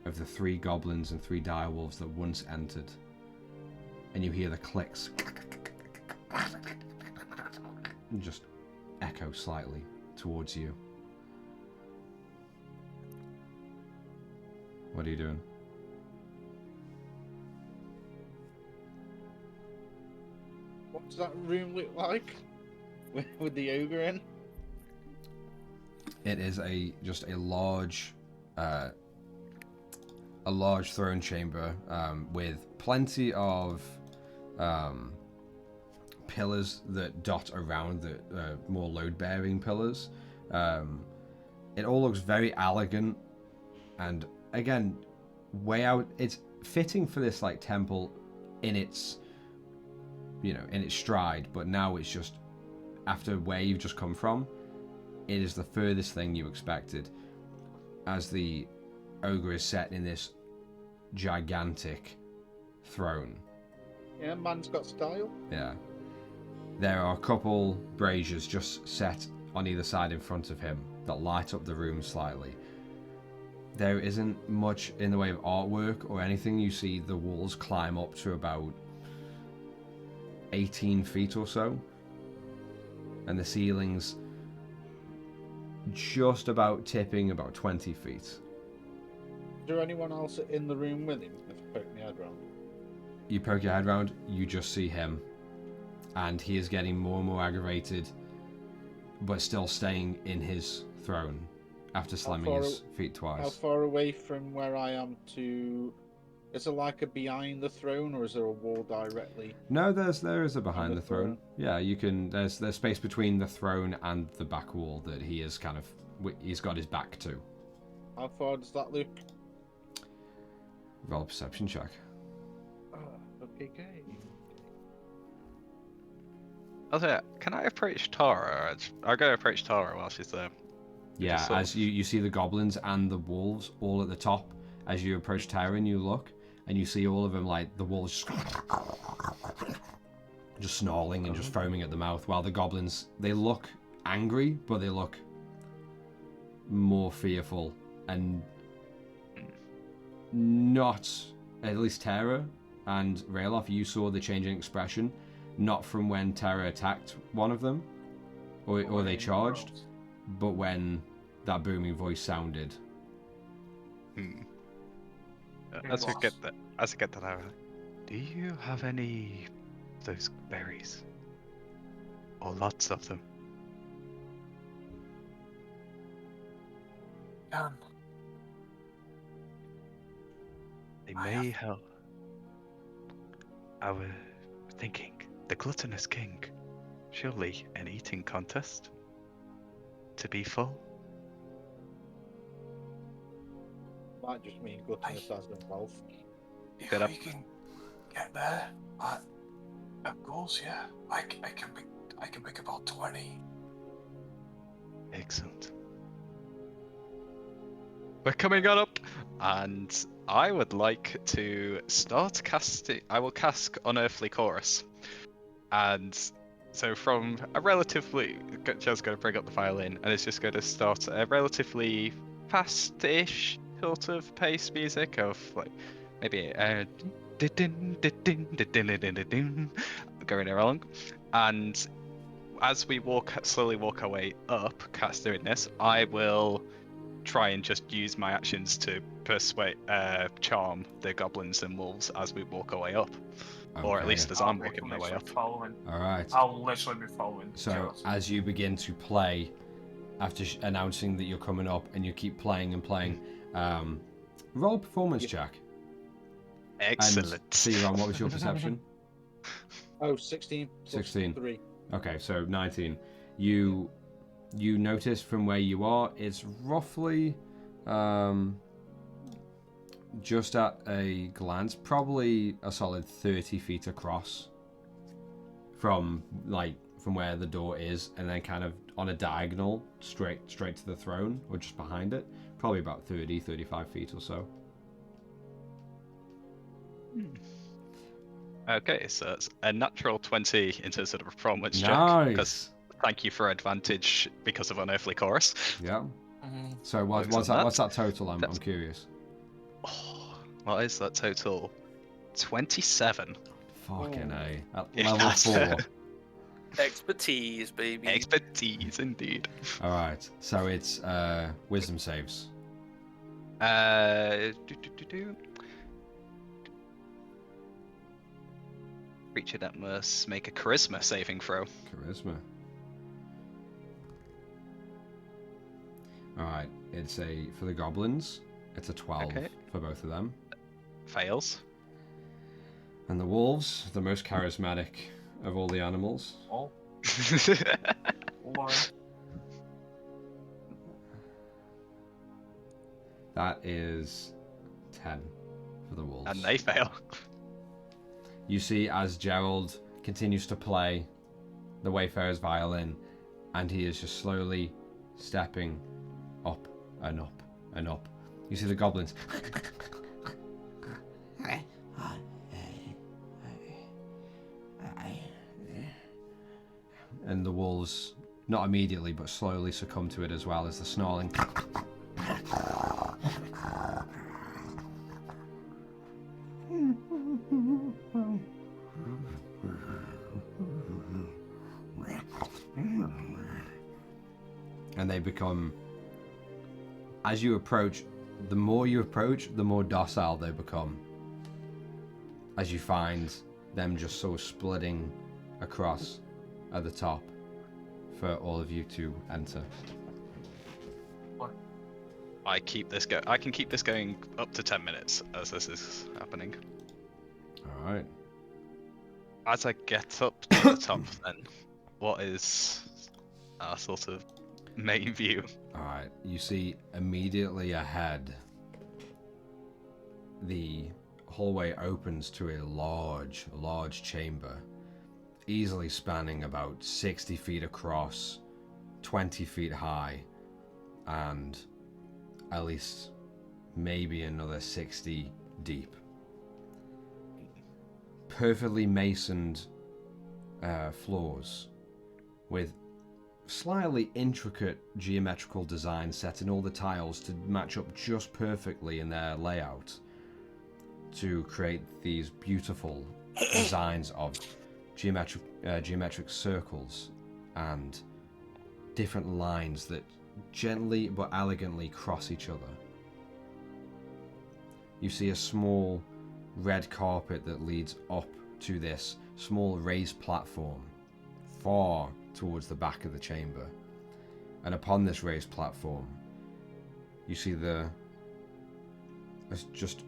of the 3 goblins and 3 direwolves that once entered. And you hear the clicks just echo slightly towards you. What are you doing? What does that room look like? With the ogre in? It is just a large throne chamber with plenty of pillars that dot around the more load-bearing pillars. It all looks very elegant, and again, way out. It's fitting for this like temple in its, in its stride. But now it's just after where you've just come from, it is the furthest thing you expected, as the ogre is set in this gigantic throne. Yeah, man's got style. Yeah. There are a couple braziers just set on either side in front of him that light up the room slightly. There isn't much in the way of artwork or anything. You see the walls climb up to about 18 feet or so, and the ceilings just about tipping about 20 feet. Is there anyone else in the room with him? If I poke my head round. You poke your head round, you just see him, and he is getting more and more aggravated, but still staying in his throne after slamming his feet twice. How far away from where I am to... Is there like a behind the throne, or is there a wall directly? No, there is a behind the throne. Yeah, you can. There's space between the throne and the back wall that he is he's got his back to. How far does that look? Roll a perception check. Okay. Can I approach Tara? I'm going to approach Tara while she's there. Yeah, as you see the goblins and the wolves all at the top. As you approach Tara and you look, and you see all of them, like, the wolves just snarling and just foaming at the mouth, while the goblins, they look angry, but they look more fearful, and not, at least Tara and Rayloff, you saw the change in expression, not from when Tara attacked one of them, or they charged, but when that booming voice sounded. As I get that out, do you have any of those berries? Or lots of them? They may help. I was thinking, the gluttonous king, surely an eating contest? To be full? Might just mean gluttonous as in wealth. If we can get there, of course, yeah. I can pick about 20. Excellent. We're coming on up, and I would like to start casting. I will cast Unearthly Chorus, and so from a relatively, just going to bring up the violin, and it's just going to start a relatively fast-ish sort of pace music of like maybe going along, and as we slowly walk our way up, cast doing this, I will try and just use my actions to persuade, charm the goblins and wolves as we walk our way up, or at least as I'm walking my way up. All right. I'll literally be following. So as you begin to play, after announcing that you're coming up, and you keep playing and playing, roll a performance check. Excellent. And see, Ron, what was your perception? 16 plus 16. 3. Okay, so 19. You notice from where you are, it's roughly, just at a glance, probably a solid 30 feet across from where the door is, and then kind of on a diagonal straight to the throne, or just behind it, probably about 35 feet or so. Okay, so it's a natural 20 in terms of a performance check. Nice. Thank you for advantage because of Unearthly Chorus. Yeah. So what's that total? I'm curious. Oh, what is that total? 27. Fucking A. At Yeah, level 4. Expertise, baby. Expertise, indeed. All right. So it's wisdom saves. Creature that must make a charisma saving throw. Charisma. All right. It's for the goblins. It's a 12 for both of them. Fails. And the wolves, the most charismatic of all the animals. Oh. That is 10 for the wolves. And they fail. You see, as Gerald continues to play the Wayfarer's violin, and he is just slowly stepping up and up and up. You see the goblins. And the wolves, not immediately, but slowly succumb to it as well as the snarling. And they become, as you approach, the more you approach, the more docile they become. As you find them just sort of splitting across at the top for all of you to enter. I keep this go. I can keep this going up to 10 minutes as this is happening. All right. As I get up to the top, then what is our sort of main view? All right. You see immediately ahead, the hallway opens to a large chamber, easily spanning about 60 feet across, 20 feet high, and at least maybe another 60 deep. Perfectly masoned floors with slightly intricate geometrical design set in all the tiles to match up just perfectly in their layout to create these beautiful designs of geometric circles and different lines that gently but elegantly cross each other. You see a small red carpet that leads up to this small raised platform far towards the back of the chamber. And upon this raised platform, you see there's just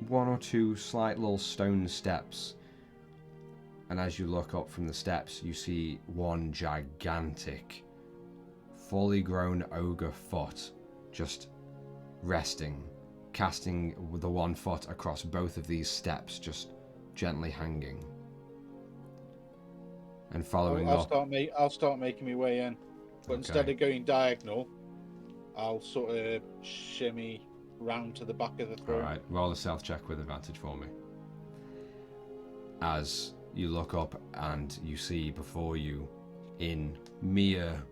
one or two slight little stone steps. And as you look up from the steps, you see one gigantic, fully grown ogre foot just resting, casting the one foot across both of these steps, just gently hanging. And following up... I'll start making my way in. But instead of going diagonal, I'll sort of shimmy round to the back of the throne. Alright, roll a stealth check with advantage for me. As you look up and you see before you, in mere,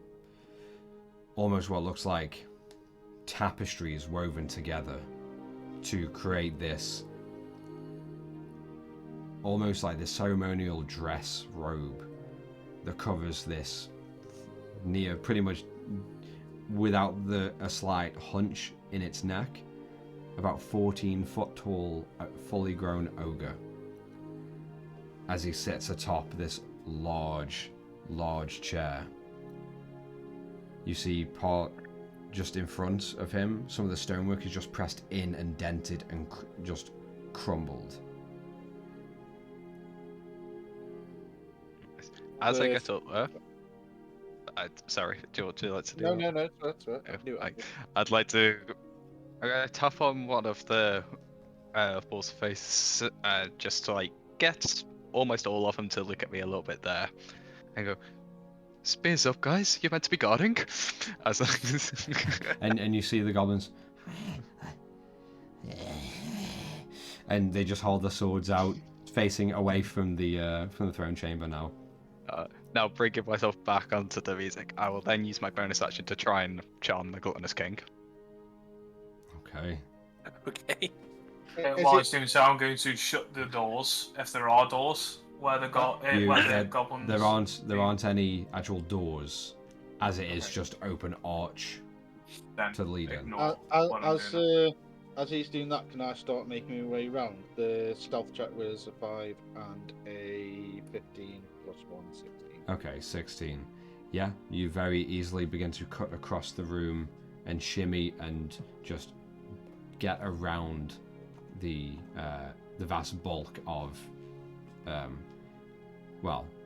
almost what looks like tapestries woven together to create this, almost like this ceremonial dress robe that covers this near, pretty much without a slight hunch in its neck, about 14 foot tall, fully grown ogre, as he sits atop this large chair. You see part just in front of him, some of the stonework is just pressed in and dented and just crumbled. As I get up there, sorry, do you want to do No, that's right. I'd like to tap on one of the balls of face, just to like get almost all of them to look at me a little bit there, and go, "Spears up, guys! You're meant to be guarding." As and you see the goblins, and they just hold their swords out, facing away from the throne chamber now. Now bringing myself back onto the music, I will then use my bonus action to try and charm the gluttonous king. Okay. Okay. While he's doing so, I'm going to shut the doors, if there are doors. where the goblins. There aren't any actual doors, as it is just open arch Then to lead in. As he's doing that, can I start making my way around? The stealth check was a 5 and a 15 plus 1, 16. Okay, 16. Yeah, you very easily begin to cut across the room and shimmy and just get around the vast bulk of,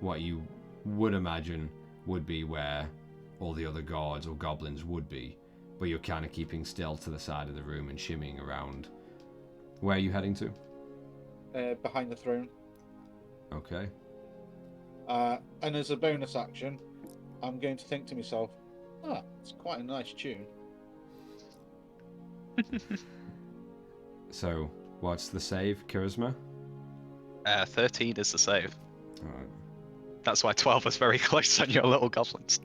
what you would imagine would be where all the other guards or goblins would be. But you're kind of keeping still to the side of the room and shimmying around. Where are you heading to? Behind the throne. Okay. And as a bonus action, I'm going to think to myself, it's quite a nice tune. So, what's the save, Charisma? 13 is the save. Alright. That's why 12 was very close on your little goblins.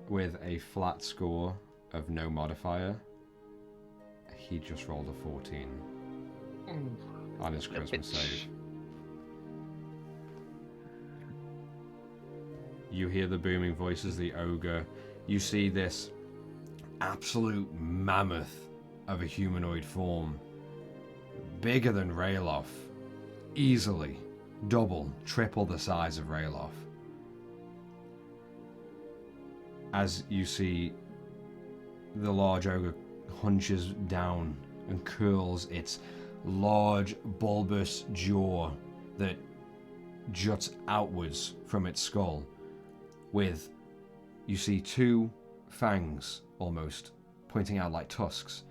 With a flat score of no modifier, he just rolled a 14 on his charisma save. You hear the booming voices, the ogre. You see this absolute mammoth of a humanoid form, bigger than Rayloff, easily double, triple the size of Rayloff. As you see, the large ogre hunches down and curls its large, bulbous jaw that juts outwards from its skull, with, you see, 2 fangs, almost, pointing out like tusks,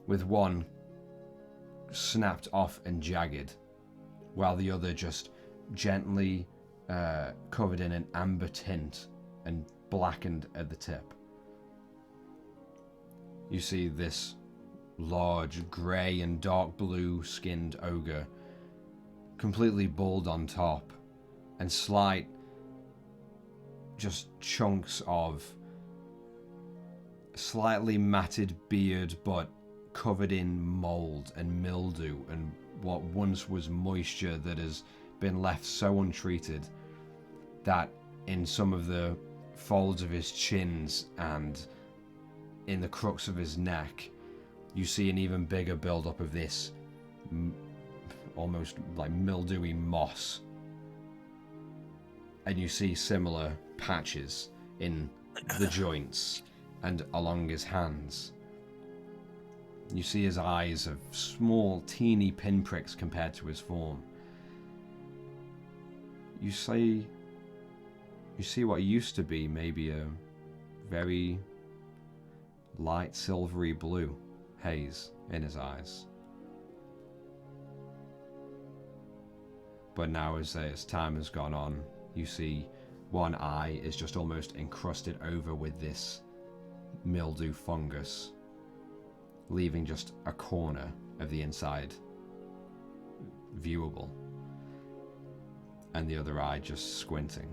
with one snapped off and jagged, while the other just gently covered in an amber tint and blackened at the tip. You see this large grey and dark blue skinned ogre, completely bald on top, and slight just chunks of slightly matted beard but covered in mold and mildew and what once was moisture that has been left so untreated that in some of the folds of his chins and in the crooks of his neck you see an even bigger build-up of this almost like mildewy moss, and you see similar patches in the joints and along his hands. You see his eyes have small, teeny pinpricks compared to his form. You see what used to be maybe a very light silvery blue haze in his eyes. But now as time has gone on, you see one eye is just almost encrusted over with this mildew fungus, leaving just a corner of the inside viewable, and the other eye just squinting.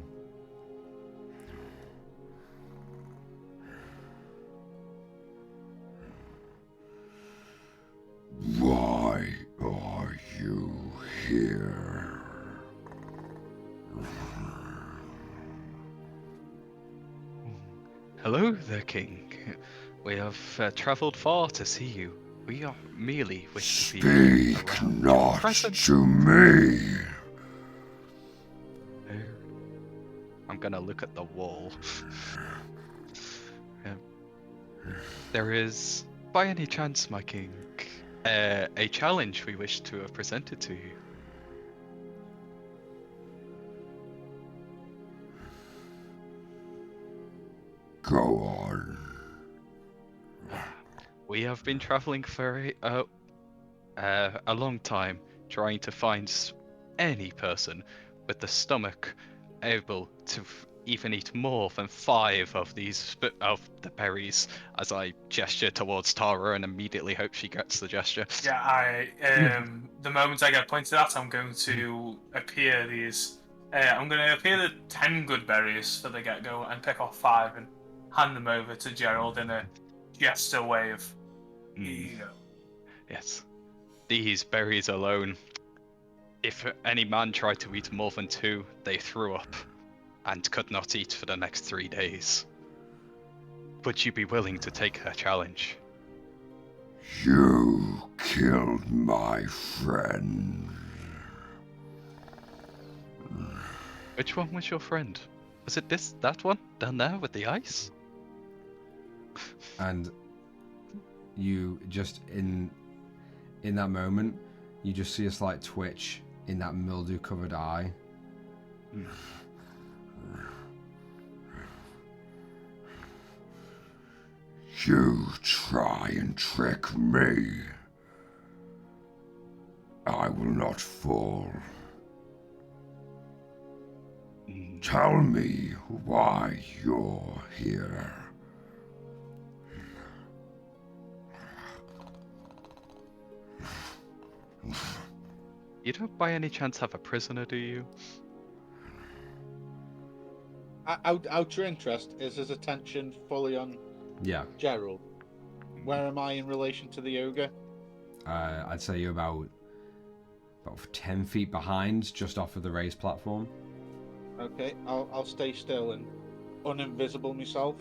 Why are you here? Hello there, King. We have travelled far to see you. We are merely wish to be Speak around. not Present. to me. I'm gonna look at the wall. There is, by any chance, my king, a challenge we wish to have presented to you. Go on. We have been traveling for a long time, trying to find any person with the stomach able to even eat more than 5 of these of the berries. As I gesture towards Tara and immediately hope she gets the gesture. Yeah, the moment I get pointed at, I'm going to appear these. I'm going to appear the 10 good berries for the get-go and pick off 5 and hand them over to Gerald in a gesture way of, Yes. These berries alone If any man tried to eat more than 2, they threw up and could not eat for the next 3 days. Would you be willing to take her challenge? You killed my friend. Which one was your friend? Was it that one down there with the ice? And you just in that moment, you just see a slight twitch in that mildew-covered eye. You try and trick me. I will not fall. Tell me why you're here. You don't by any chance have a prisoner, do you? Out your interest, is his attention fully on Gerald? Where am I in relation to the ogre? I'd say you're about 10 feet behind, just off of the raised platform. Okay, I'll stay still and uninvisible myself,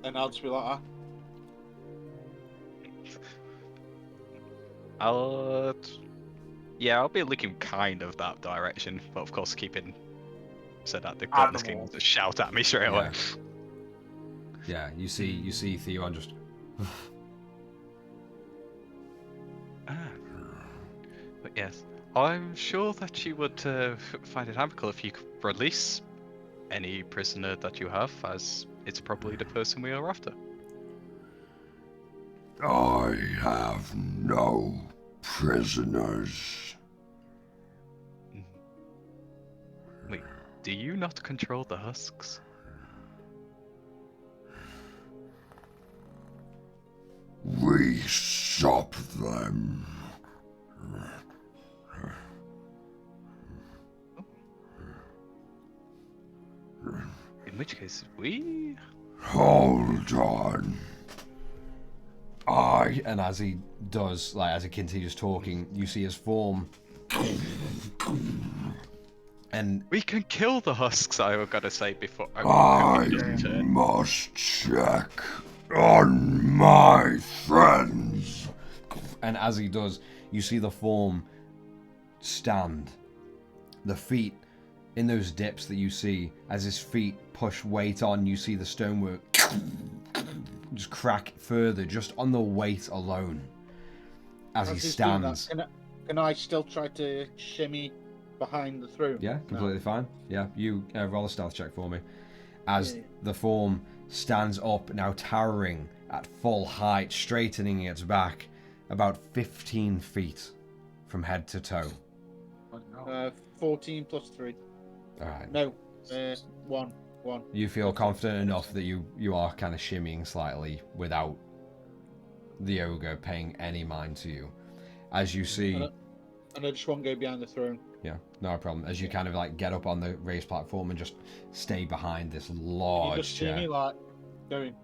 and I'll just be like, I'll be looking kind of that direction, but of course keeping so that the Goblin King will just shout at me straight away. Yeah, you see Theon just. But yes, I'm sure that you would find it amicable if you could release any prisoner that you have, as it's probably the person we are after. I have no prisoners. Wait, do you not control the husks? We stop them. In which case, we... Hold on. And as he does, as he continues talking, you see his form. And we can kill the husks, I gotta say, before... I must check on my friends. And as he does, you see the form stand. The feet in those dips that you see, as his feet push weight on, you see the stonework just crack further, just on the weight alone. As he stands. Can I still try to shimmy behind the throne? Yeah, completely fine. Yeah, you roll a stealth check for me. As the form stands up, now towering at full height, straightening its back, about 15 feet from head to toe. 14 plus 3. Alright. No, 1. You feel confident enough that you are kind of shimmying slightly without the ogre paying any mind to you. As you see... And I just won't go behind the throne. Yeah, no problem. As you kind of get up on the raised platform and just stay behind this large you just chair. See me going.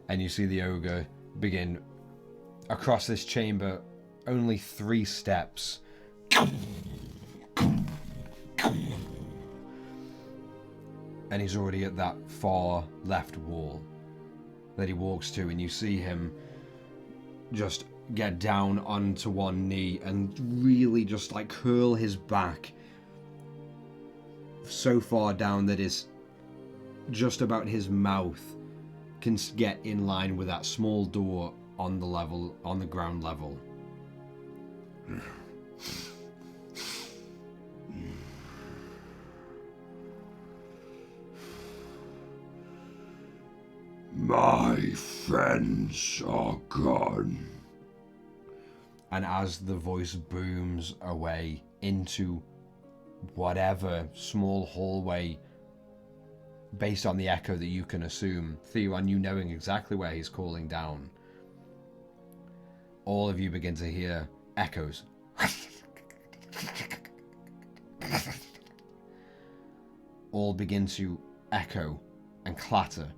And you see the ogre begin across this chamber, only 3 steps. And he's already at that far left wall that he walks to, and you see him just get down onto one knee and really just curl his back so far down that is just about his mouth can get in line with that small door on the ground level. My friends are gone. And as the voice booms away into whatever small hallway, based on the echo that you can assume, Theon, you knowing exactly where he's calling down, all of you begin to hear echoes. All begin to echo and clatter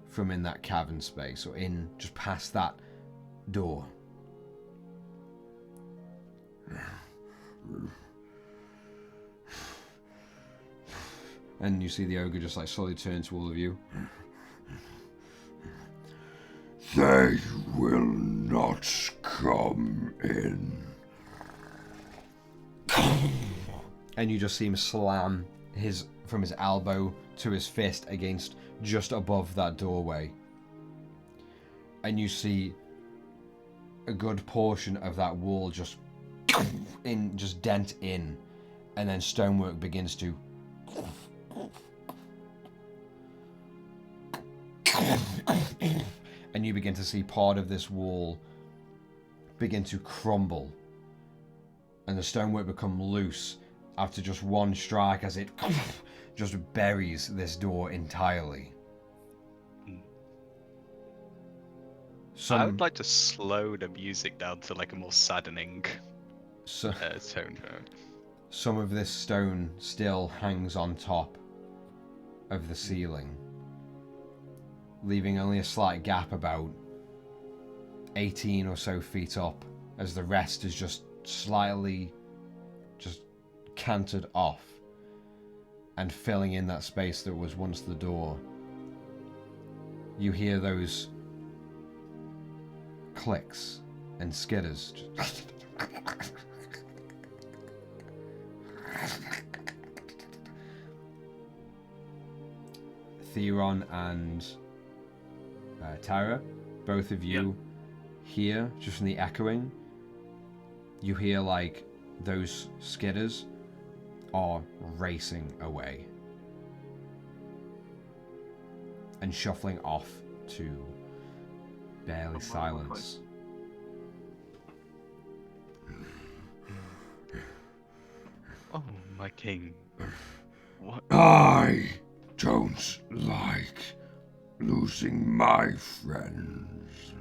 from in that cavern space, or in just past that door. And you see the ogre just like slowly turn to all of you. They will not come in. And you just see him slam from his elbow to his fist against just above that doorway. And you see a good portion of that wall just dent in, and then stonework begins to and you begin to see part of this wall begin to crumble, and the stonework become loose after just one strike as it just buries this door entirely. I would like to slow the music down to like a more saddening tone. Some of this stone still hangs on top of the ceiling, leaving only a slight gap about 18 or so feet up, as the rest is just slightly canted off and filling in that space that was once the door. You hear those clicks and skitters. Theron and Tara, both of you hear, just from the echoing, you hear like those skitters are racing away and shuffling off to barely silence. Oh, my king. What? I don't like losing my friends.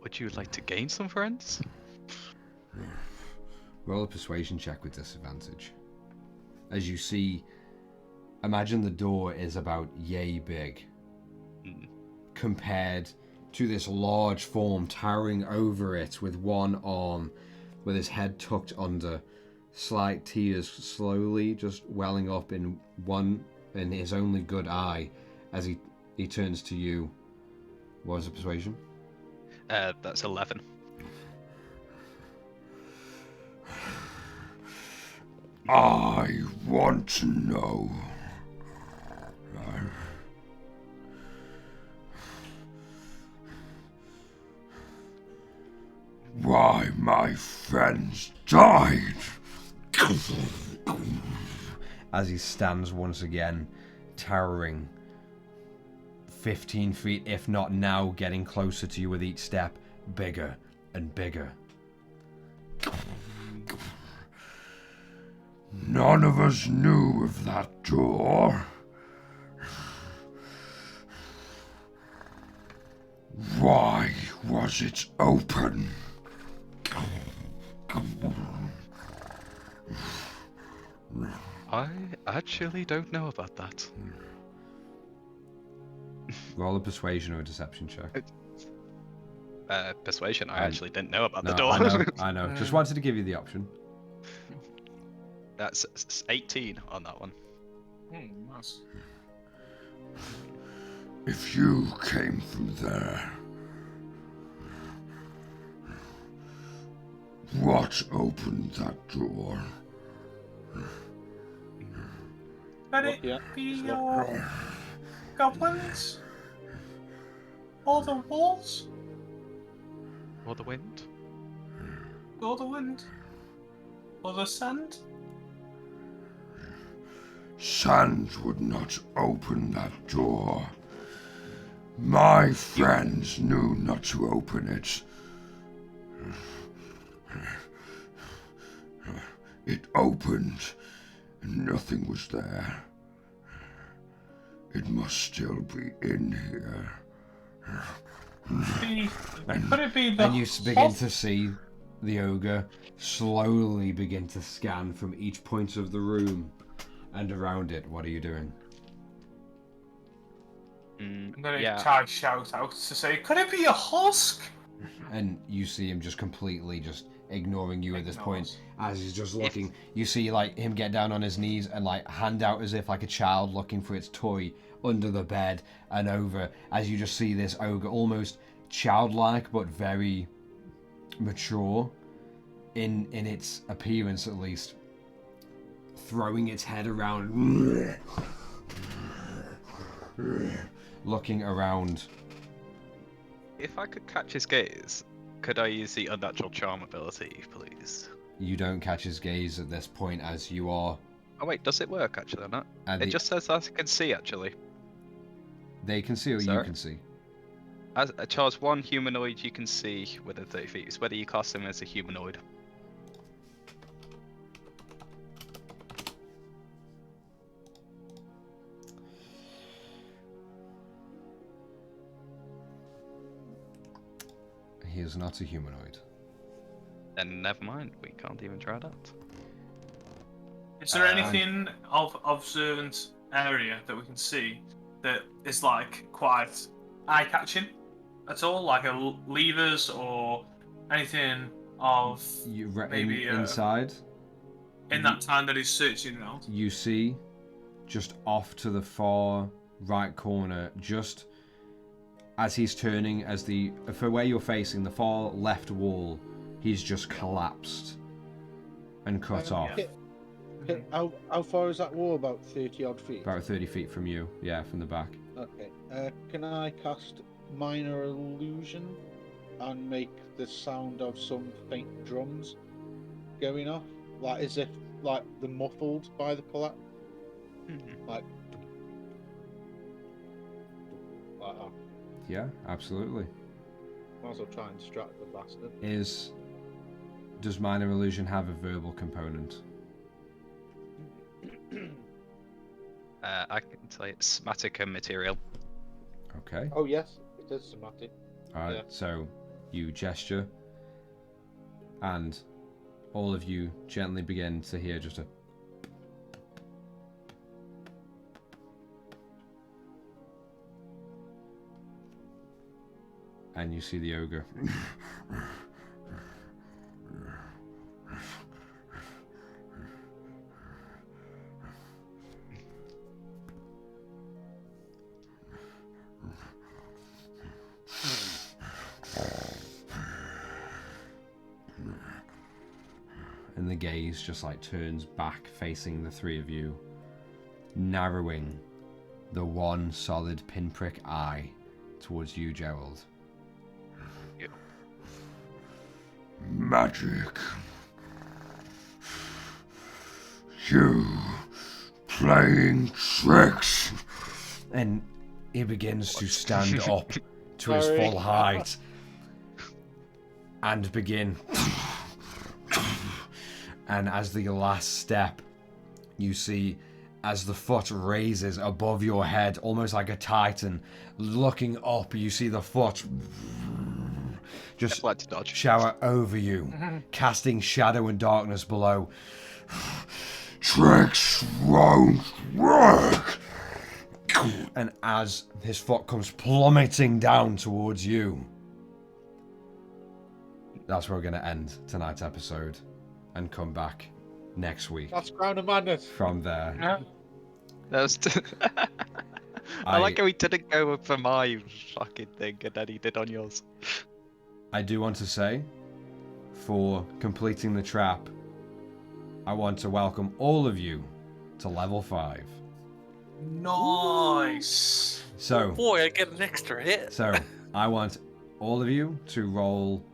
Would you like to gain some friends? Roll a persuasion check with disadvantage. As you see, imagine the door is about yay big compared to this large form towering over it with one arm, with his head tucked under, slight tears slowly just welling up in his only good eye as he turns to you. What was the persuasion? That's 11. I want to know. Why my friends died. As he stands once again, towering 15 feet, if not now, getting closer to you with each step, bigger and bigger. None of us knew of that door. Why was it open? I actually don't know about that. Roll a persuasion or a deception check. Persuasion, I actually didn't know about the No, door. I know. Just wanted to give you the option. That's 18 on that one. Nice. If you came from there, what opened that door? Could it be your goblins? Or the walls? Or the wind? Or the wind? Or the sand? Sand would not open that door. My friends knew not to open it. It opened, and nothing was there. It must still be in here. Could it be the And you begin to see the ogre slowly begin to scan from each point of the room and around it. What are you doing? I'm gonna try shout out to say, could it be a husk? And you see him just completely just ignoring you at this point as he's just looking. You see like him get down on his knees and like hand out as if like a child looking for its toy under the bed and over, as you just see this ogre almost childlike but very mature in its appearance at least, throwing its head around, looking around. If I could catch his gaze, could I use the unnatural charm ability, please? You don't catch his gaze at this point as you are... Oh wait, does it work actually or not? And It just says I can see actually. They can see or you Sorry? can see? As a charge one humanoid you can see within 30 feet. It's whether you cast him as a humanoid. He is not a humanoid. Then never mind, we can't even try that. Is there anything of observant area that we can see that is like quite eye-catching at all, like levers or anything of maybe inside? In that time that he's searching around. You see, just off to the far right corner, just as he's turning, for where you're facing, the far left wall, he's just collapsed and cut off. How far is that wall? About 30 odd feet? About 30 feet from you, yeah, from the back. Okay. Can I cast Minor Illusion and make the sound of some faint drums going off? Like as if like the muffled by the collapse? Like that. Yeah, absolutely. Might as well try and distract the bastard. Does Minor Illusion have a verbal component? I can tell you it's somatic material. Okay. Oh yes, it is somatic. Alright, Yeah. So you gesture, and all of you gently begin to hear just a... And you see the ogre. And the gaze just like turns back facing the three of you, narrowing the one solid pinprick eye towards you, Gerald. Yeah. Magic. You playing tricks. And he begins to stand up to his full height and begin. And as the last step, you see as the foot raises above your head, almost like a titan, looking up, you see the foot just shower over you, casting shadow and darkness below. Tricks won't work. And as his foot comes plummeting down towards you, that's where we're going to end tonight's episode and come back next week. That's Crown of Madness. From there. Yeah. That was I like how he didn't go for my fucking thing and then he did on yours. I do want to say, for completing the trap, I want to welcome all of you to level 5. Nice. So, Oh boy, I get an extra hit. So, I want all of you to roll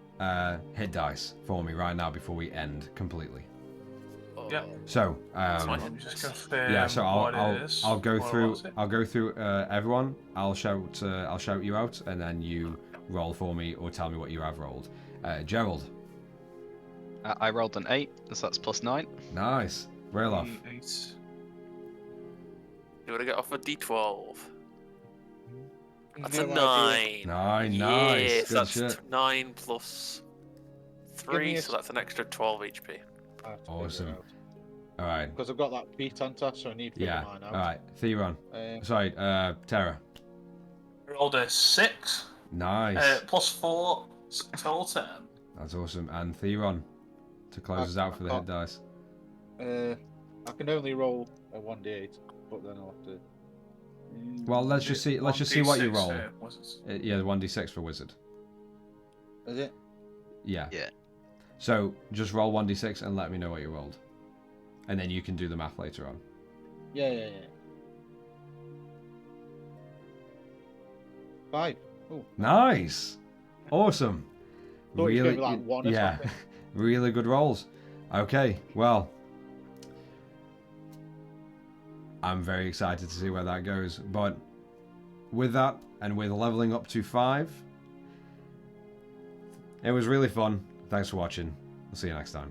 hit dice for me right now before we end completely. Yeah. So, Let me just confirm yeah. So I'll go What through was it? everyone. I'll shout you out, and then you roll for me or tell me what you have rolled. Gerald. I rolled an 8, so that's +9. Nice. Rail off. 8. You want to get off a D12? That's No a idea. 9. Nice. Yes, Good that's shit. 9 plus Give me 3, a so that's an extra 12 HP. Awesome. All right. Because I've got that beat hunter, so I need to Yeah. figure mine out. All right. Theron. Um, Sorry. Tara. Rolled a 6. Nice. +4 So total 10. That's awesome. And Theron, to close us out for the hit dice. I can only roll a 1d8, but then I'll have to. Well, let's just see. Let's just see what you roll. Yeah, 1d6 for wizard. Is it? Yeah. Yeah. So just roll 1d6 and let me know what you rolled, and then you can do the math later on. Yeah. 5. Ooh. Nice. Awesome. Thought you Really, gave me, like, 1 or yeah, something. really good rolls. Okay, well, I'm very excited to see where that goes. But with that, and with leveling up to 5, it was really fun. Thanks for watching. I'll see you next time.